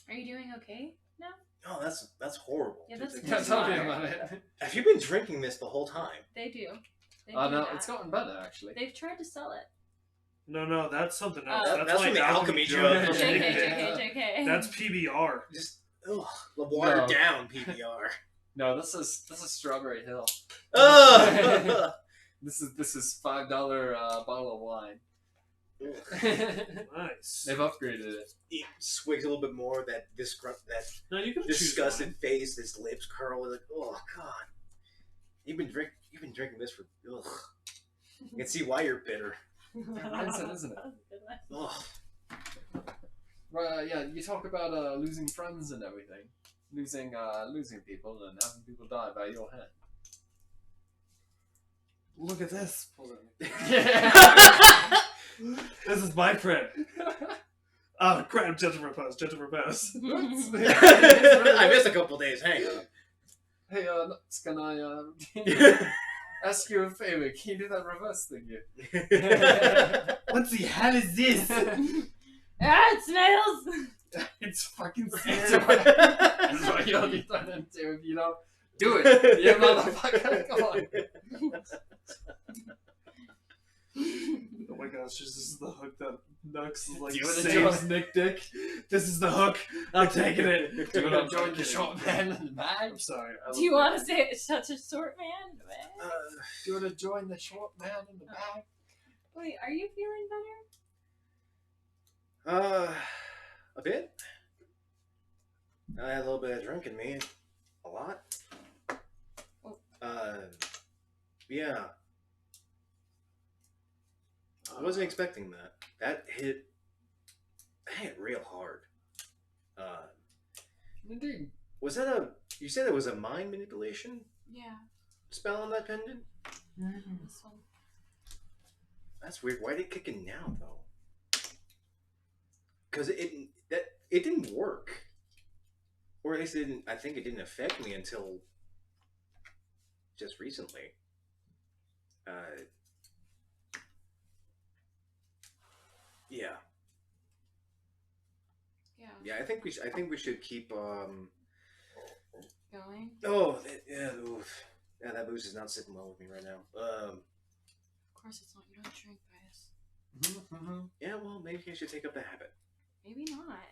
Are you doing okay now? Oh, that's horrible. Yeah, that's Yeah, tell me about it. Have you been drinking this the whole time? They do. They Oh do no, that. it's gotten better actually. They've tried to sell it. No, that's something else. Oh. That's from the alchemy drug. JK. That's PBR. Just the watered No. down PBR. No, this is Strawberry Hill. Ugh. This is $5 bottle of wine. Nice. They've upgraded it. He swigs a little bit more. That No, you can disgusted face, his lips curl. Like, oh god, you've been drinking this for. Ugh. I can see why you're bitter. Mindset, isn't it? Ugh. Right, yeah, you talk about losing friends and everything. Losing people and having people die by your hand. Look at this. This is my friend. Oh crap! Gentle repose. I missed a couple days. Hang on. Hey, Nuts, can I ask you a favor? Can you do that reverse thing here? What the hell is this? It smells. It's fucking That's scary. what you'll be done into if you don't do it. You motherfucker, come on. Oh my gosh, this is the hook that Nux is like Do you wanna saves Nick Dick. This is the hook. I'm taking it. Do you want to join the short man in the bag? I'm sorry. Do you want to say it's such a short man? Do you want to join the short man in the bag? Wait, are you feeling better? A bit. I had a little bit of drink in me. A lot. Yeah. I wasn't expecting that. That hit real hard. Indeed. Was that you said it was a mind manipulation Yeah. spell on that pendant? This one. That's weird. Why did it kick in now though? Because it didn't work. Or at least I think it didn't affect me until just recently. Yeah. Yeah. Yeah, I think we should keep Going. yeah, that booze is not sitting well with me right now. Of course it's not. You don't drink, Gaius. Yeah, well, maybe I should take up the habit. Maybe not.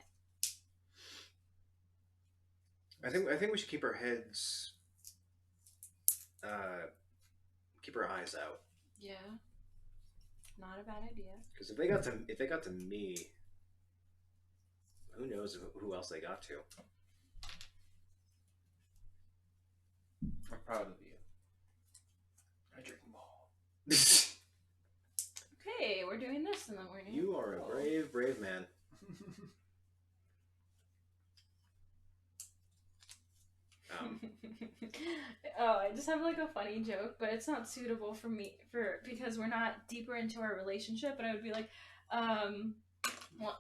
I think we should keep our heads keep our eyes out. Yeah. Not a bad idea. Because if they got to me, who knows who else they got to? I'm proud of you. I drink more. Okay, we're doing this in the morning. You are a brave man. Oh, I just have like a funny joke, but it's not suitable for me because we're not deeper into our relationship. But I would be like,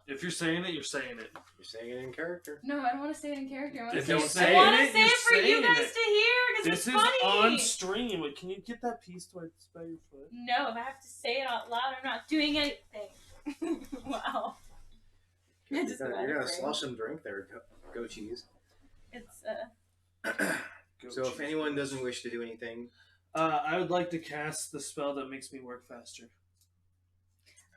If you're saying it, you're saying it. You're saying it in character. no, I don't want to say it in character. I want If to you're say saying it you're for you saying guys it. to hear because This it's is funny. on stream. Can you get that piece to spell your foot? No, if I have to say it out loud, I'm not doing anything. Wow. I just You're got gonna it slosh some drink there, go cheese. It's So if anyone doesn't wish to do anything, I would like to cast the spell that makes me work faster.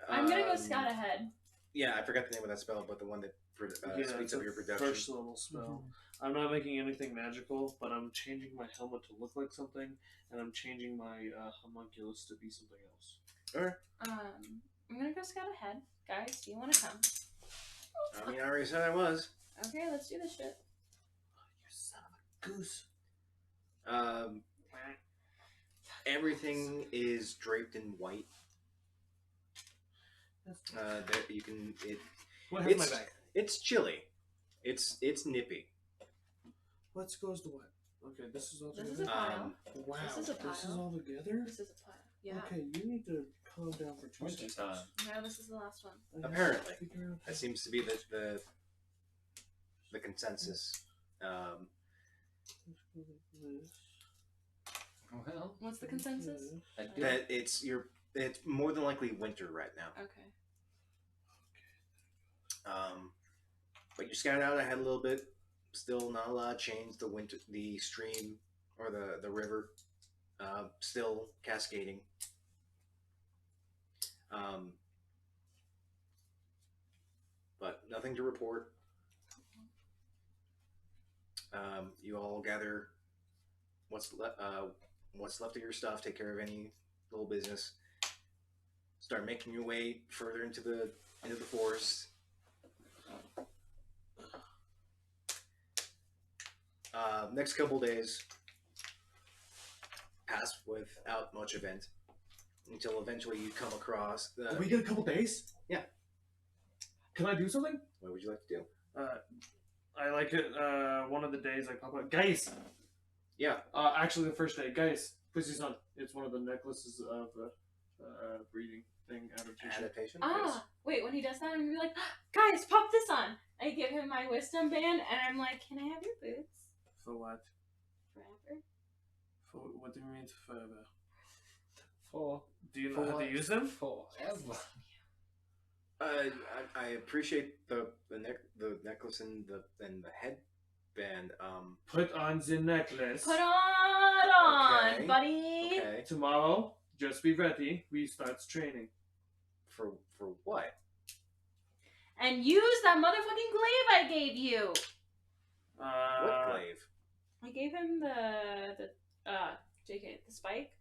I'm gonna go scout ahead. Yeah, I forgot the name of that spell, but the one that speeds it's up a your production. first level spell. I'm not making anything magical, but I'm changing my helmet to look like something, and I'm changing my homunculus to be something else. Alright. I'm gonna go scout ahead. Guys, do you want to come? I mean, I already said I was. Okay, let's do this shit. You son of a goose. Everything is draped in white. There you can. What has my bag? It's chilly. It's nippy. What goes to what? Okay, this is all This together. is a pile. Wow, This is a pile. all together. This is a pile. Yeah. Okay, you need to calm down for 2 Winter seconds. time. No, this is the last one. I have to Apparently. figure out That seems to be the consensus. Well, What's the consensus? I do. That it's more than likely winter right now. Okay. But you scout out ahead a little bit. Still not a lot of change. The stream or the river, still cascading. But nothing to report. You all gather what's left of your stuff. Take care of any little business. Start making your way further into the forest. Next couple days pass without much event until eventually you come across the. We get a couple days? Yeah. Can I do something? What would you like to do? I like it. One of the days I pop up. Gaius! Yeah. Actually, the first day. Gaius, please use on. It's one of the necklaces of the breeding thing adaptation. Adaptation. Ah, wait, when he does that, I'm gonna be like, guys, pop this on. I give him my wisdom band, and I'm like, can I have your boots? For what? Forever. For what do you mean forever? For Do you know how to use them? forever. I appreciate the necklace and the headband. Put on the necklace. Put on, Okay. buddy. Okay. Tomorrow, just be ready. We start training. For what? And use that motherfucking glaive I gave you. What glaive? I gave him the JK, the spike?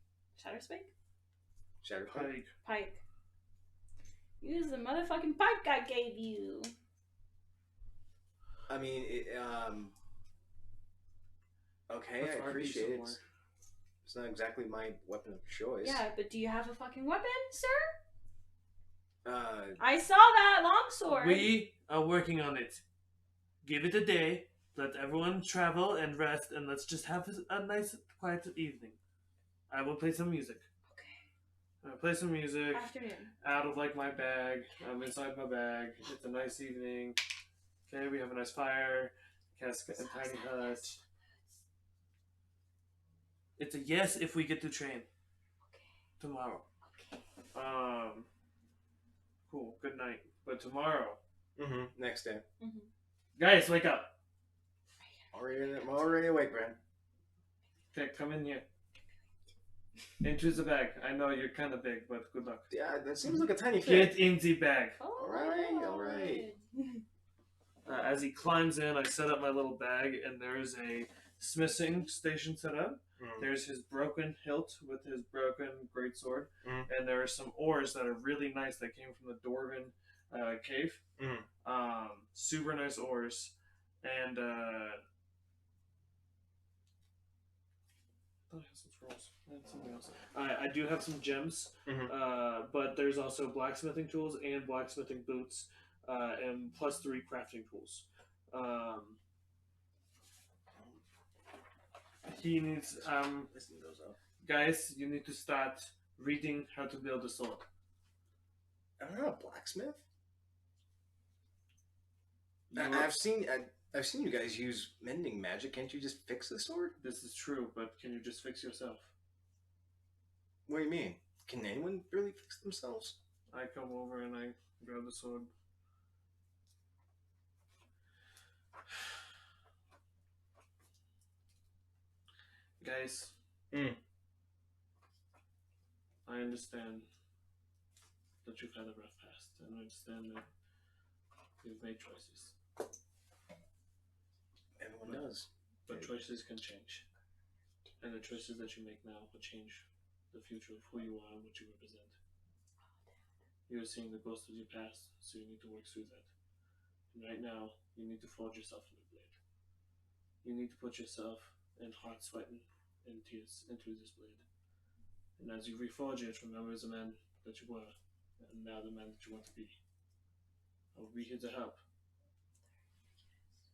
Shatter spike? Shatterpike. Pike. Use the motherfucking pike I gave you. I mean, okay, Let's I argue appreciate it. some It's not exactly my weapon of choice. Yeah, but do you have a fucking weapon, sir? Uh, I saw that longsword. We are working on it. Give it a day. Let everyone travel and rest, and let's just have a nice, quiet evening. I will play some music. Okay. I'll play some music Afternoon. out of like my bag. I'm inside my bag. It's a nice evening. Okay, we have a nice fire. Casket and tiny hut. It's a yes if we get to train tomorrow. Okay. Cool. Good night. But tomorrow, next day. guys, wake up. I'm already awake, man. Okay, come in here. Into the bag. I know you're kind of big, but good luck. Yeah, that seems like a tiny fit. Get in the bag. Oh, All right. As he climbs in, I set up my little bag, and there's a smithing station set up. There's his broken hilt with his broken greatsword, and there are some ores that are really nice that came from the Dwarven cave. Super nice ores, and I thought I had some scrolls. I had something else. I do have some gems, but there's also blacksmithing tools and blacksmithing boots, and +3 crafting tools. He needs Listen those up. guys, you need to start reading how to build a sword. I'm not a blacksmith. You- I've seen you guys use mending magic. Can't you just fix the sword? This is true, but can you just fix yourself? What do you mean? Can anyone really fix themselves? I come over and I grab the sword. Guys, I understand that you've had a rough past, and I understand that you've made choices. Everyone does. But choices can change. And the choices that you make now will change the future of who you are and what you represent. You're seeing the ghost of your past, so you need to work through that. And right now, you need to forge yourself in the blade. You need to put yourself in heart, sweat, and tears into this blade. And as you reforge it, remember the man that you were, and now the man that you want to be. I will be here to help.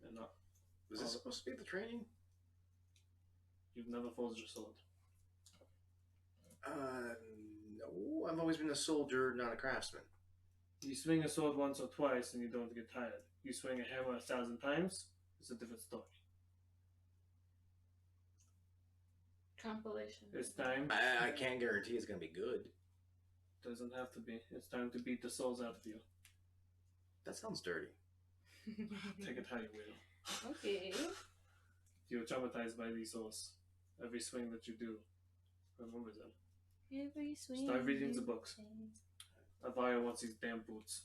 And not, Was this supposed to be the training? you've never forged your sword. No. I've always been a soldier, not a craftsman. You swing a sword once or twice and you don't get tired. You swing a hammer 1,000 times, it's a different story. Compilation. It's time. I can't guarantee it's gonna be good. Doesn't have to be. It's time to beat the souls out of you. That sounds dirty. Take it how you will. Okay. You're traumatized by these souls. Every swing that you do, remember them. Every swing. Start reading the books. Avaya wants these damn boots.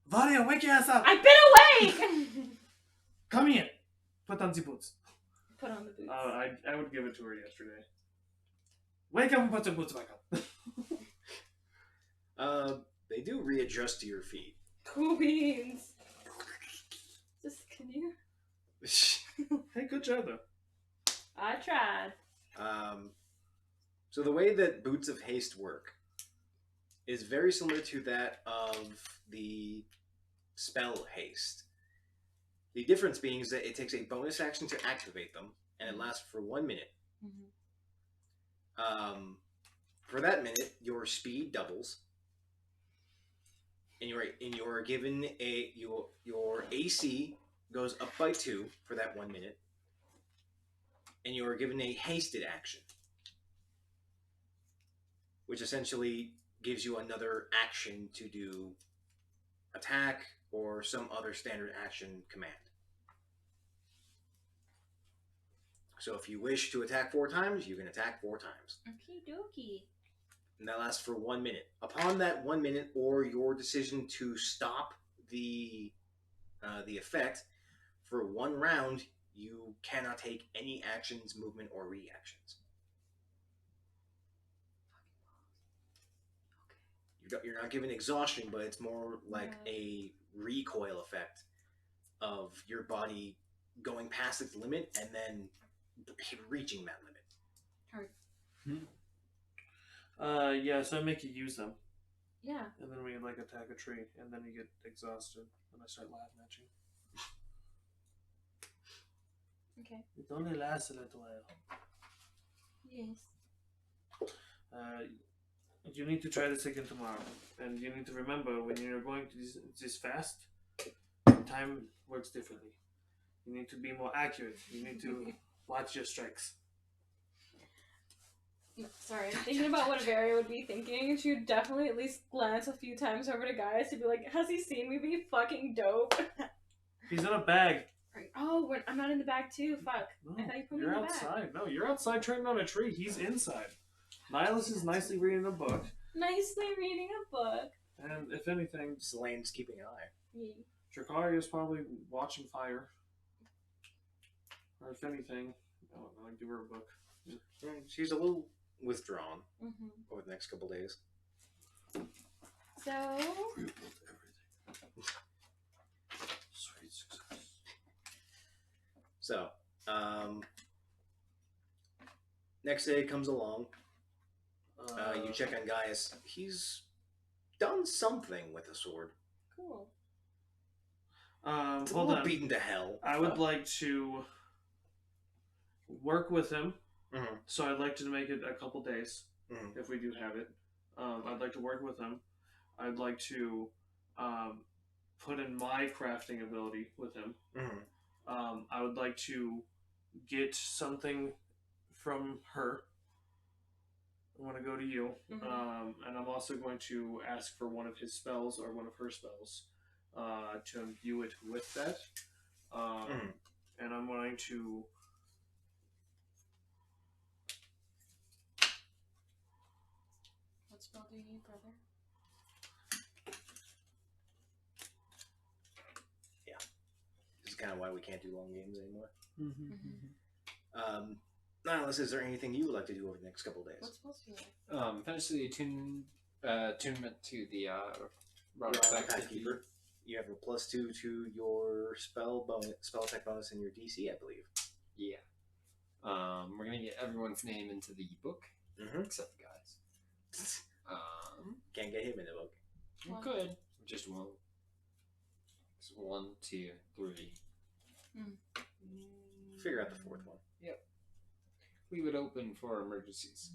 Varia, wake your ass up! I've been awake! Come here! Put on the boots. Put on the boots. I would give it to her yesterday. Wake up and put the boots back up. They do readjust to your feet. Queens. Just, can you? Hey, good job though. I tried. So the way that Boots of Haste work is very similar to that of the spell Haste. The difference being is that it takes a bonus action to activate them, and it lasts for 1 minute. Mm-hmm. For that minute, your speed doubles, and you're given your AC goes up by 2 for that 1 minute, and you are given a hasted action, which essentially gives you another action to do attack or some other standard action command. So if you wish to attack 4 times, you can attack 4 times. Okie dokie. And that lasts for 1 minute. Upon that 1 minute, or your decision to stop the effect, for 1 round, you cannot take any actions, movement, or reactions. You're not given exhaustion, but it's more like a recoil effect of your body going past its limit and then reaching that limit. Yeah, so I make you use them. Yeah. And then we like attack a tree, and then you get exhausted, and I start laughing at you. Okay. It only lasts a little while. Yes. You need to try this again tomorrow, and you need to remember when you're going to this fast, time works differently. You need to be more accurate. You need to watch your strikes. Sorry, I'm thinking about what Avaria would be thinking. She would definitely at least glance a few times over to Gaius to be like, has he seen me be fucking dope? He's in a bag. Oh, I'm not in the bag too. Fuck. No, I thought you put me you're in the outside. bag. No, you're outside turning on a tree. He's inside. Nihilus is nicely reading a book, Nicely reading a book. and if anything, Selane's keeping an eye. Yeah. Drakari is probably watching fire. Or if anything, I'll give her a book. She's a little withdrawn Mm-hmm. over the next couple days. So, Sweet success. So, next day comes along. You check on Gaius. He's done something with the sword. cool. hold on. Beaten to hell. I would like to work with him. Mm-hmm. So I'd like to make it a couple days, Mm-hmm. if we do have it. I'd like to work with him. I'd like to put in my crafting ability with him. Mm-hmm. I would like to get something from her. I want to go to you. And I'm also going to ask for one of his spells or one of her spells to imbue it with that. And I'm going to... What spell do you need, brother? This is kind of why we can't do long games anymore. Mm-hmm. Nihilus, is there anything you would like to do over the next couple of days? What spells do you like? Finish the attunement to the Rod Path Keeper. You have a +2 to your spell attack bonus in your DC, I believe. Yeah. We're gonna get everyone's name into the book, except the guys. Can't get him in the book. You could. Just one. It's 1, 2, 3. Figure out the fourth one. Yep. We would open for emergencies,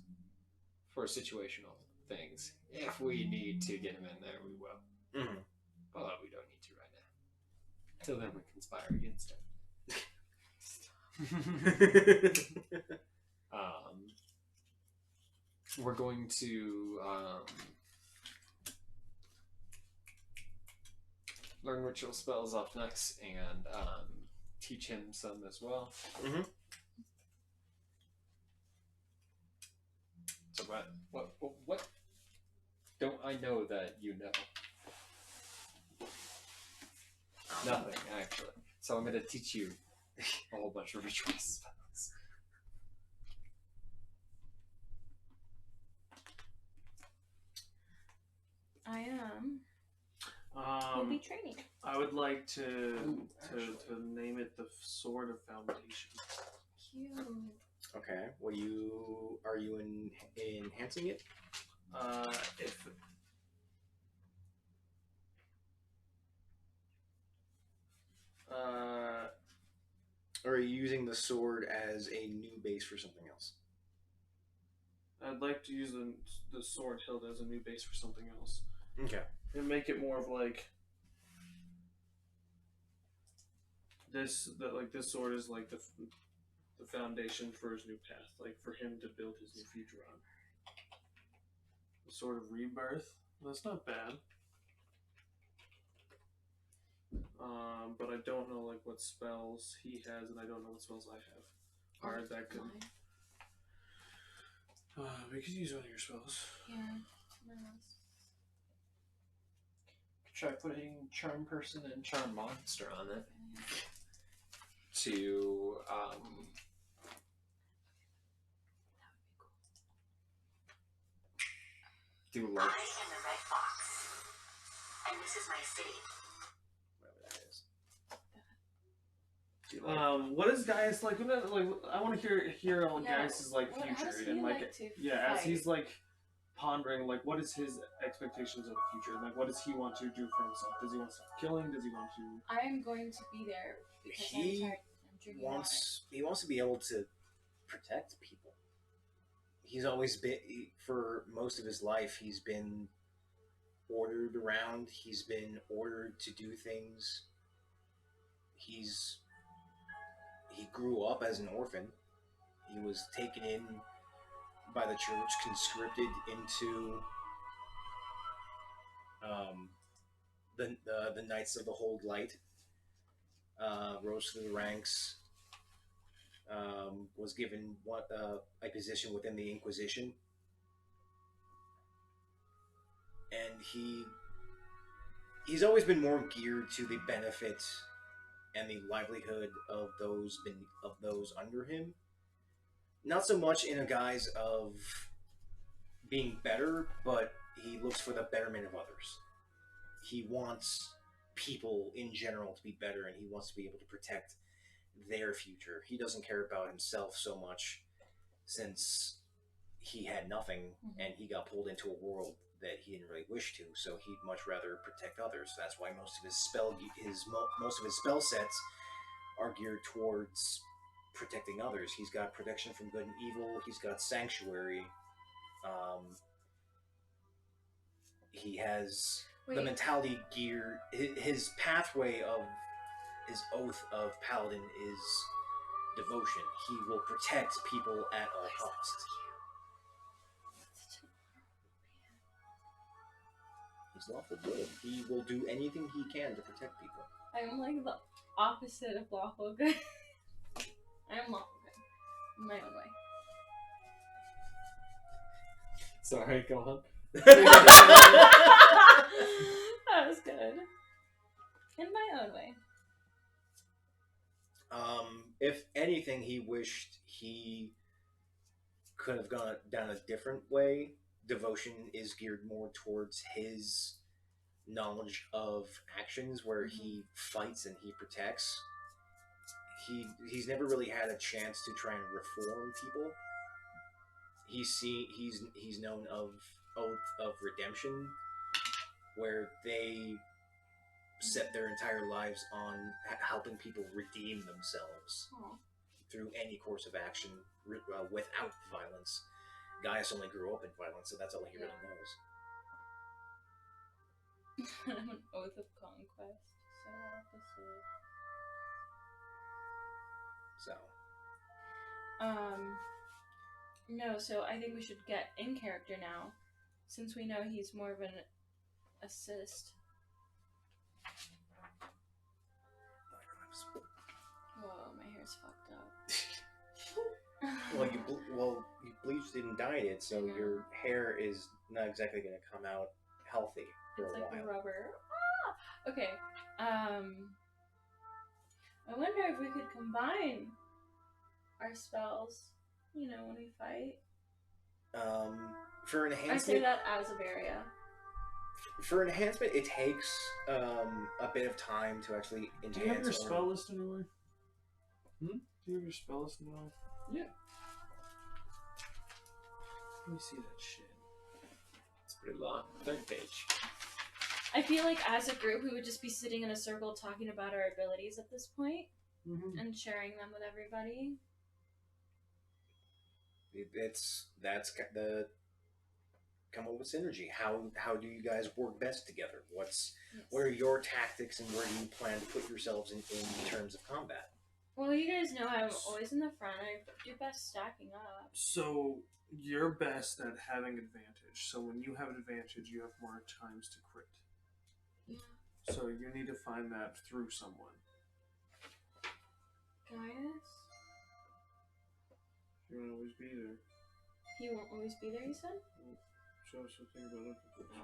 for situational things. If we need to get him in there, we will. But we don't need to right now. Till then, we conspire against him. We're going to learn ritual spells off next and teach him some as well. So what don't I know that you know? Nothing, actually. So I'm going to teach you a whole bunch of ritual spells. I am. We'll be training. I would like to name it the Sword of Foundation. Cute. Okay. Are you enhancing it? If or are you using the sword as a new base for something else? I'd like to use the sword hilt as a new base for something else. Okay. And make it more of like this. This sword is like the foundation for his new path, like for him to build his new future on. The Sword of Rebirth. That's not bad. But I don't know like what spells he has, and I don't know what spells I have. Alright, that could. We could use one of your spells. Yeah. Try putting Charm Person and Charm Monster on it to do like. I am the Red Fox, and this is my city. Whatever that is. What is Gaius like? I want to hear all Gaius's like How future does he and like like to as fight? he's like pondering like what is his expectations of the future? Like what does he want to do for himself? Does he want to stop killing? Does he want to? I am going to be there because He I'm tired. I'm drinking He wants to be able to protect people. He's always been, for most of his life, he's been ordered around. He's been ordered to do things. He grew up as an orphan. He was taken in by the church, conscripted into the Knights of the Hold Light. Rose through the ranks. Was given a position within the Inquisition, and he's always been more geared to the benefit and the livelihood of those under him. Not so much in a guise of being better, but he looks for the betterment of others. He wants people in general to be better, and he wants to be able to protect their future. He doesn't care about himself so much, since he had nothing and he got pulled into a world that he didn't really wish to, so he'd much rather protect others. That's why most of his spell sets are geared towards protecting others. He's got protection from good and evil. He's got sanctuary. He has the Wait. mentality gear. His pathway of his oath of paladin is devotion. He will protect people at all costs. He's lawful good. He will do anything he can to protect people. I'm like the opposite of lawful good. I'm lawful good. In my own way. Sorry, go on. That was good. In my own way. If anything, he wished he could have gone down a different way. Devotion is geared more towards his knowledge of actions, where he fights and he protects. He's never really had a chance to try and reform people. He's known of Oath of Redemption, where they set their entire lives on helping people redeem themselves through any course of action without violence. Gaius only grew up in violence, so that's all he really knows. I'm an oath of conquest. So opposite. So. No, so I think we should get in character now, since we know he's more of an assist. Whoa, my hair's fucked up. Well, you bleached it and dyed it, so your hair is not exactly going to come out healthy for It's a like while. a rubber. Ah! Okay. I wonder if we could combine our spells. You know, when we fight. For I say enhancement, that as a Varia. for enhancement, it takes a bit of time to actually enhance. Do you have your or- spell list anywhere? Hmm? Do you have your spell list anywhere? Yeah. Let me see that shit. It's pretty long. 3rd page. I feel like as a group, we would just be sitting in a circle talking about our abilities at this point and sharing them with everybody. That's the come up with synergy. How do you guys work best together? What are your tactics, and where do you plan to put yourselves in terms of combat? Well, you guys know I'm always in the front. I do best stacking up. So you're best at having advantage. So when you have an advantage, you have more times to crit. Yeah. So you need to find that through someone. Gaius? He won't always be there. He won't always be there, you said? So something about it. I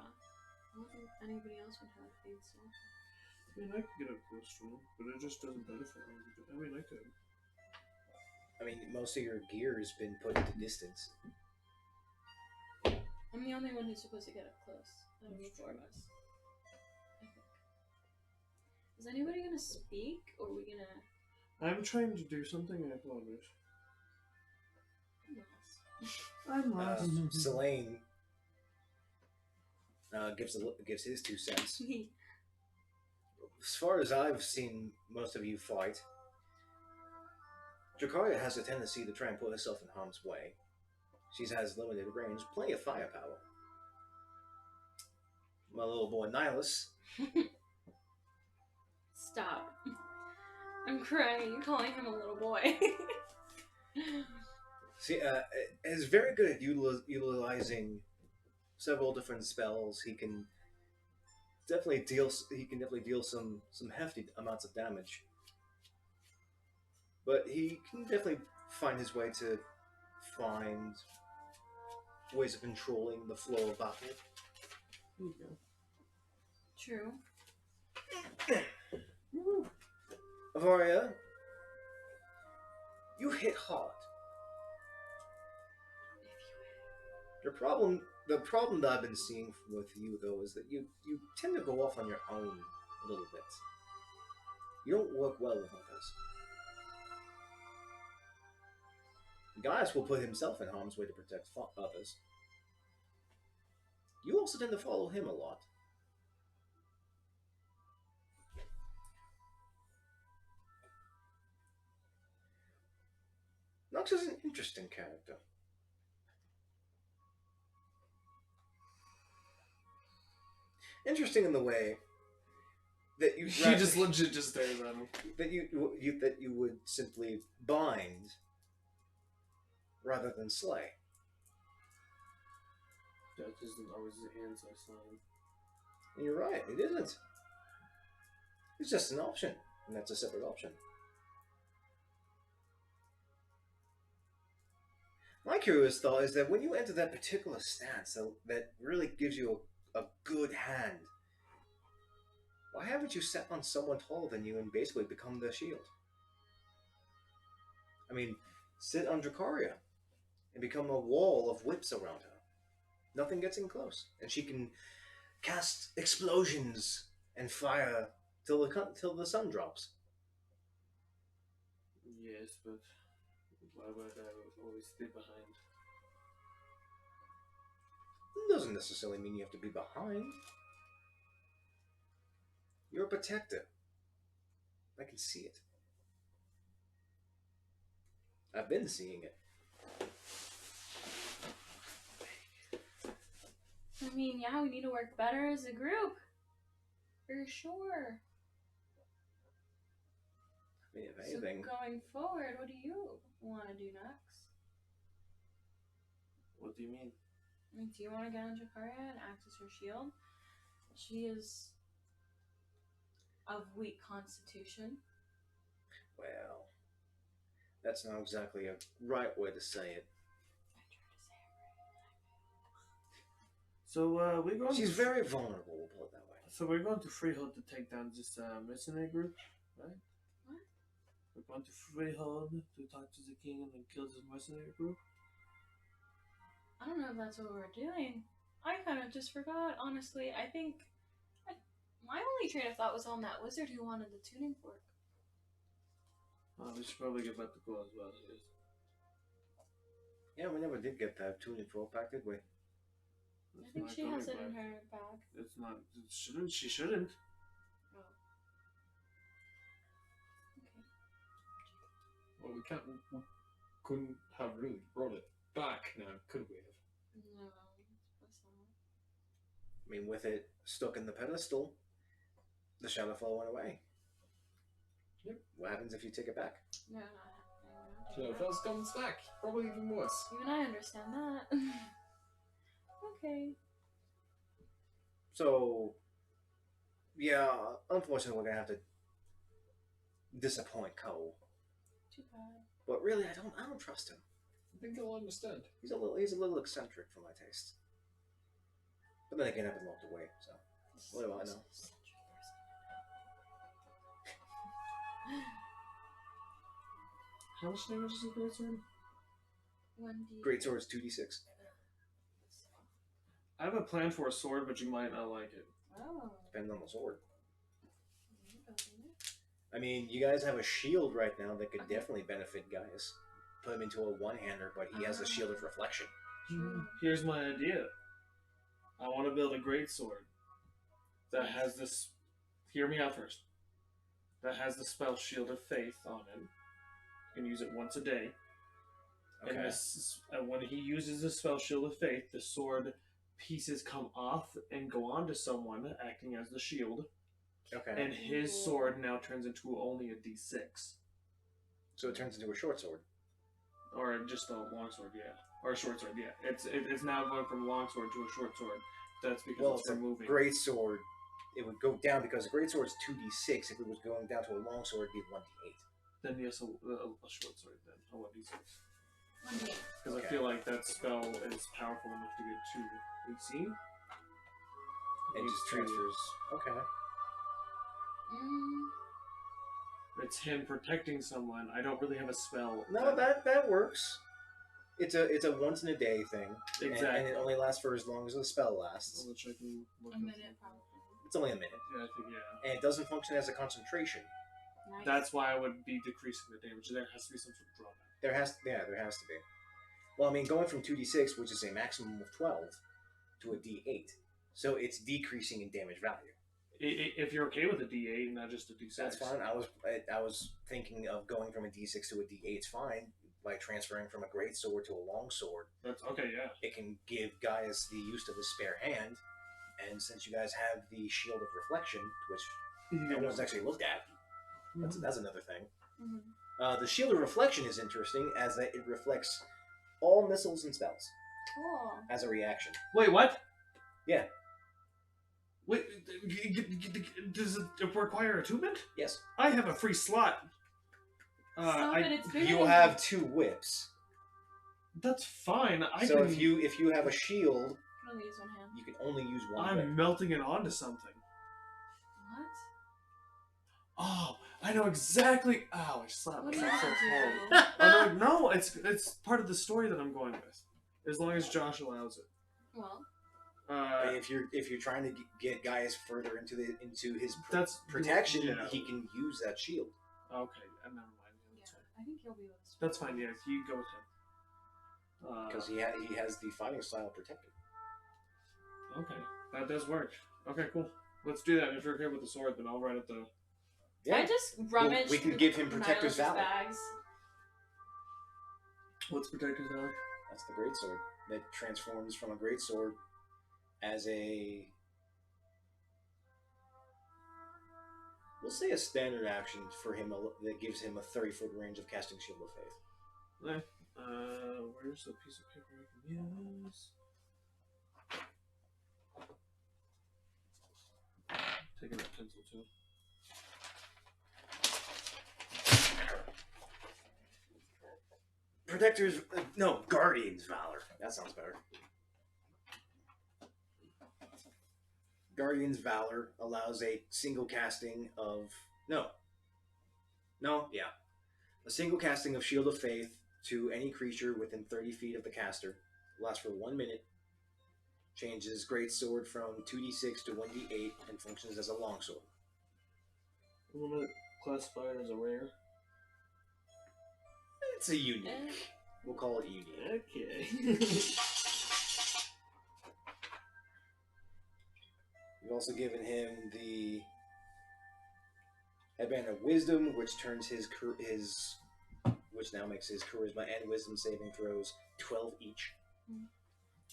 don't think anybody else would have things so. I mean, I could get up close to him, but it just doesn't benefit me. I mean, I could. I mean, most of your gear has been put into distance. I'm the only one who's supposed to get up close. Out of the 4 of us. I think. Is anybody gonna speak, or are we gonna... I'm trying to do something, I apologize. I'm I'm lost. Selene gives his 2 cents. As far as I've seen most of you fight, Dracaria has a tendency to try and put herself in harm's way. She has limited range, plenty of firepower. My little boy Nihilus. Stop. I'm crying calling him a little boy. See, is very good at utilizing several different spells. He can definitely deal some hefty amounts of damage. But he can definitely find his way to find ways of controlling the flow of battle. True. Avaria, you hit hard. The problem that I've been seeing with you, though, is that you tend to go off on your own a little bit. You don't work well with others. Gaius will put himself in harm's way to protect others. You also tend to follow him a lot. Nox is an interesting character. Interesting in the way that you He just legit just stares at him. that you would simply bind rather than slay. That isn't always the anti-sign. And you're right, it isn't. It's just an option, and that's a separate option. My curious thought is that when you enter that particular stance that really gives you a good hand, why haven't you sat on someone taller than you and basically become the shield? I mean, sit on Dracaria and become a wall of whips around her. Nothing gets in close, and she can cast explosions and fire till the sun drops. Yes, but why would I always stay behind? It doesn't necessarily mean you have to be behind. You're a protector. I can see it. I've been seeing it. I mean, yeah, we need to work better as a group. For sure. I mean, if anything, So going forward, what do you want to do next? What do you mean? I mean, do you want to get on Jakaria and act as her shield? She is of weak constitution. well, that's not exactly a right way to say it. I tried to say it right. So we're going. She's to, very vulnerable, we'll put it that way. So we're going to Freehold to take down this mercenary group, right? What? We're going to Freehold to talk to the king and then kill this mercenary group. I don't know if that's what we're doing. I kind of just forgot, honestly. I think my only train of thought was on that wizard who wanted the tuning fork. We should probably get back to go as well. Yes. Yeah, we never did get that tuning fork back, did we? I think she has it in her bag. It's not. It shouldn't. She shouldn't. Oh. Okay. Well, we couldn't have really brought it back now, could we have? No, that's not. I mean, with it stuck in the pedestal, the Shadowfall went away. Yep. What happens if you take it back? No, So if else comes back, probably even worse. even I understand that. Okay. So, yeah, unfortunately, we're gonna have to disappoint Cole. Too bad. But really, I don't trust him. I think he'll understand. He's a little eccentric for my taste. But then again, I've been locked away, so what do I know? How much damage is a great sword? 1D. Great sword's 2d6. I have a plan for a sword, but you might not like it. Oh. Depends on the sword. I mean, you guys have a shield right now that could definitely benefit Gaius. Put him into a one-hander, but he has a shield of reflection. Here's my idea. I want to build a great sword that has this. Hear me out first. That has the spell Shield of Faith on it. You can use it once a day. Okay. And when he uses the spell Shield of Faith, the sword pieces come off and go onto someone, acting as the shield. Okay. And his sword now turns into only a d6. So it turns into a short sword. Or just a longsword, yeah. Or a short sword, yeah. It's now going from longsword to a short sword. That's because it's a removing. great sword. It would go down because a great sword's 2d6. If it was going down to a long sword, it'd be 1d8. Then yes, a short sword then. A 1d6. 1D. Because I feel like that spell is powerful enough to get to 18. It just transfers. Okay. It's him protecting someone. I don't really have a spell. No, that works. It's a once in a day thing. Exactly. And it only lasts for as long as the spell lasts. Which I can look A up. minute, probably. It's only a minute. Yeah, I think, yeah. And it doesn't function as a concentration. Nice. That's why I would be decreasing the damage. There has to be some sort of drawback. There has to be. Well, I mean, going from 2d6, which is a maximum of 12, to a D8. So it's decreasing in damage value. If you're okay with a D8 and not just a D6. That's fine. I was thinking of going from a D6 to a D8. It's fine by transferring from a greatsword to a longsword. That's okay, yeah. It can give Gaius the use of his spare hand, and since you guys have the shield of reflection, which no one's actually looked at, that's another thing. Mm-hmm. The shield of reflection is interesting as that it reflects all missiles and spells Cool. as a reaction. Wait, what? Yeah. Wait, does it require attunement? Yes. I have a free slot. Stop it, it's bigger You than- have 2 whips. That's fine. So if you have a shield, I can only use one hand. you can only use one I'm whip. melting it onto something. What? Oh, I know exactly. Ow, I slapped What do myself you so have hard. to do? Oh, no, it's part of the story that I'm going with, as long as Josh allows it. Well, If you're trying to get Gaius further into his that's protection, yeah. he can use that shield. Okay, never mind. That's yeah, fine. I think he'll be with us. That's fine. Yeah, you go with him. Because he has the fighting style protected. Okay, that does work. Okay, cool. Let's do that. If you're okay with the sword, then I'll write it the. I just rummaged. we can through give him Protector's Niles' Valor. bags. What's Protector's Valor? That's the greatsword that transforms from a greatsword as a. We'll say a standard action for him that gives him a 30-foot range of casting Shield of Faith. Where's the piece of paper I can use? Taking that pencil too. Protector's no Guardian's Valor. That sounds better. Guardian's Valor allows a single casting of a single casting of Shield of Faith to any creature within 30 feet of the caster. Lasts for 1 minute. Changes Greatsword from 2d6 to 1d8 and functions as a longsword. I'm gonna classify it as a rare. It's a unique. We'll call it unique. Okay. We've also given him the Headband of Wisdom, which turns which now makes his Charisma and Wisdom saving throws 12 each.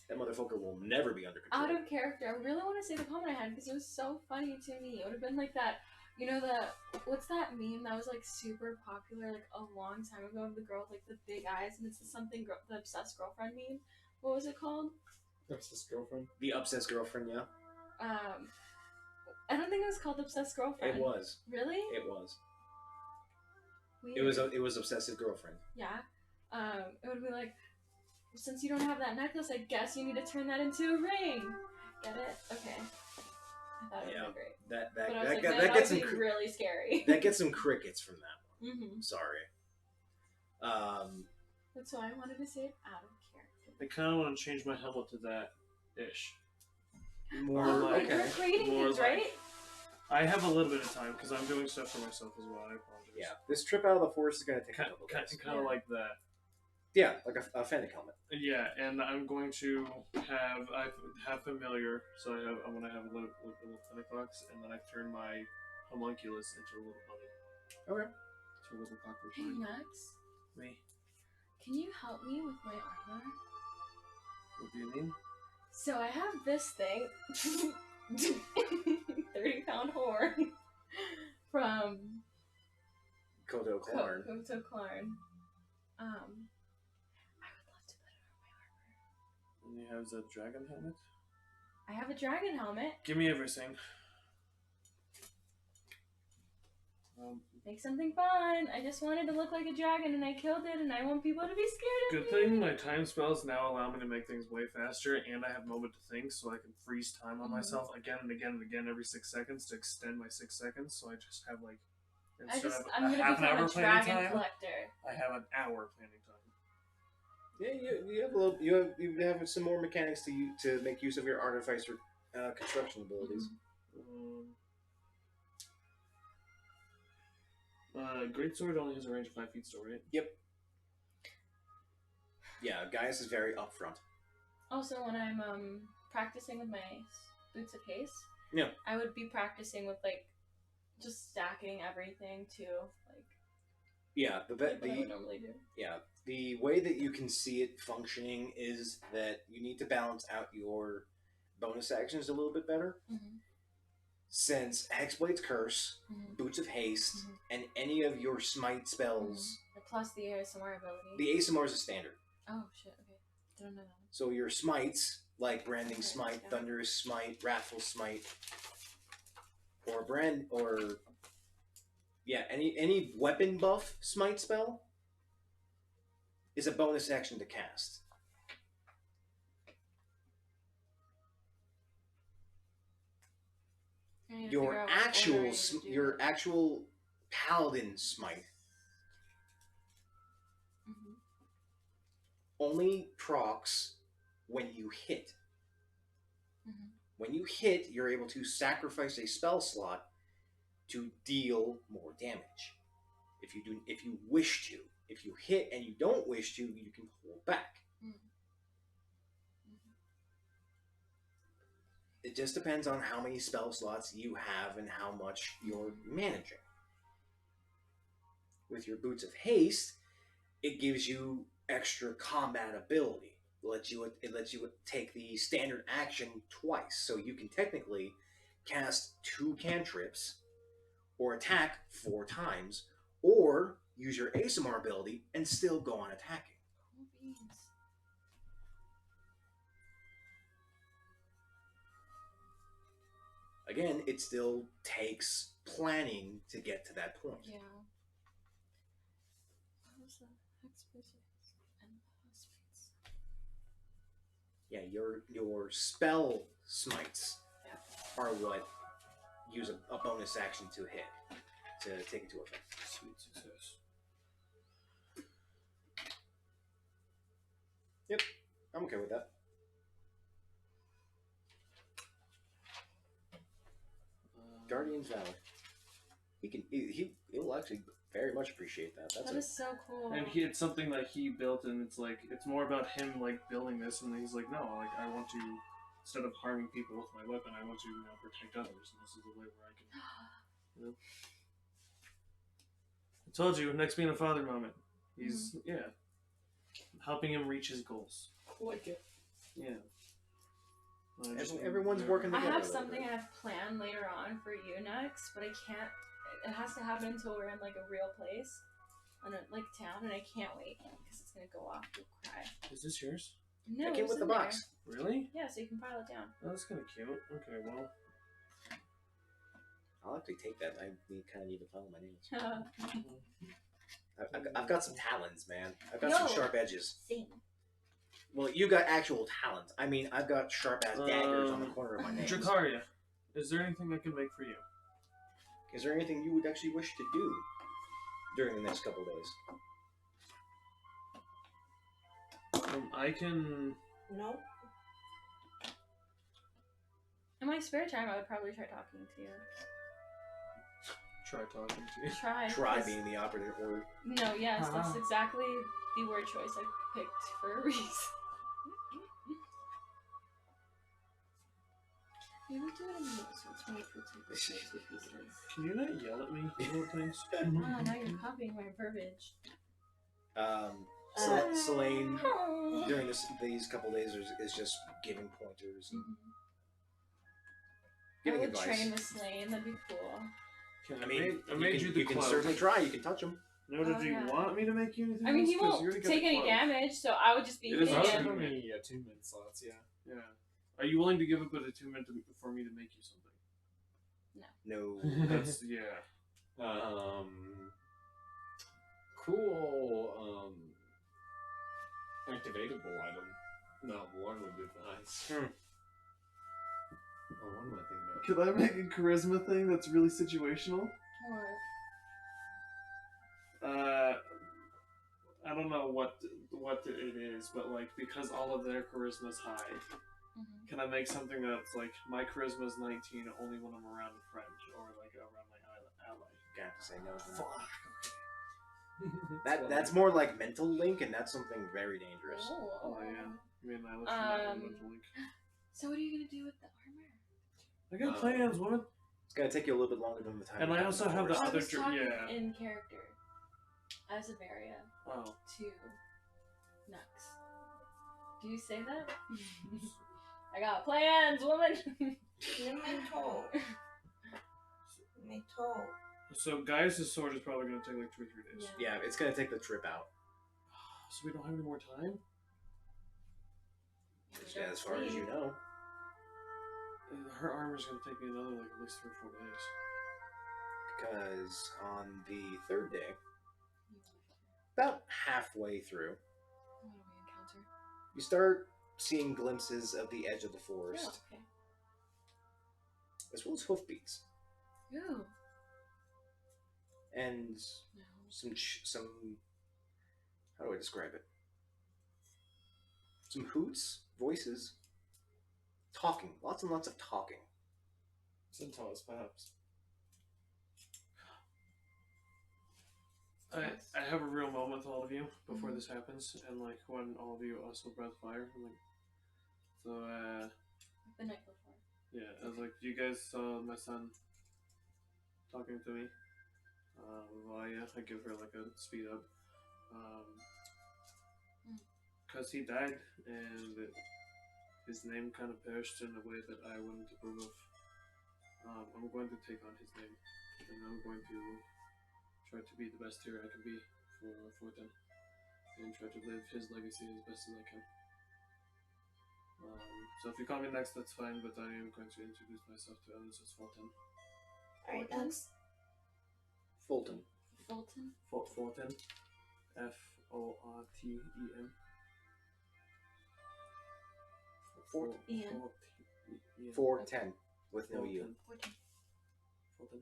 That motherfucker will never be under control. Out of character, I really want to say the comment I had because it was so funny to me. It would have been like that, you know, what's that meme that was like super popular like a long time ago of the girl with like the big eyes and it's the obsessed girlfriend meme. What was it called? Obsessed girlfriend. The Obsessed Girlfriend, yeah. I don't think it was called Obsessed Girlfriend. It was. Really? It was. Weird. It was Obsessive Girlfriend. Yeah. It would be like, since you don't have that necklace, I guess you need to turn that into a ring. Get it? Okay. I thought it would be great. That But I was like, that that gets would some be really scary. that gets some crickets from that one. Mm-hmm. Sorry. That's why I wanted to say it out of character. I kind of want to change my helmet to that ish. More Oh, like you're creating more things, like- right? I have a little bit of time because I'm doing stuff for myself as well. I apologize. Yeah, this trip out of the forest is going to take a couple days. Kind of like that. Yeah, like a Fennec helmet. Yeah, and I'm going to I have familiar, so I'm gonna have a little Fennec box, and then I turn my homunculus into a little bunny. Okay. So a little cockroach Hey, bunny. Max, Me. can you help me with my armor? What do you mean? So I have this thing, 30-pound horn from Kodo Clarn. Koto Clarn. I would love to put it on my armor. And you have the dragon helmet? I have a dragon helmet. Give me everything. Make something fun. I just wanted to look like a dragon and I killed it and I want people to be scared of Good me. thing my time spells now allow me to make things way faster, and I have moment to think, so I can freeze time on myself again and again and again every 6 seconds to extend my 6 seconds. So I just have like I'm gonna half an become hour a planning dragon time, collector. I have an hour planning time. Yeah, you have a little. You have some more mechanics to make use of your artificer construction abilities. Greatsword only has a range of 5 feet still, right? Yep. Yeah, Gaius is very upfront. Also, when I'm practicing with my boots of haste. Yeah. I would be practicing with like just stacking everything too, like Yeah, what I would normally do. yeah, the way that you can see it functioning is that you need to balance out your bonus actions a little bit better. Mm-hmm. Since Hexblade's Curse, Mm-hmm. Boots of Haste, Mhm. and any of your smite spells, Plus the ASMR ability. the ASMR is a standard. Oh shit! Okay, don't know that. So your smites, like Branding Okay, Smite, yeah. Thunderous Smite, Wrathful Smite, or any weapon buff smite spell is a bonus action to cast. I need to Your figure out what actual order I need to do your it. actual paladin smite Mhm. only procs when you hit. Mhm. When you hit, you're able to sacrifice a spell slot to deal more damage. If you wish to. If you hit and you don't wish to, you can hold back. Mhm. It just depends on how many spell slots you have and how much you're managing. With your Boots of Haste, it gives you extra combat ability. It lets you take the standard action twice, so you can technically cast 2 cantrips or attack 4 times, or use your ASMR ability and still go on attacking. Cool beans. Again, it still takes planning to get to that point. Yeah. What was the Hexblade's and Husbands? Yeah, your spell smites are what use a bonus action to hit, to take into effect. Sweet success. Yep, I'm okay with that. Guardian's Valor. He'll actually very much appreciate that. That is so cool. And it's something that he built, and it's like it's more about him like building this, and he's like, no, like I want to, instead of harming people with my weapon, I want to protect others, and this is the way where I can. You know? I told you, next being a father moment. He's helping him reach his goals. Like it. Yeah. Everyone's working I together. have something I have planned later on for you next, but I can't. It has to happen until we're in like a real place, in a like town, and I can't wait because it's gonna go off. You'll cry. Is this yours? No, I came it's with the in there. box. Really? Yeah, so you can pile it down. Oh, that's kind of cute. Okay, well. I'll actually take that. I kind of need to file my nails. I've got some talons, man. I've got some Yo. sharp edges. Same. Well, you got actual talons. I mean, I've got sharp ass daggers on the corner of my nails. Dracaria, is there anything I can make for you? Is there anything you would actually wish to do during the next couple days? I can. No. In my spare time, I would probably try talking to you. Try talking to you. Try. Try 'cause- being the operative word. No, yes, that's Uh-huh. exactly the word choice I picked for a reason. We would do it in the so it's made for two pieces. Can you not yell at me about things? Oh, now you're copying my verbiage. Selene, Oh. during these couple days, is just giving pointers and I giving would advice. train the Slane, that'd be cool. I mean, I made you can, the you can cloak. certainly try. You can touch them. No, did Oh, you yeah. want me to make you anything I mean, else? he 'Cause won't you already got take the any cloak. damage, so I would just be It is hitting awesome. him. How many attunement slots? Yeah. Yeah. Are you willing to give up an attunement for me to make you something? No. That's yeah. Cool. Activatable item. No, one would be nice. Hmm. Oh, what am I thinking of? Could I make a charisma thing that's really situational? Or, I don't know what it is, but like because all of their charisma's high, can I make something that's like my charisma's 19 only when I'm around a friend or like around my ally? Got to say no. to that. Fuck. That's more like mental link, and that's something very dangerous. oh, Oh yeah. I mean, I listen to mental link. So what are you gonna do with the armor? I got plans, woman. It's gonna take you a little bit longer than the time. And you I have also in have the forest. I other was talking yeah. in character as a Varia Oh. to Nux. Do you say that? I got plans, woman. In my toe. My toe. So Gaius' sword is probably going to take like 2 or 3 days. Yeah, it's gonna take the trip out. So we don't have any more time? Yeah, as far as you know. Her armor's going to take me another like at least 3 or 4 days. Because on the third day, about halfway through, What do we encounter? you start seeing glimpses of the edge of the forest, Oh, okay. as well as hoofbeats, Ooh. and No. some. How do I describe it? Some hoots, voices, talking, lots and lots of talking. Centaurs, perhaps. I have a real moment with all of you before this happens, and like when all of you also breath fire. I'm like, so The night before. yeah, I was like, you guys saw my son talking to me. Well, yeah, I give her like a speed up. Because he died, and his name kind of perished in a way that I wouldn't approve of. I'm going to take on his name, and I'm going to try to be the best hero I can be for them, and try to live his legacy as best as I can. So if you call me next, that's fine, but I am going to introduce myself to others as Fulton. Alright, Nux. Fulton. Fulton? Fulton. F-O-R-T-E-N. Ian. 410 with no U. Fulton. Fulton.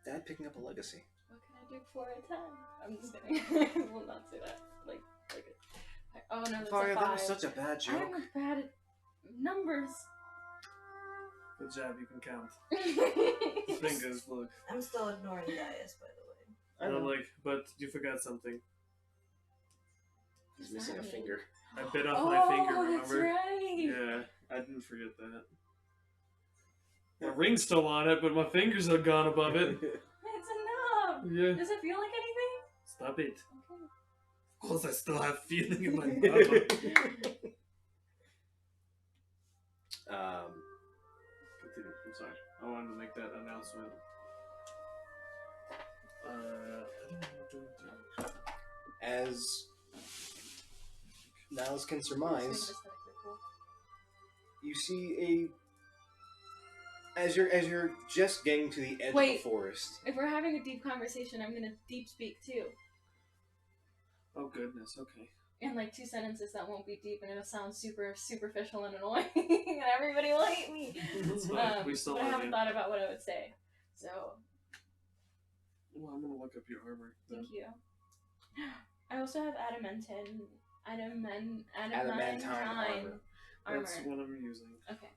Dad picking up a legacy. What can I do for a 10? I'm just kidding. I will not say that. Like it. Oh no, that's Faria, a 5. that was such a bad joke. I'm bad at numbers. Good job, you can count. Fingers, look. I'm still ignoring Gaius, by the way. And I'm like, but you forgot something. He's missing a finger. I bit off Oh, my finger, that's remember? right. Yeah, I didn't forget that. My ring's still on it, but my fingers are gone above it. It's enough. Yeah. Does it feel like anything? Stop it. Okay. Of course I still have feeling in my mouth. Continue. I'm sorry. I wanted to make that announcement. I don't know what to do. As Niles can Just surmise, make it aesthetically cool. you see as you're just getting to the edge of Wait. the forest. If we're having a deep conversation, I'm gonna deep speak too. Oh goodness, okay. In like 2 sentences that won't be deep and it'll sound super superficial and annoying and everybody will hate me. That's fine. We still But I love haven't you. thought about what I would say. So, Well, I'm gonna look up your armor. then. thank you. I also have adamantine Adamantine armor. armor. That's what I'm using. Okay.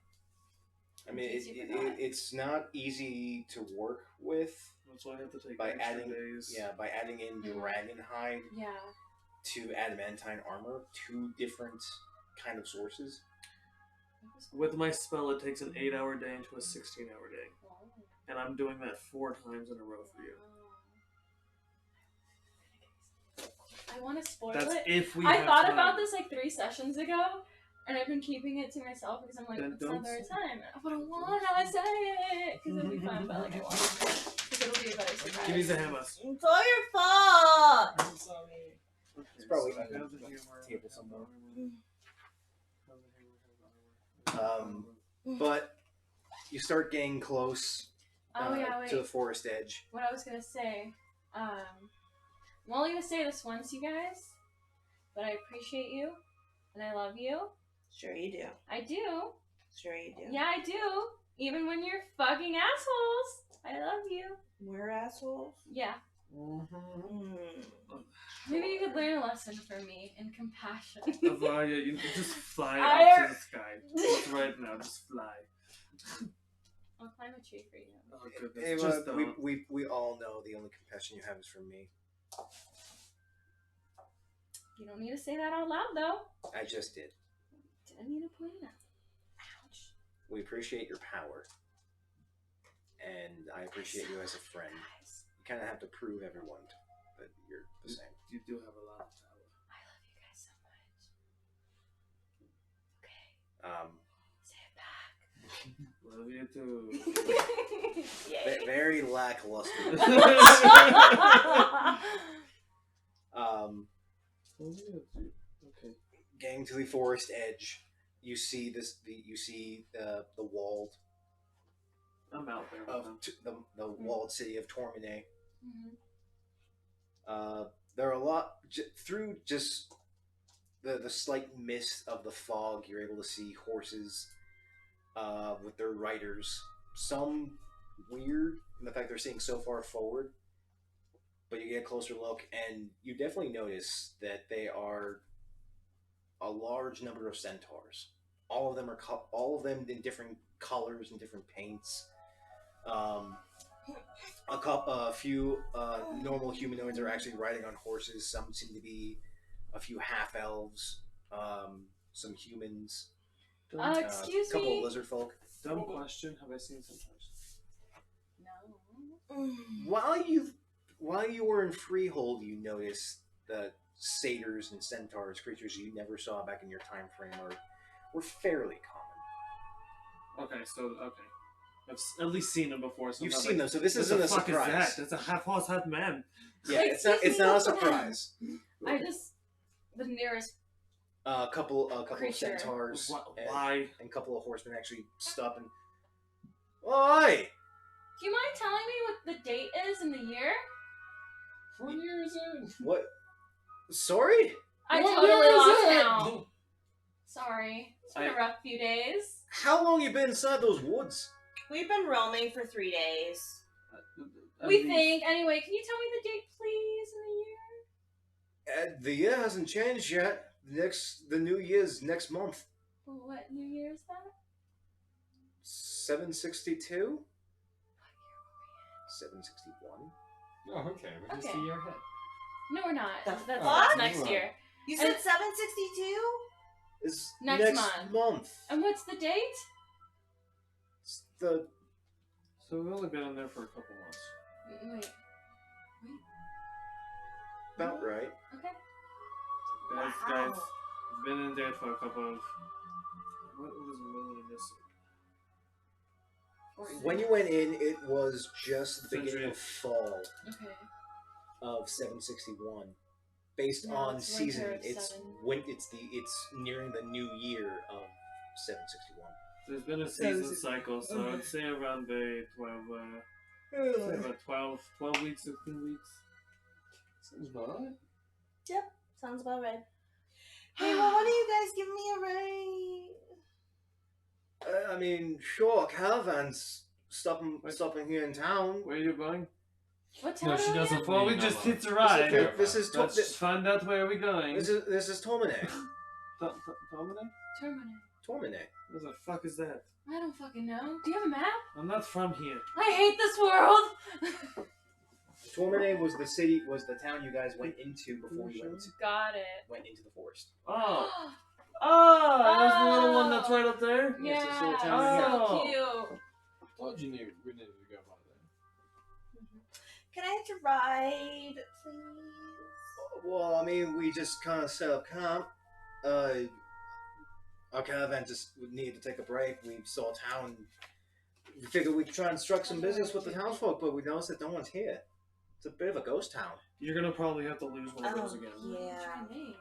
I mean, In case you forgot. it's not easy to work with That's why I have to take by extra adding days. by adding in dragon hide Yeah. to adamantine armor, 2 different kind of sources. With my spell, it takes an 8-hour day into a 16-hour day. And I'm doing that 4 times in a row for you. I want to spoil That's it. if we I have thought time. about this like 3 sessions ago, and I've been keeping it to myself because I'm like, Then it's don't not the right say time. But I want to say it because it'll be fun. But like, I want to because it'll be a better surprise. Give me the hammer. It's all your fault! I'm sorry. Okay, It's probably so I under have the the hammer, table I have somewhere. the armor. Have the hammer, have the armor. But you start getting close Oh yeah, wait. to the forest edge. What I was gonna say, I'm only gonna say this once, you guys, but I appreciate you, and I love you. Sure you do. I do. Sure you do. Yeah, I do. Even when you're fucking assholes, I love you. We're assholes. Yeah. Mm. Maybe you could learn a lesson from me in compassion. Avalia, you can just fly I- up to the sky. Just right now, just fly. I'll climb a tree for you. Oh goodness, Ava, just don't. we all know the only compassion you have is for me. You don't need to say that out loud, though. I just did. Didn't need to point it out. Ouch. We appreciate your power. And I appreciate you as a friend. You kind of have to prove everyone that you're the same. You do have a lot of power. I love you guys so much. Okay. Say it back. Love you too. Yay. Very lackluster. Okay. Getting to the forest edge, you see the walled I'm out there. of the walled city of Tormine. Mhm. There are a lot through just the slight mist of the fog. You're able to see horses with their riders. Some weird in the fact they're seeing so far forward, but you get a closer look, and you definitely notice that they are a large number of centaurs. All of them in different colors and different paints. A few normal humanoids are actually riding on horses. Some seem to be a few half elves. Some humans. Excuse a couple me. of lizard folk. Dumb question. Have I seen centaurs? No. While you were in Freehold, you noticed that satyrs and centaurs, creatures you never saw back in your time frame, were fairly common. Okay, I've at least seen them before. So You've I'm not seen them, so this isn't a surprise. Is that? That's a half horse, half man. Yeah, it's not a surprise. The nearest A couple of creature. centaurs Why? and a couple of horsemen actually stop and. Oi! Do you mind telling me what the date is in the year? 4 years in. What? Sorry? I What totally year is lost it? count. Sorry. It's been a rough few days. How long you been inside those woods? We've been roaming for 3 days. We think. Anyway, can you tell me the date, please, in the year? The year hasn't changed yet. The new year's next month. What New Year is that? 762? 761? Oh, okay. We're just Okay. a year ahead. No, we're not. The That's fuck? next year. You said 762? Is Next month. And what's the date? It's the So we've only been in there for a couple months. Wait. about right. Okay. Guys, Wow. we've been in there for a couple of. What was moon in this? When you went in, it was just the beginning Century. of fall Okay. of 761. Based No, on it's winter season, of it's nearing the new year of 761. There's been a season cycle, so I'd say around the 12 weeks, 15 weeks. Sounds about right. Sounds about right. Hey, well, why don't you guys give me a ride? I mean, sure, caravans stopping here in town. Where are you going? What town No, she are we doesn't. in? Well, we No, just no. hit a ride. caravan. Let's find out where we're going. This is Tormine. Tormine? Terminate. Tormine. What the fuck is that? I don't fucking know. Do you have a map? I'm not from here. I hate this world! Tormine was the town you guys went into before you Got it. went into the forest. Oh. Oh, that's the little one that's right up there? Yeah, Yes, this little town right here. so cute. Told you we needed to go by there. Can I have to ride, please? Well, I mean, we just kind of set up camp. Our caravan just needed to take a break. We saw town. We figured we'd try and strike some business with the townsfolk, but we noticed that no one's here. It's a bit of a ghost town. You're gonna probably have to lose one of those again. Yeah. Trying to make.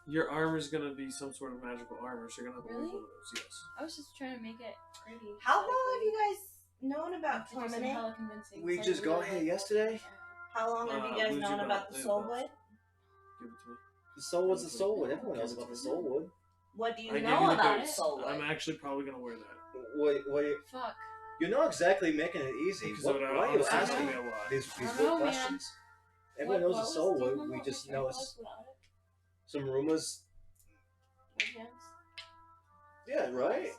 Your armor's gonna be some sort of magical armor, so you're gonna have to lose Really? one of those, yes. I was just trying to make it pretty. How long have you guys known about To do some Tormine? hella convincing, We 'cause I just got really here like yesterday. How long have you guys Luigi known got about the it, Soulwood? Give it to me. The Soulwood's the Soulwood. Everyone knows about the Soulwood. What do you I give know you the about boots. Soulwood? I'm actually probably gonna wear that. What? Fuck. You're not exactly making it easy. Because Why it would are you honestly asking give me a lot. these I weird don't know, man. questions? Everyone What knows was the do you Soulwood. remember We what just my know friend was without it? some rumors. Yes. Yeah, right.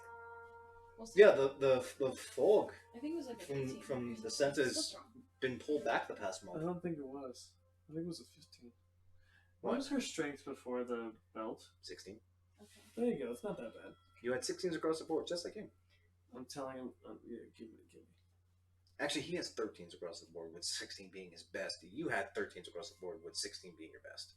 We'll see. Yeah, the fog I think it was like a from 15. the center's Still strong. been pulled back the past I month. don't think it was. I think it was a 15. What was her strength before the belt? 16. Okay. There you go. It's not that bad. You had 16s across the board, just like him. I'm telling him. Yeah, give me. Actually, he has 13s across the board, with 16 being his best. You had 13s across the board, with 16 being your best.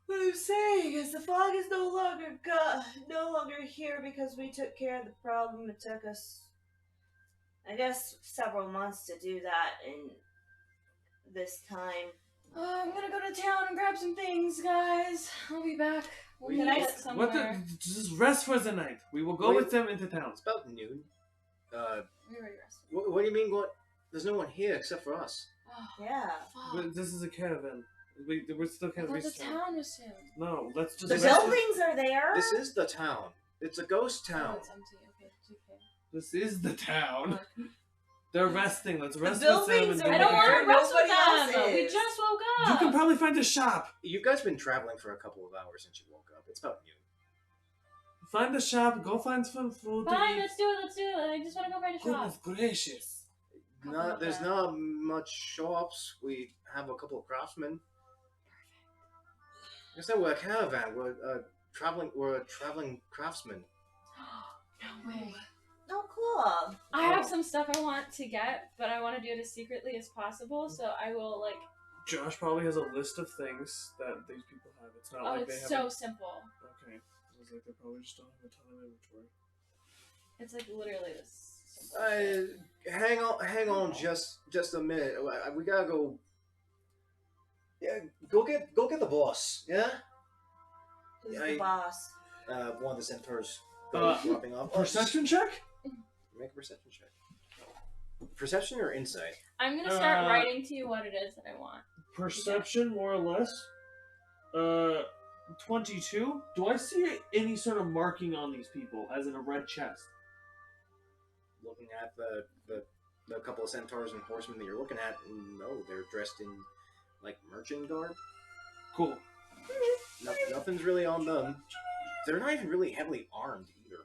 What I'm saying is the fog is no longer here because we took care of the problem. It took us, I guess, several months to do that in this time. I'm gonna go to town and grab some things, guys. I'll be back. We'll Can meet I- up somewhere. What the? Just rest for the night. We will go Wait. with them into town. It's about noon. We already rested. What do you mean? There's no one here except for us. Oh, Yeah. fuck. But this is a caravan. We're still I kind thought of the reach town. town was soon. No, let's just The rest. buildings are there. This is the town. It's a ghost Oh, town. it's empty. Okay, it's okay. This is the town. They're resting. Let's rest with buildings them. are I And don't do want it. to rest with Nobody them. else We is. just woke You up. can probably find a shop. You guys been traveling for a couple of hours since you woke up. It's about noon. Find a shop. Go find some food. to Fine, eat. let's do it. Let's do it. I just want to go find a shop. Goodness gracious. There's not much shops. We have a couple of craftsmen. Like I said, we're a caravan. We're a traveling craftsman. No way. Oh, cool. I have some stuff I want to get, but I want to do it as secretly as possible. So I will like. Josh probably has a list of things that these people have. It's not Oh, like they it's have. so simple. Okay. I was like, they probably just don't have a ton of inventory. It's like literally this. Simple. Hang on, just a minute. We gotta go. Yeah, go get the boss. Yeah. Who's Yeah, the boss? One of the centaurs Uh, dropping off. Perception check? Make a perception check. Perception or insight? I'm gonna start writing to you what it is that I want. Perception, more or less. 22. Do I see any sort of marking on these people, as in a red chest? Looking at the couple of centaurs and horsemen that you're looking at, no, they're dressed in like merchant garb. Cool. Nothing's really on them. They're not even really heavily armed either.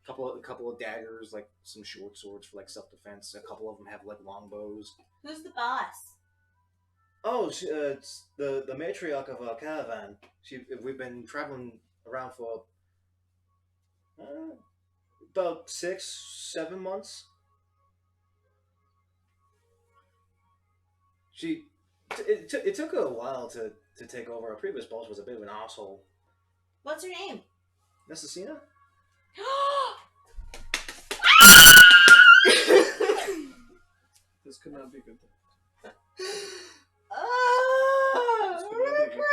A couple of daggers, like some short swords for like self-defense. A couple of them have like longbows. Who's the boss? Oh, it's the matriarch of our caravan. We've been traveling around for about 6-7 months. It took her a while to take over. Our previous boss was a bit of an asshole. What's her name? Messicina? This could not be a good thing. Oh, This I'm could not be a gonna good cry.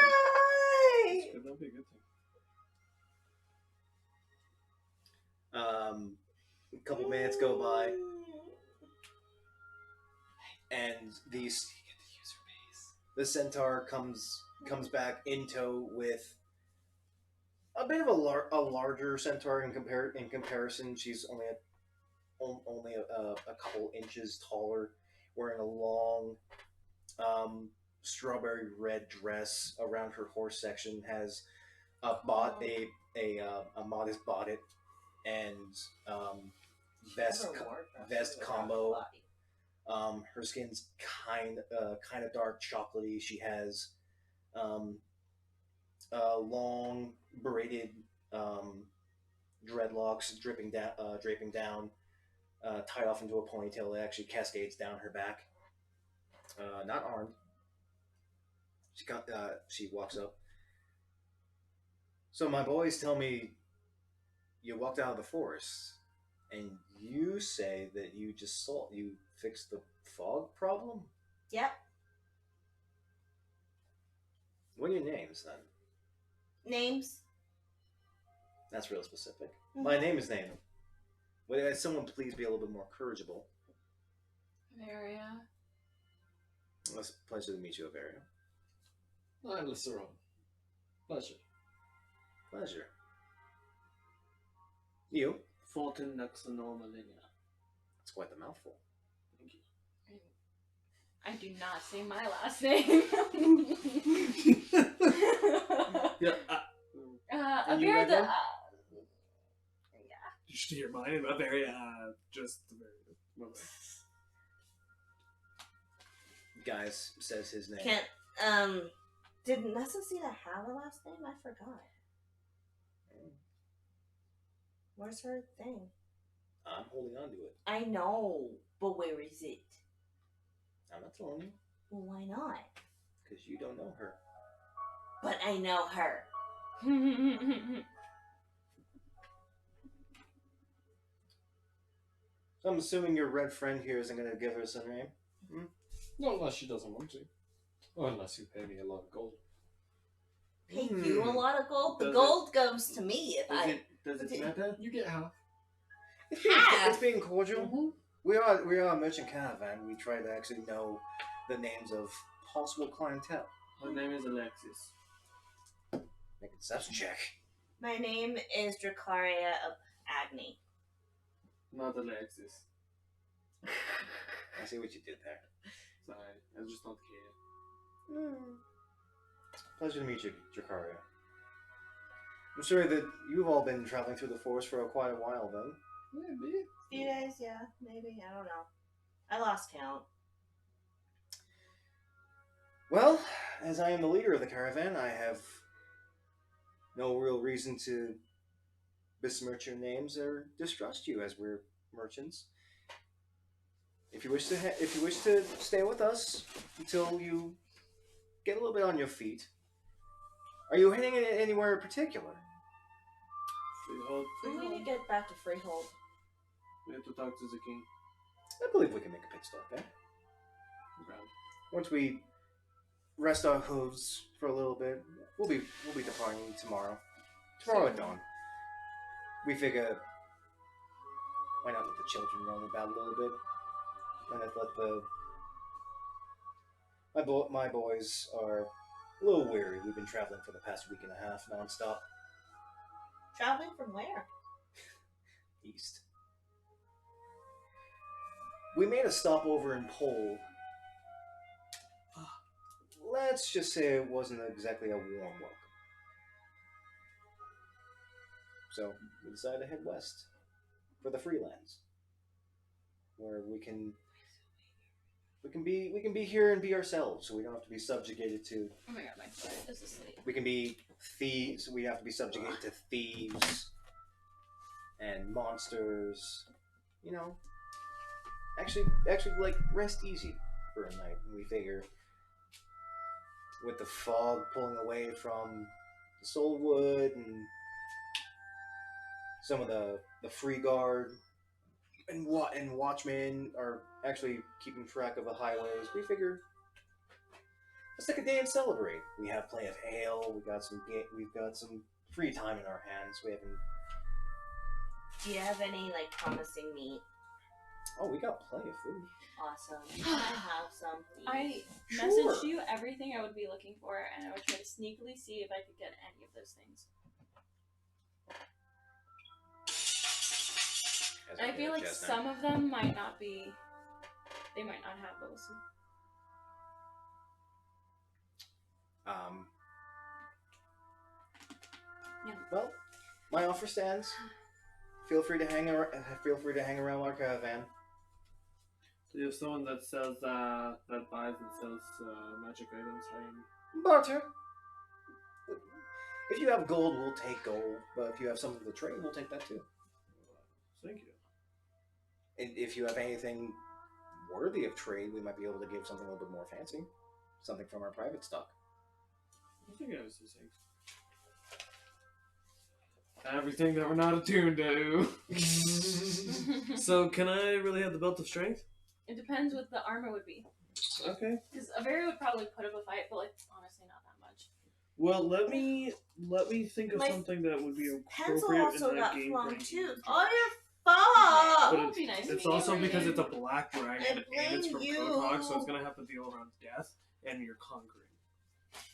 thing. This could not be a good thing. A couple minutes go by, and the centaur comes back in tow with a bit of a larger centaur in comparison. She's only a couple inches taller, wearing a long strawberry red dress around her horse section. Has a modest bonnet and vest combo. Her skin's kind of dark chocolatey. She has long braided dreadlocks draping down, tied off into a ponytail that actually cascades down her back. Not armed. She walks up. So my boys tell me you walked out of the forest, and you say that you fixed the fog problem? Yep. What are your names, then? Names? That's real specific. My name is Name. Would someone please be a little bit more corrigible? Maria. It's a pleasure to meet you, Averia. I'm Lisseron. Pleasure. Pleasure. You? Fulton Nuxanormalinia. That's quite the mouthful. Thank you. I do not say my last name. Yeah. And you, Avira the. Regan? You should hear mine. A very, just very. Guys says his name. Kent. Did Necessita have a last name? I forgot. Where's her thing? I'm holding on to it. I know, but where is it? I'm not telling you. Well, why not? Because you don't know her. But I know her. So I'm assuming your red friend here isn't going to give us a name? Not unless she doesn't want to. Or unless you pay me a lot of gold. Pay you a lot of gold? The Does gold goes to me if Does Does it it- matter? You get half. It's being cordial. Mm-hmm. We are a merchant caravan. We try to actually know the names of possible clientele. My name is Alexis. Make a deception check. My name is Dracaria of Agni. Not Alexis. I see what you did there. Sorry, I just don't care. Pleasure to meet you, Dracaria. I'm sure that you've all been traveling through the forest for quite a while then. Maybe. Few days, yeah, maybe. I don't know. I lost count. Well, as I am the leader of the caravan, I have no real reason to besmirch your names or distrust you, as we're merchants. If you wish to stay with us until you get a little bit on your feet, are you heading anywhere in particular? Freehold. We need to get back to Freehold. We have to talk to the king. I believe we can make a pit stop there. Ground. Once we rest our hooves for a little bit, we'll be departing tomorrow. Tomorrow at dawn. We figure, why not let the children roam about a little bit? Why not let my boys are a little weary. We've been traveling for the past week and a half nonstop. Traveling from where? East. We made a stopover in Pole. Let's just say it wasn't exactly a warm welcome. So we decided to head west for the Freelands, where we can be here and be ourselves, so we don't have to be subjugated to. Oh my god, my foot is asleep. We can be thieves. We have to be subjugated to thieves and monsters. You know, actually, like rest easy for a night. And we figure, with the fog pulling away from the Soulwood and some of the free guard and watchmen are actually keeping track of the highways, we figure let's take a day and celebrate. We have plenty of ale. We've got some free time in our hands. We haven't. Do you have any, like, promising meat? Oh, we got plenty of food. Awesome. Can I have some, please? I Sure. messaged you everything I would be looking for, and I would try to sneakily see if I could get any of those things. And I feel like some of them might not be. They might not have those. Yeah. Well, my offer stands. Feel free to hang around our caravan. So you have someone that sells, that buys and sells magic items. Barter. If you have gold, we'll take gold. But if you have something to trade, we'll take that too. Thank you. And if you have anything worthy of trade, we might be able to give something a little bit more fancy. Something from our private stock. I think I was just saying. Everything that we're not attuned to. So, can I really have the belt of strength? It depends what the armor would be. Okay. Because Avery would probably put up a fight, but like honestly, not that much. Well, let me think of My something that would be Pencil appropriate also in that got game. flung range. too. Oh, your fault! But That would be nice. It's to meet also you, because Ryan. it's a black dragon I and it's from blame you. Kotok, so it's gonna have to deal around death and you're conquering.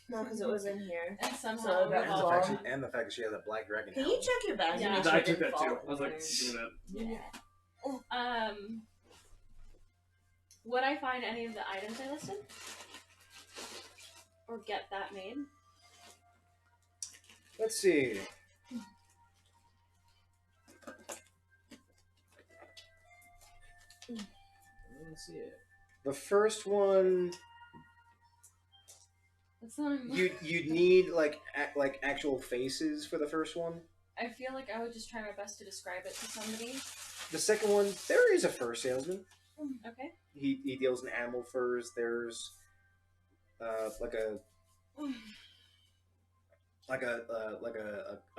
No, because it was in here. And somehow So we that's all- all. And the fact that she has a black dragon. Can you check your bag? Yeah. and make sure I it took didn't that fall too. I was like, anywhere? do that. Yeah. Would I find any of the items I listed? Or get that made? Let's see. Let's see it. The first one It's not a You'd need like actual faces for the first one. I feel like I would just try my best to describe it to somebody. The second one, there is a fur salesman. Okay. He deals in animal furs. There's like a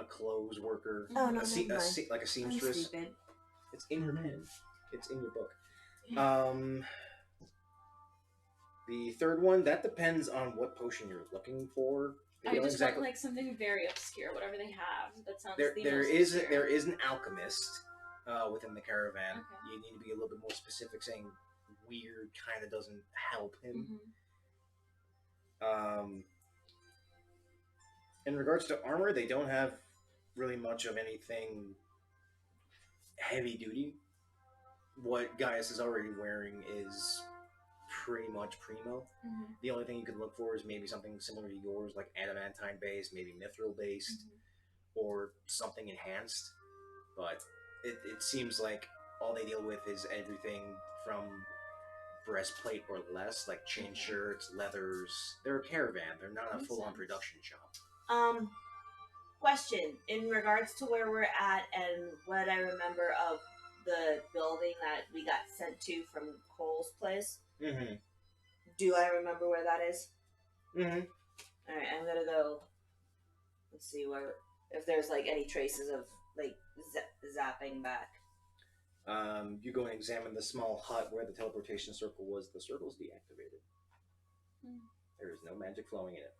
clothes worker. Oh, no, like a never mind. like a I'm seamstress. stupid. It's in your pen. It's in your book. The third one, that depends on what potion you're looking for. They I don't just want like something very obscure, whatever they have. That sounds the most obscure. there is an alchemist within the caravan. Okay. You need to be a little bit more specific, saying weird kind of doesn't help him. Mhm. In regards to armor, they don't have really much of anything heavy duty. What Gaius is already wearing is pretty much primo. Mhm. The only thing you could look for is maybe something similar to yours, like adamantine based, maybe mithril based, or something enhanced. But it seems like all they deal with is everything from breastplate or less, like chain shirts, leathers. They're a caravan. They're not a Makes full-on sense. production shop. Question in regards to where we're at and what I remember of the building that we got sent to from Cole's place. Mm-hmm. Do I remember where that is? Mm-hmm. Alright, I'm gonna go. Let's see where if there's like any traces of like zapping back. You go and examine the small hut where the teleportation circle was. The circle's deactivated. There is no magic flowing in it.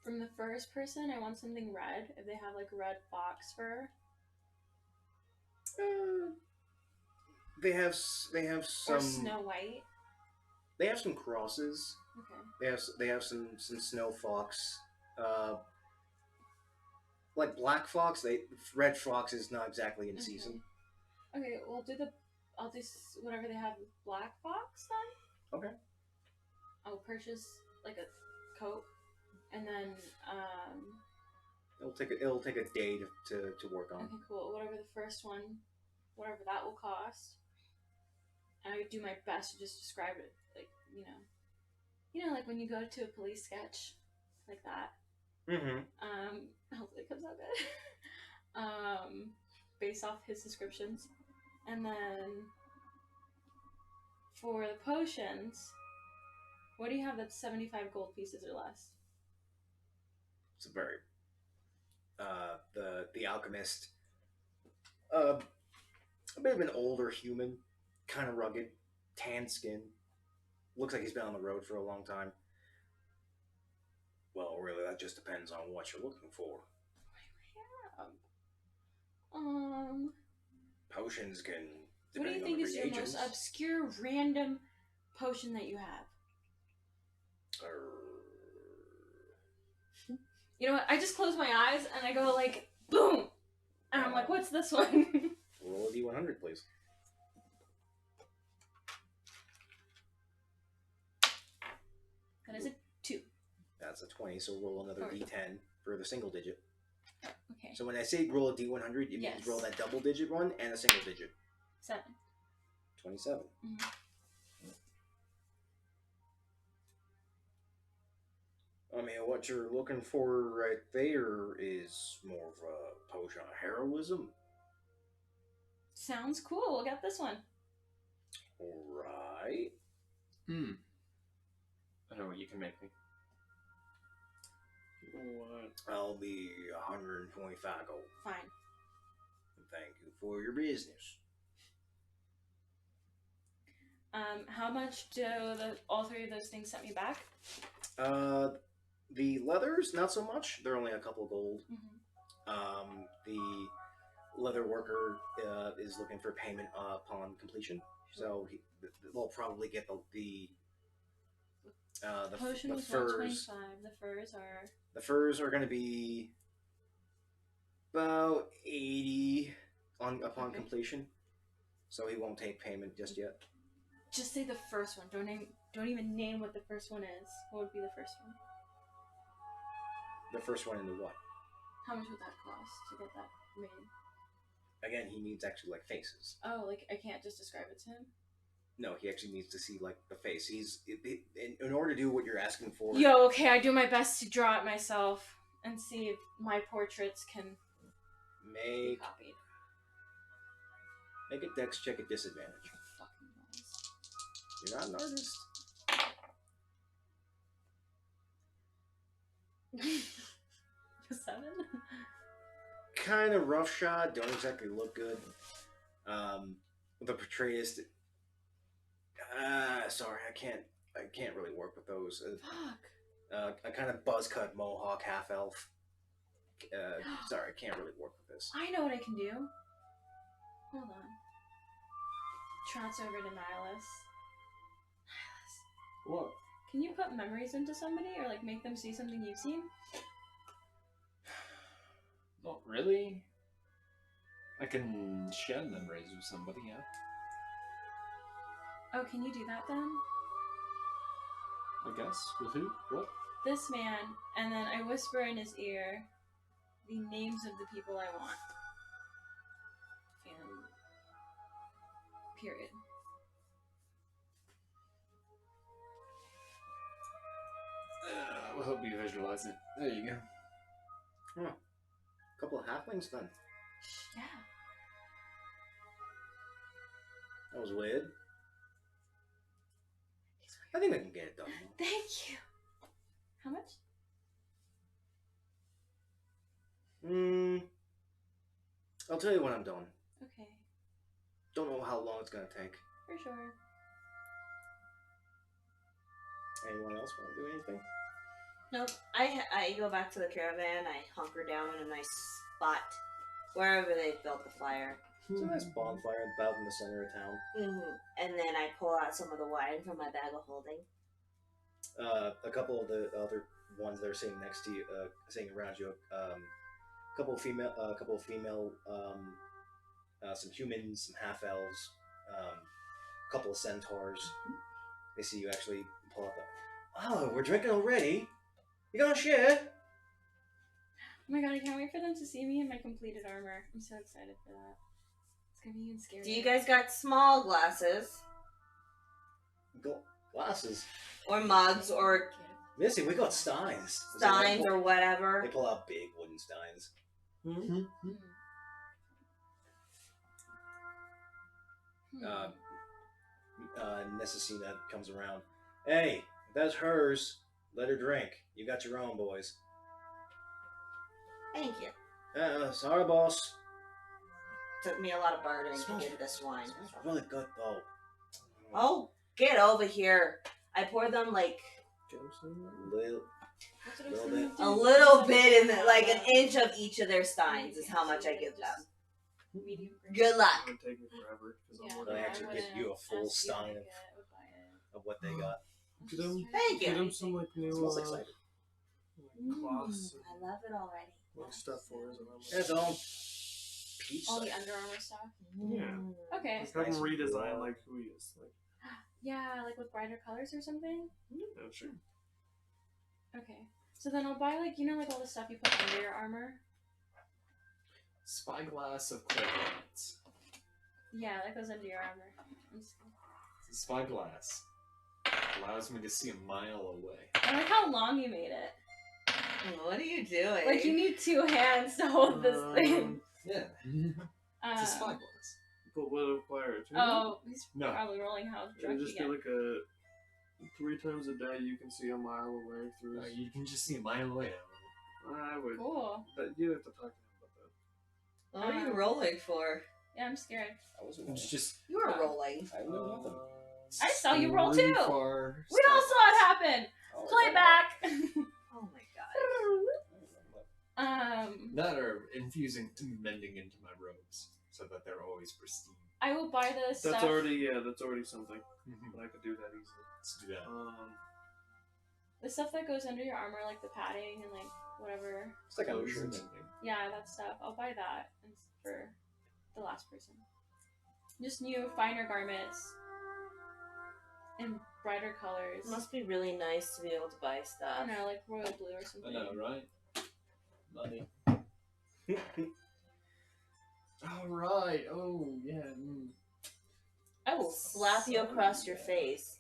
From the first person, I want something red. If they have like red fox fur, They have some or Snow White. They have some crosses. Okay. They have some snow fox. Like black fox. Red fox is not exactly in season. Okay. Well, I'll do whatever they have with black fox then. Okay. I'll purchase like a coat, and then It'll take a day to work on. Okay, cool. Whatever the first one, whatever that will cost. And I would do my best to just describe it, like like when you go to a police sketch, like that. Mm-hmm. Hopefully it comes out good. Based off his descriptions, and then for the potions, what do you have that's 75 gold pieces or less? It's a very the alchemist, a bit of an older human, kind of rugged, tan skin. Looks like he's been on the road for a long time. Well, really, that just depends on what you're looking for. Potions can. What do you Depending on think the is your most reagents. obscure random potion that you have? You know what? I just close my eyes and I go like, boom! And I'm like, what's this one? Roll a d100, please. That is a 2. That's a 20, so roll another Sorry. d10 for the single digit. Okay. So when I say roll a d100, it Yes. means roll that double digit one and a single digit. 7. 27. Mhm. I mean, what you're looking for right there is more of a potion of heroism. Sounds cool. We'll get this one. Right. I know what you can make me. What? I'll be 125 gold. Fine. Thank you for your business. How much do all 3 of those things set me back? The leathers, not so much. They're only a couple gold. Mm-hmm. The leather worker is looking for payment upon completion, so they'll probably get the Potion was furs. 125. The furs are. The furs are going to be about 80 upon Okay. completion, so he won't take payment just yet. Just say the first one. Don't even name what the first one is. What would be the first one? The first one into what? How much would that cost to get that made? Again, he needs actually like faces. Oh, like I can't just describe it to him? No, he actually needs to see like the face. In order to do what you're asking for. Yo, okay, I do my best to draw it myself and see if my portraits can be Make copied. a dex check at disadvantage. Fucking You're not an artist. balls. 7? Kind of rough shot. Don't exactly look good. The portrayist. Sorry, I can't really work with those. Fuck. A kind of buzz cut mohawk half elf. Sorry, I can't really work with this. I know what I can do. Hold on. Trots over to Nihilus. Nihilus. What? Can you put memories into somebody or like make them see something you've seen? Not really. I can share memories with somebody, yeah. Oh, can you do that then? I guess. With who? What? This man, and then I whisper in his ear the names of the people I want. And period. We'll help you visualize it. There you go. Huh. Couple of halflings then. Yeah. That was weird. I think I can get it done. Thank you. How much? I'll tell you when I'm done. Okay. Don't know how long it's gonna take. For sure. Anyone else want to do anything? Nope. I go back to the caravan. I hunker down in a nice spot wherever they built the fire. It's a nice bonfire about in the center of town. And then I pull out some of the wine from my bag of holding. A couple of the other ones that are sitting next to you, sitting around you, a couple of female, some humans, some half elves, a couple of centaurs. They see you actually pull up. Oh, we're drinking already. You gonna share? Oh my god, I can't wait for them to see me in my completed armor. I'm so excited for that. It's gonna be even scary. Do you guys got small glasses? Glasses. Or mugs or Missy, we got steins. steins or whatever? They pull out big wooden steins. Necessina comes around. Hey, if that's hers, let her drink. You got your own, boys. Thank you. Sorry, boss. Took me a lot of bartering to Smells- get this wine. Smells really good, though. Oh, get over here. I pour them like Little, That's what I'm Little saying. bit. a little bit, in like an inch of each of their steins is how much I give them. Medium grade. Good luck. It would take me forever. Yeah, They actually I give you a wouldn't full ask you to stein make it, I would buy it. of what they got. Get them, Thank get you. them some like new Smells excited. cloths I love it already. and like stuff for his armor. It's all peach. All the cider. Under Armour stuff. Yeah. Okay. Like have him redesign like who he is. Like, Yeah, like with brighter colors or something. yeah, sure. Okay. So then I'll buy like like all the stuff you put under your armor. Spyglass of clairvoyance. Yeah, that goes under your armor. The spyglass allows me to see a mile away. I like how long you made it. What are you doing? Like you need 2 hands to hold this thing. Yeah. It's a spyglass. But what a fire too? Oh, he's No. probably rolling how And drunk just he get gets. like a 3 times a day you can see a mile away through. You can just see a mile away. I would. Cool. But you have to talk to him about that. What are you rolling for? Yeah, I'm scared. I wasn't It's just. You were rolling. I knew nothing. I saw you roll too. Far We all saw it happen. Oh, Play back. Oh my That or infusing mending into my robes so that they're always pristine. I will buy the stuff. That's already something. But I could do that easily. Let's do that. The stuff that goes under your armor, like the padding and like whatever. It's like a Clothes shirt. and mending. Yeah, that stuff. I'll buy that for the last person. Just new, finer garments in brighter colors. It must be really nice to be able to buy I stuff. don't know, like royal blue or I something. know, right? Money. All right. Oh, yeah. I will slap you across your face.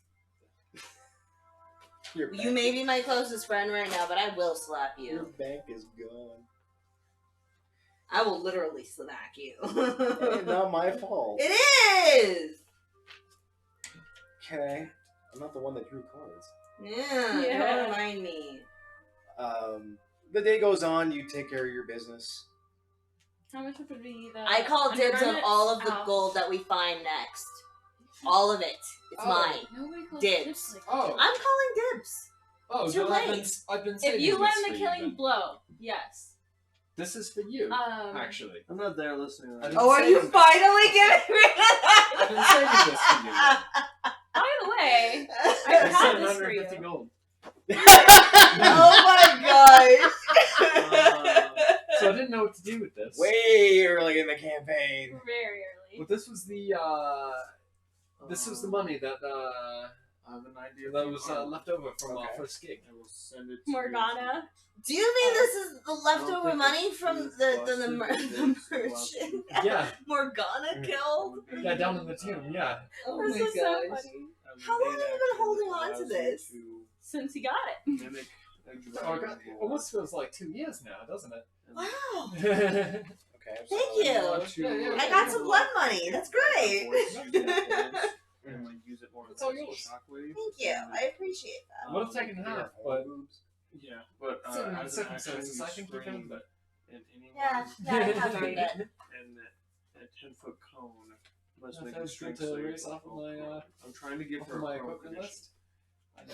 Your You may be my closest friend right now, but I will slap Your you. bank is gone. I will literally smack you. Hey, not my fault. It is! Okay. I'm not the one that drew cards. Yeah, don't remind me. The day goes on, you take care of your business. How much would be the? I call dibs on undergarments? all of the Oh. gold that we find next. All of it. It's mine. Nobody calls Dibs. dibs like Oh, I'm calling dibs. oh, Too no, I've late. been If saving you this land for the you, killing then. blow, yes. This is for you, actually. I'm not there listening. I To didn't Oh, are say you this. finally giving me I've been saving this for you. Then. By the way, I I have said this for you. 150 gold. Oh my gosh. So I didn't know what to do with this. Way early in the campaign. Very early. Well, this was the money that I have an idea. that was left over from our Okay. first gig. I will send it to Morgana. Do you mean this is the I don't leftover think money it's from true. the Busted merchant Yeah, Morgana killed? yeah, down in the tomb. Yeah. Oh This my is so gosh. funny. How long have you been holding on to this? Since he got it. Mimic Oh, God, it almost feels like 2 years now, doesn't it? Wow. Okay. Thank you. Yeah, I got some blood money. That's great. And like use it more It's all as a yours. shockwave. Thank you. I appreciate that. Would have taken half, but Yeah, but certain as an action, circumstances, you I think you scream, can. But and anyone Yeah, I have heard it. and that 10-foot cone must That make a sounds strength good to save. erase off of my, I'm trying to give off her of my a prone equipment condition. list.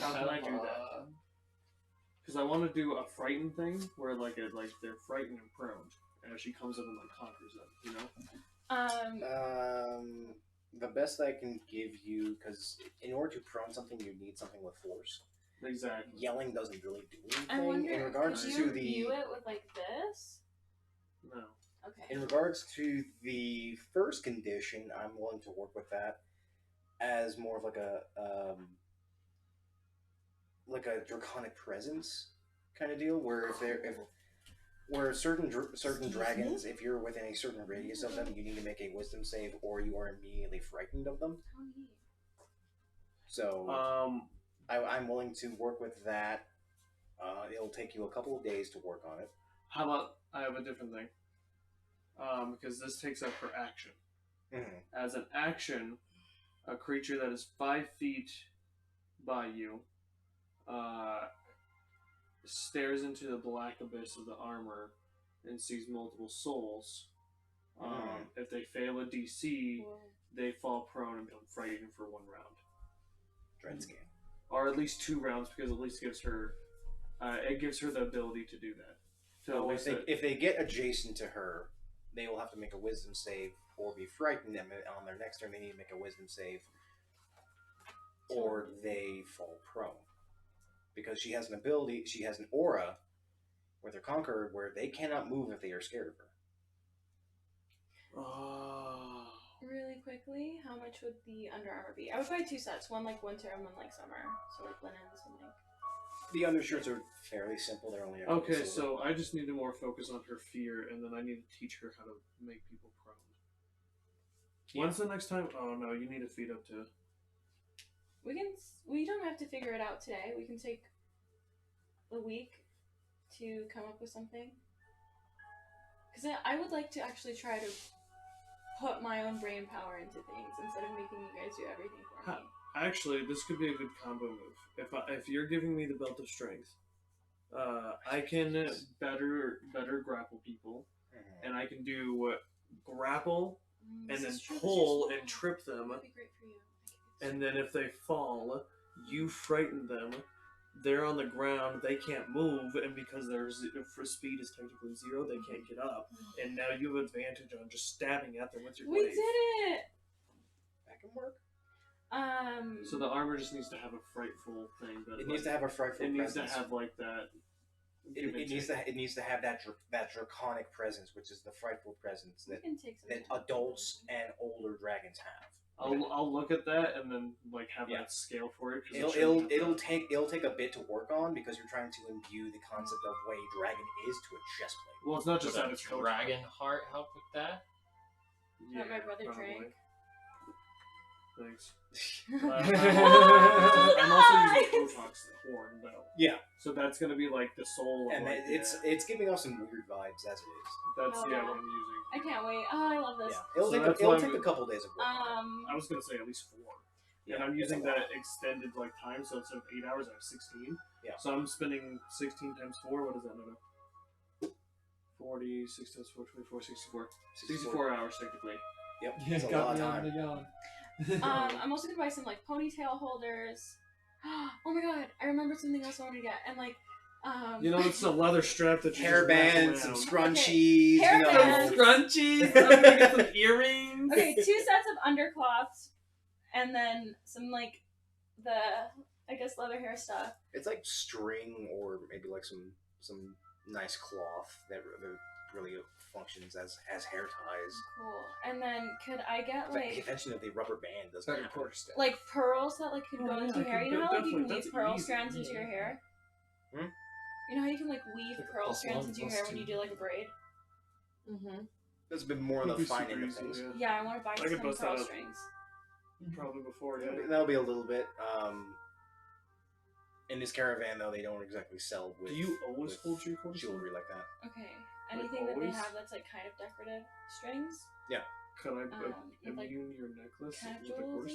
How can I do that? Because I want to do a frightened thing where like they're frightened and prone, and as she comes up and like conquers them, you know. The best I can give you, because in order to prone something, you need something with force. Exactly. Yelling doesn't really do I anything. wonder, In regards could to you the view it with like this? No. Okay. in regards to the first condition, I'm willing to work with that as more of like a draconic presence kind of deal, where where certain dragons, if you're within a certain radius of them, you need to make a wisdom save, or you are immediately frightened of them. So I'm willing to work with that. It'll take you a couple of days to work on it. How about I have a different thing? Because this takes up her action. Mm-hmm. As an action, a creature that is 5 feet by you stares into the black abyss of the armor and sees multiple souls. If they fail a DC, they fall prone and become frightened for 1 round. Dread scan. Or at least 2 rounds, because at least gives her the ability to do that. So if they get adjacent to her, they will have to make a wisdom save or be frightened, and on their next turn they need to make a wisdom save, or they fall prone. Because she has an ability, she has an aura with her conqueror where they cannot move if they are scared of her. Oh. Really quickly, how much would the Under Armour be? I would buy 2 sets, one like winter and one like summer. So like linens and like. The undershirts are fairly simple, they're only a couple Okay, silver. so I just need to more focus on her fear, and then I need to teach her how to make people prone. Yeah. When's the next time? Oh no, you need to feed up to. We don't have to figure it out today. We can take a week to come up with something. Because I would like to actually try to put my own brain power into things instead of making you guys do everything for me. Actually, this could be a good combo move. If you're giving me the belt of strength, I can better grapple people, and I can do grapple and then pull and trip them. That'd be great for you. And then if they fall, you frighten them. They're on the ground. They can't move, and because their speed is technically 0, they can't get up. And now you have advantage on just stabbing at them with your We blade. did it! That can work. So the armor just needs to have a frightful thing. That It needs to have a frightful It needs to presence. have like that. It needs to have that draconic presence, which is the frightful presence We that can take some adults and older dragons have. I'll look at that and then like have Yeah. that scale for it. 'Cause it shouldn't have that. It'll take a bit to work on because you're trying to imbue the concept of what a dragon is to a chest plate. Well, it's not just Would that. a It's coat. dragon heart help with that? Yeah, That my brother probably. drank. Thanks. Why? I'm also using Botox horn though. Yeah. So that's gonna be like the soul. And of, like, it's giving off some weird vibes as it is. that's Oh, yeah yeah. what I'm using. I can't wait. Oh, I love this. Yeah, it'll So take that's it'll why take we- a couple days of work. I was gonna say at least 4. And I'm using that extended like time, so instead of 8 hours, I have 16. Yeah. So I'm spending 16 times 4. What is that number? 40, 6 times 4, 24, 64. 64 hours technically. Yep. Yeah, It's a lot got of me on time. the yawn. I'm also gonna buy some like ponytail holders. Oh my god, I remembered something else I wanted to get, and like, You know, it's a leather strap that you Hair just wrap bands, some around. scrunchies, Hair you know. bands. Scrunchies. I'm gonna get some earrings. okay, 2 sets of undercloths, and then some like the I guess leather hair stuff. It's like string or maybe like some nice cloth that really functions as hair ties. Cool. And then could I get But the like invention of the rubber band doesn't Better happen. quarter staff. like pearls that like could go Oh, into yeah, your hair? I You could know how like you can definitely- weave that's pearl easy. strands into your hair? Hmm? You know how you can like weave Like a pearl plus strands one, into your plus hair when two. you do like a braid? Mm-hmm. That's been more on the It'd be fine super end of easy, things. yeah. Yeah, I want to buy I could some bust that pearl out. strings. Probably before, yeah. That'll be a little bit. In this caravan, though, they don't exactly sell with. Do you always with hold your quarter staff? jewelry like that? Okay. Anything that they always? have that's like kind of decorative strings? Could I with, like, immune your necklace with a quarter Casualty?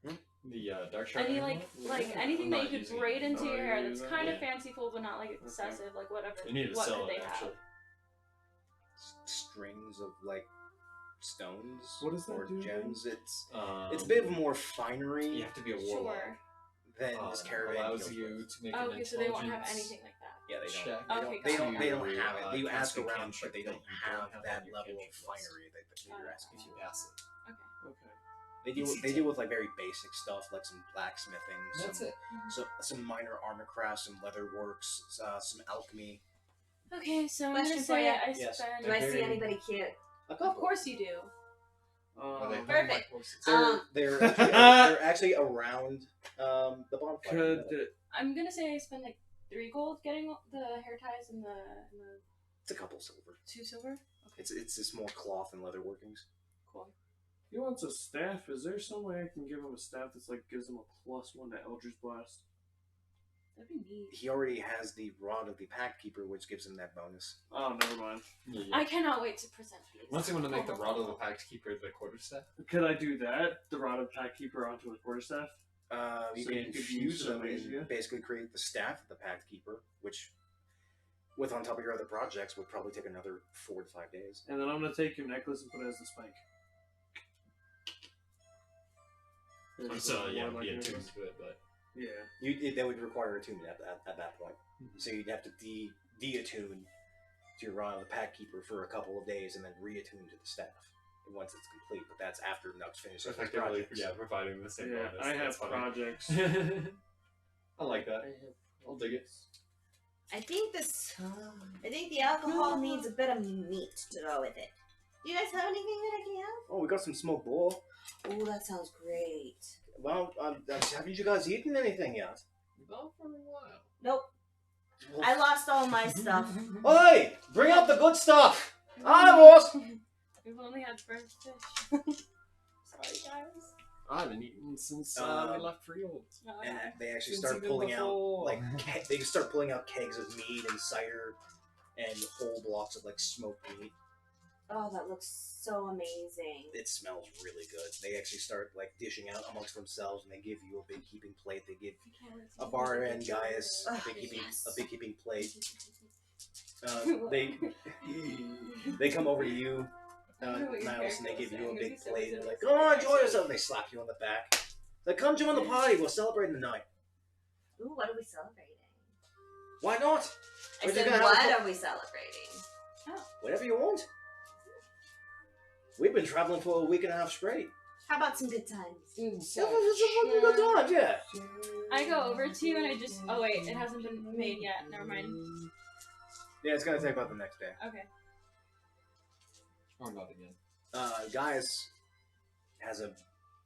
staff? The dark shard. Any like Yeah, anything I'm that not you could using it. braid into Oh, your you're hair that's using kind it? of fanciful but not like excessive, like whatever. You need to what sell could it they actually. Strings of like stones What does that or do again? gems. It's a bit of more finery You have to be a have? warlock. Sure. than this caravan allows deals you with. to make Oh, an okay, so they won't have intelligence anything like that. Yeah, they don't. check. Okay, They don't. gotcha. They don't to, have it. You ask cast a around, cantrip but they that don't you have on that your level of cantrip list finery that you're asking if you for. pass it. Okay. They deal with like very basic stuff like some blacksmithing, That's some, it. some minor armor crafts, some leather works, some alchemy. Okay, so I'm Question gonna for say ya. I Yes. spend. Do I see Very- anybody cute? A Of couple. course you do. Are they Um, hunting Perfect. horses? They're actually around the bonfire. could I'm gonna say I spend like 3 gold getting the hair ties and the It's a couple silver. 2 silver. It's just more cloth and leather workings. Cool. he wants a staff? Is there some way I can give him a staff that's like gives him a +1 to Eldritch Blast? That'd be neat. He already has the rod of the pack keeper, which gives him that bonus. Oh, never mind. Yeah. I cannot wait to present these. Once you want to make the Oh, rod of the pact keeper the quarterstaff, Could I do that? The Rod of Pack Keeper onto a quarterstaff? You So can you could infuse use them some and magia? basically create the staff of the pack keeper, which, with on top of your other projects, would probably take another 4 to 5 days. And then I'm gonna take your necklace and put it as the spike. so yeah, One like be your attuned necklace. to it, but Yeah. That would require attunement at that point. So you'd have to de-attune to your rod of the pack keeper for a couple of days and then reattune to the staff once it's complete. But that's after Nux finishes his effectively, projects. yeah, providing the same Yeah, bonus. I have That's funny. projects. I like that. I'll dig it. I think the alcohol needs a bit of meat to go with it. Do you guys have anything that I can have? Oh, we got some smoked boar. Oh, that sounds great. Well, haven't you guys eaten anything yet? Not for a while. Nope. I lost all my stuff. Oi! Bring out the good stuff! Hi, boss! We've only had burnt fish. Sorry, guys. I haven't eaten since we left Freehold. No, And yeah. they actually Since start even pulling out before. like they start pulling out kegs of mead and cider and whole blocks of like smoked meat. Oh, that looks so amazing. It smells really good. They actually start like dishing out amongst themselves, and they give you a big heaping plate. They give I can't wait to a eat bar this and picture. Gaius Ugh, a big heaping plate. Yes. They come over to you, I wonder what your Miles, and they character give was you a saying. big Maybe so plate. was And it like, like oh, something enjoy actually- yourself. And they slap you on the back. Like, come join the party. We're celebrating the night. Ooh, what are we celebrating? Why not? I We're said, just gonna have what a- are we celebrating? Whatever you want. We've been traveling for a week and a half straight. How about some good times? Yeah, it's a fucking good time, yeah. I go over to you and I just. Oh wait, it hasn't been made yet. Never mind. Yeah, it's gonna take about the next day. Okay. Or not again. Gaius has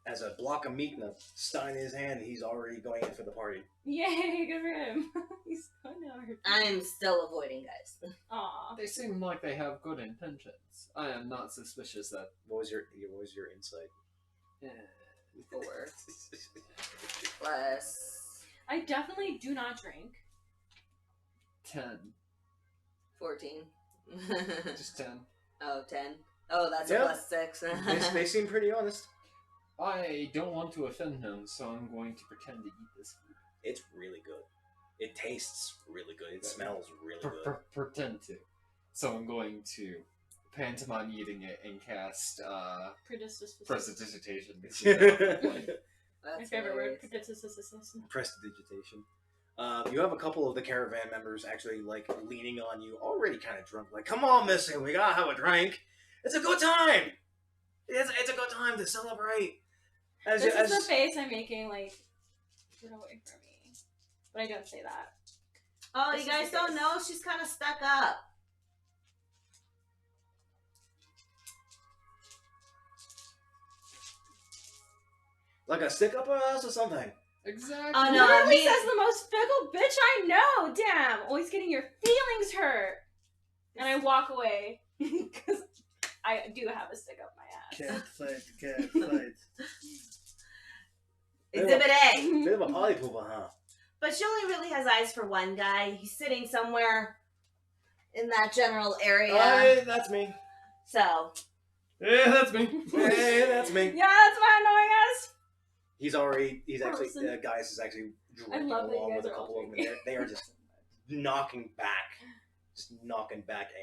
as a block of meat and a stein in his hand, he's already going in for the party. Yay, good for him. He's fun hard. I'm still avoiding guys. Aw. They seem like they have good intentions. I am not suspicious that. What was your insight? 4. Plus. I definitely do not drink. 10. 14. Just 10. Oh, 10. Oh, that's Yeah. a plus 6. They seem pretty honest. I don't want to offend him, so I'm going to pretend to eat this food. It's really good. It tastes really good. It smells really good. Pretend to. So I'm going to pantomime eating it and cast prestidigitation. My That's favorite word. hilarious. Prestidigitation. You have a couple of the caravan members actually like leaning on you, already kind of drunk. Like, come on, Missy, we gotta have a drink. It's a good time. It's a good time to celebrate. This is the face I'm making, like, get away from me. But I don't say that. Oh, This you is guys the don't face. know? She's kind of stuck up. Like a stick up her ass or something. Exactly. Oh, no. Literally me- says the most fickle bitch I know. Damn, always getting your feelings hurt. And I walk away because I do have a stick up my ass. Can't fight. Exhibit A. Bit of a potty pooper, huh? But she only really has eyes for one guy. He's sitting somewhere in that general area. That's me. So, Yeah, that's me. Hey, that's me. Yeah, that's my annoying ass. He's actually, Person. Gaius is actually drinking love that you along guys with a are all couple of them. drinking. They are just knocking back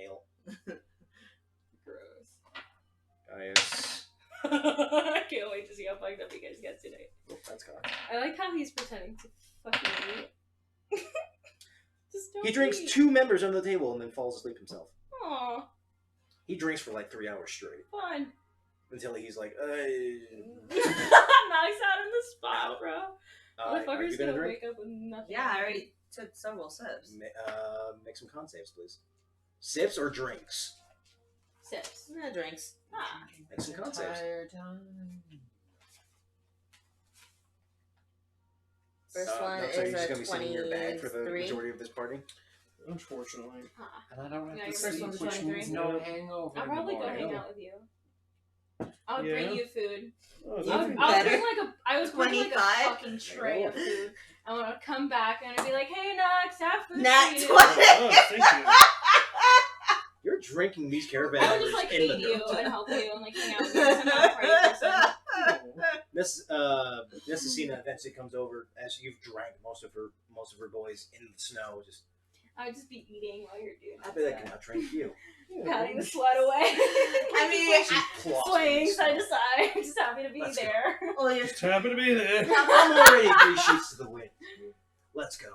ale. Gross. Gaius. I can't wait to see how fucked up you guys get tonight. Oh, that's God. I like how he's pretending to fucking eat. Just don't He drinks eat. 2 members under the table and then falls asleep himself. Aw, He drinks for like 3 hours straight fun. until he's like, Max out in the spot, bro. are you Motherfucker's gonna gonna drink? wake up with nothing. yeah, I already took several sips. Make some con saves, please. Sips or drinks? Sips. No drinks. Ah. Make some con saves. First one looks like is you're just a gonna be sitting in your bag for the 23. majority of this party. Unfortunately. Ah. And I don't have Yeah, to your first sleep, one's which 23. means no hangover. I'll in the probably go morning. hang out with you. I'll Yeah. bring you food. Oh, Even I'll that's better. bring I was bringing like a 25? fucking tray of food. And when I come back and I'd be like, hey Nux, have food Nat for you. 20. Oh, thank you. You're drinking these caravan I would members just like in the feed you dirt. and help you and like hang out with you. 'Cause I'm not a party person. Miss Asina eventually comes over as you've drank most of her boys in the snow. Just I would just be eating while you're doing I that. bet I cannot drink you. Patting the sweat away. I mean, She plops swaying in the side to snow. side. Just happy to be Let's go. there. oh, you're Just happy to be there. I'm already 3 sheets to the wind. Let's go.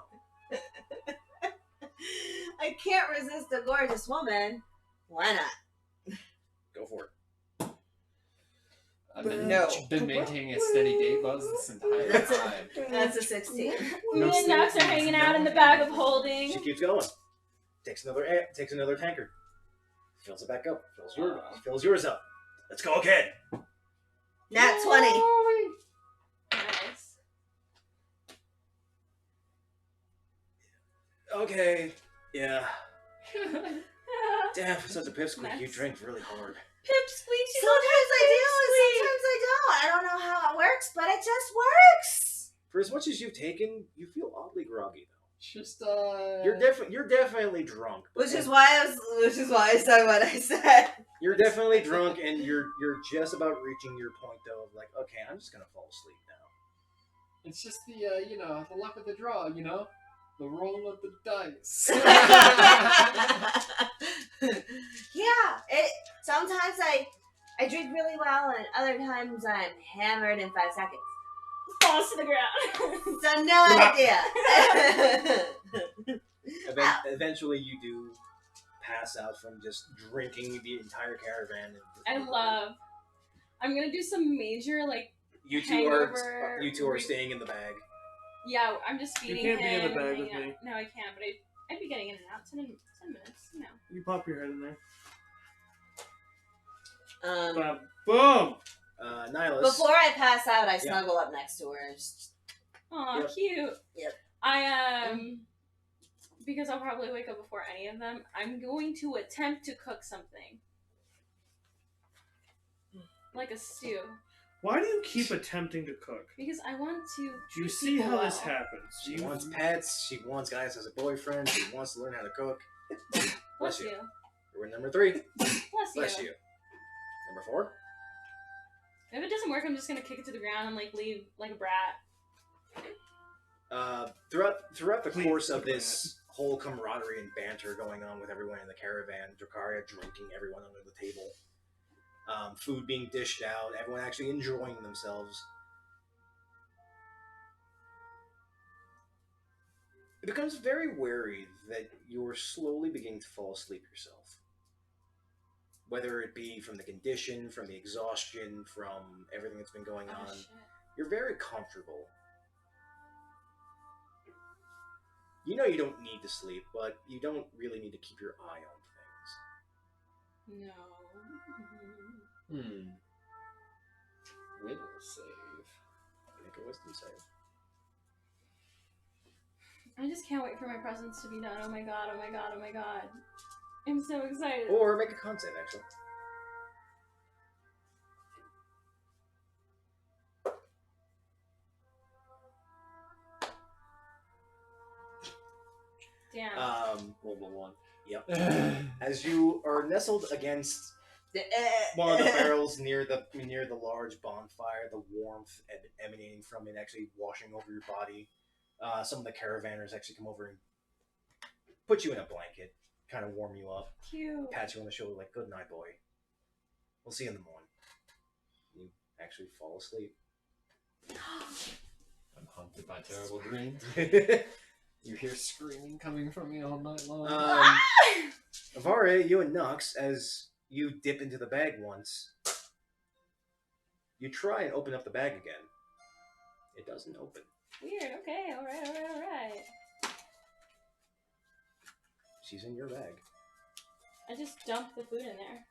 I can't resist a gorgeous woman. Why not? Go for it. I've been, No. been maintaining a steady date buzz this entire That's it. time. That's a 16. Me and Nux are hanging out in the bag of holding. She keeps going. Takes another tankard. Fills it back up. Fills yours up. Let's go again. Nat 20. Nice. Okay. Yeah. Damn, for such a pipsqueak, you Nice. drink really hard. Pipsqueak. She's Sometimes I do, and sometimes I don't. I don't know how it works, but it just works. For as much as you've taken, you feel oddly groggy though. Just You're definitely drunk. Which is why I said what I said. You're definitely drunk, and you're just about reaching your point though of like, okay, I'm just gonna fall asleep now. It's just the the luck of the draw, the roll of the dice. Yeah, it. Sometimes I drink really well, and other times I'm hammered in 5 seconds. falls to the ground. So no idea. Eventually, you do pass out from just drinking the entire caravan. I'm gonna do some major like. You two hangover. are staying in the bag. Yeah, I'm just feeding can't be in him. the bag and with hanging me. out. No, I can't. But I'd be getting in and out 10 minutes. You pop your head in there. Um, Boom! Nihilus. Before I pass out, I snuggle up next to her. And just... Aw, Yep. cute. Yep. Because I'll probably wake up before any of them, I'm going to attempt to cook something. Like a stew. Why do you keep attempting to cook? Because I want to. Do you treat see people how this well. happens? She wants pets. She wants Gaius as a boyfriend. She wants to learn how to cook. Bless you. We're in number 3. Bless you. Number 4. If it doesn't work, I'm just gonna kick it to the ground and like leave like a brat. Throughout the Please, course of look at this whole camaraderie and banter going on with everyone in the caravan, Dracaria drinking everyone under the table, food being dished out, everyone actually enjoying themselves. It becomes very wary that you're slowly beginning to fall asleep yourself. Whether it be from the condition, from the exhaustion, from everything that's been going on, Shit. you're very comfortable. You know you don't need to sleep, but you don't really need to keep your eye on things. No. Will save. Make a wisdom save. I just can't wait for my presents to be done. Oh my god, oh my god, oh my god. I'm so excited. Or make a con save, actually. Damn. One. Yep. As you are nestled against one of the barrels near the large bonfire, the warmth emanating from it actually washing over your body. Some of the caravanners actually come over and put you in a blanket, kind of warm you up, Cute. pat you on the shoulder like, "Good night, boy. We'll see you in the morning." You actually fall asleep. I'm haunted by terrible dreams. You hear screaming coming from me all night long. Avare, you and Nux, as you dip into the bag once, you try and open up the bag again. It doesn't open. Weird. Okay. All right. She's in your bag. I just dumped the food in there.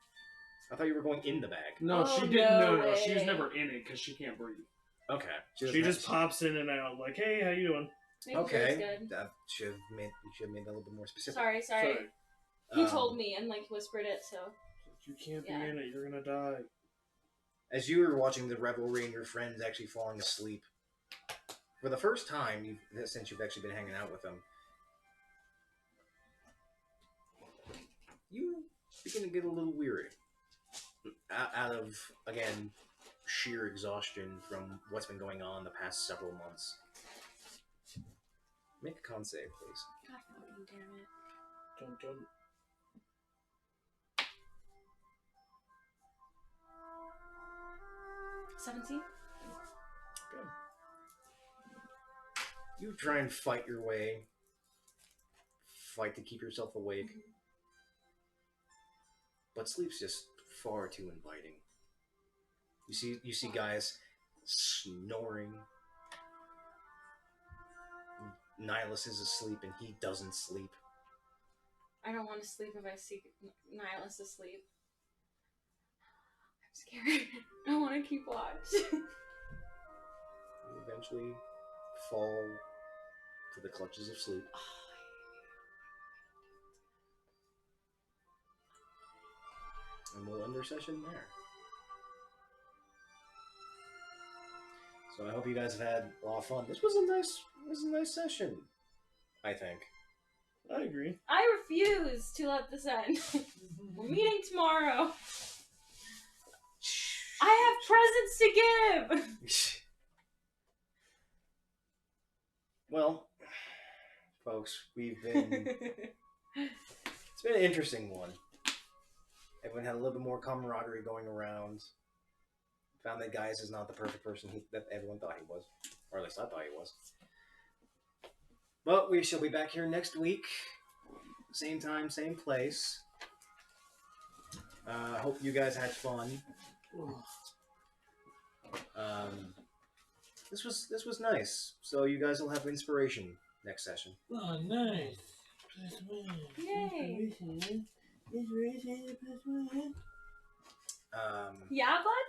I thought you were going in the bag. No, Oh, she didn't. no No, she was way. never in it because she can't breathe. Okay. She just pops in and out like, "Hey, how you doing?" Making sure Okay. it's good. That should have made that a little bit more specific. Sorry. He told me and like whispered it, so. You can't Yeah. be in it. You're gonna die. As you were watching the revelry and your friends actually falling asleep, for the first time since you've actually been hanging out with them, you begin to get a little weary. Out of, again, sheer exhaustion from what's been going on the past several months. Make a con save, please. God fucking damn it. Dun, dun. $17? You try and fight your way, fight to keep yourself awake, but sleep's just far too inviting. You see guys snoring. Nihilus is asleep and he doesn't sleep. I don't want to sleep if I see Nihilus asleep. I'm scared. I want to keep watch. You eventually fall to the clutches of sleep. And we'll end our session there. So I hope you guys have had a lot of fun. This was a nice session, I think. I agree. I refuse to let this end. We're meeting tomorrow. I have presents to give. Well, folks, we've been... It's been an interesting one. Everyone had a little bit more camaraderie going around. Found that Gaius is not the perfect person that everyone thought he was. Or at least I thought he was. But we shall be back here next week. Same time, same place. Hope you guys had fun. This was nice. So you guys will have inspiration next session. Oh, nice. Yay. Inspiration. Yeah, bud?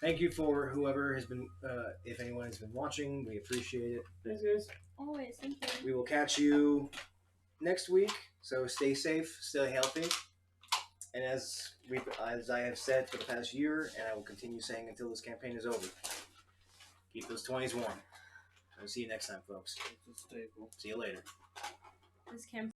thank you for whoever has been, if anyone has been watching. We appreciate it. Thanks, guys. Always, thank you. We will catch you next week. So stay safe, stay healthy, and as I have said for the past year, and I will continue saying until this campaign is over, keep those 20s warm. I'll see you next time, folks. It's a staple. See you later. This campaign.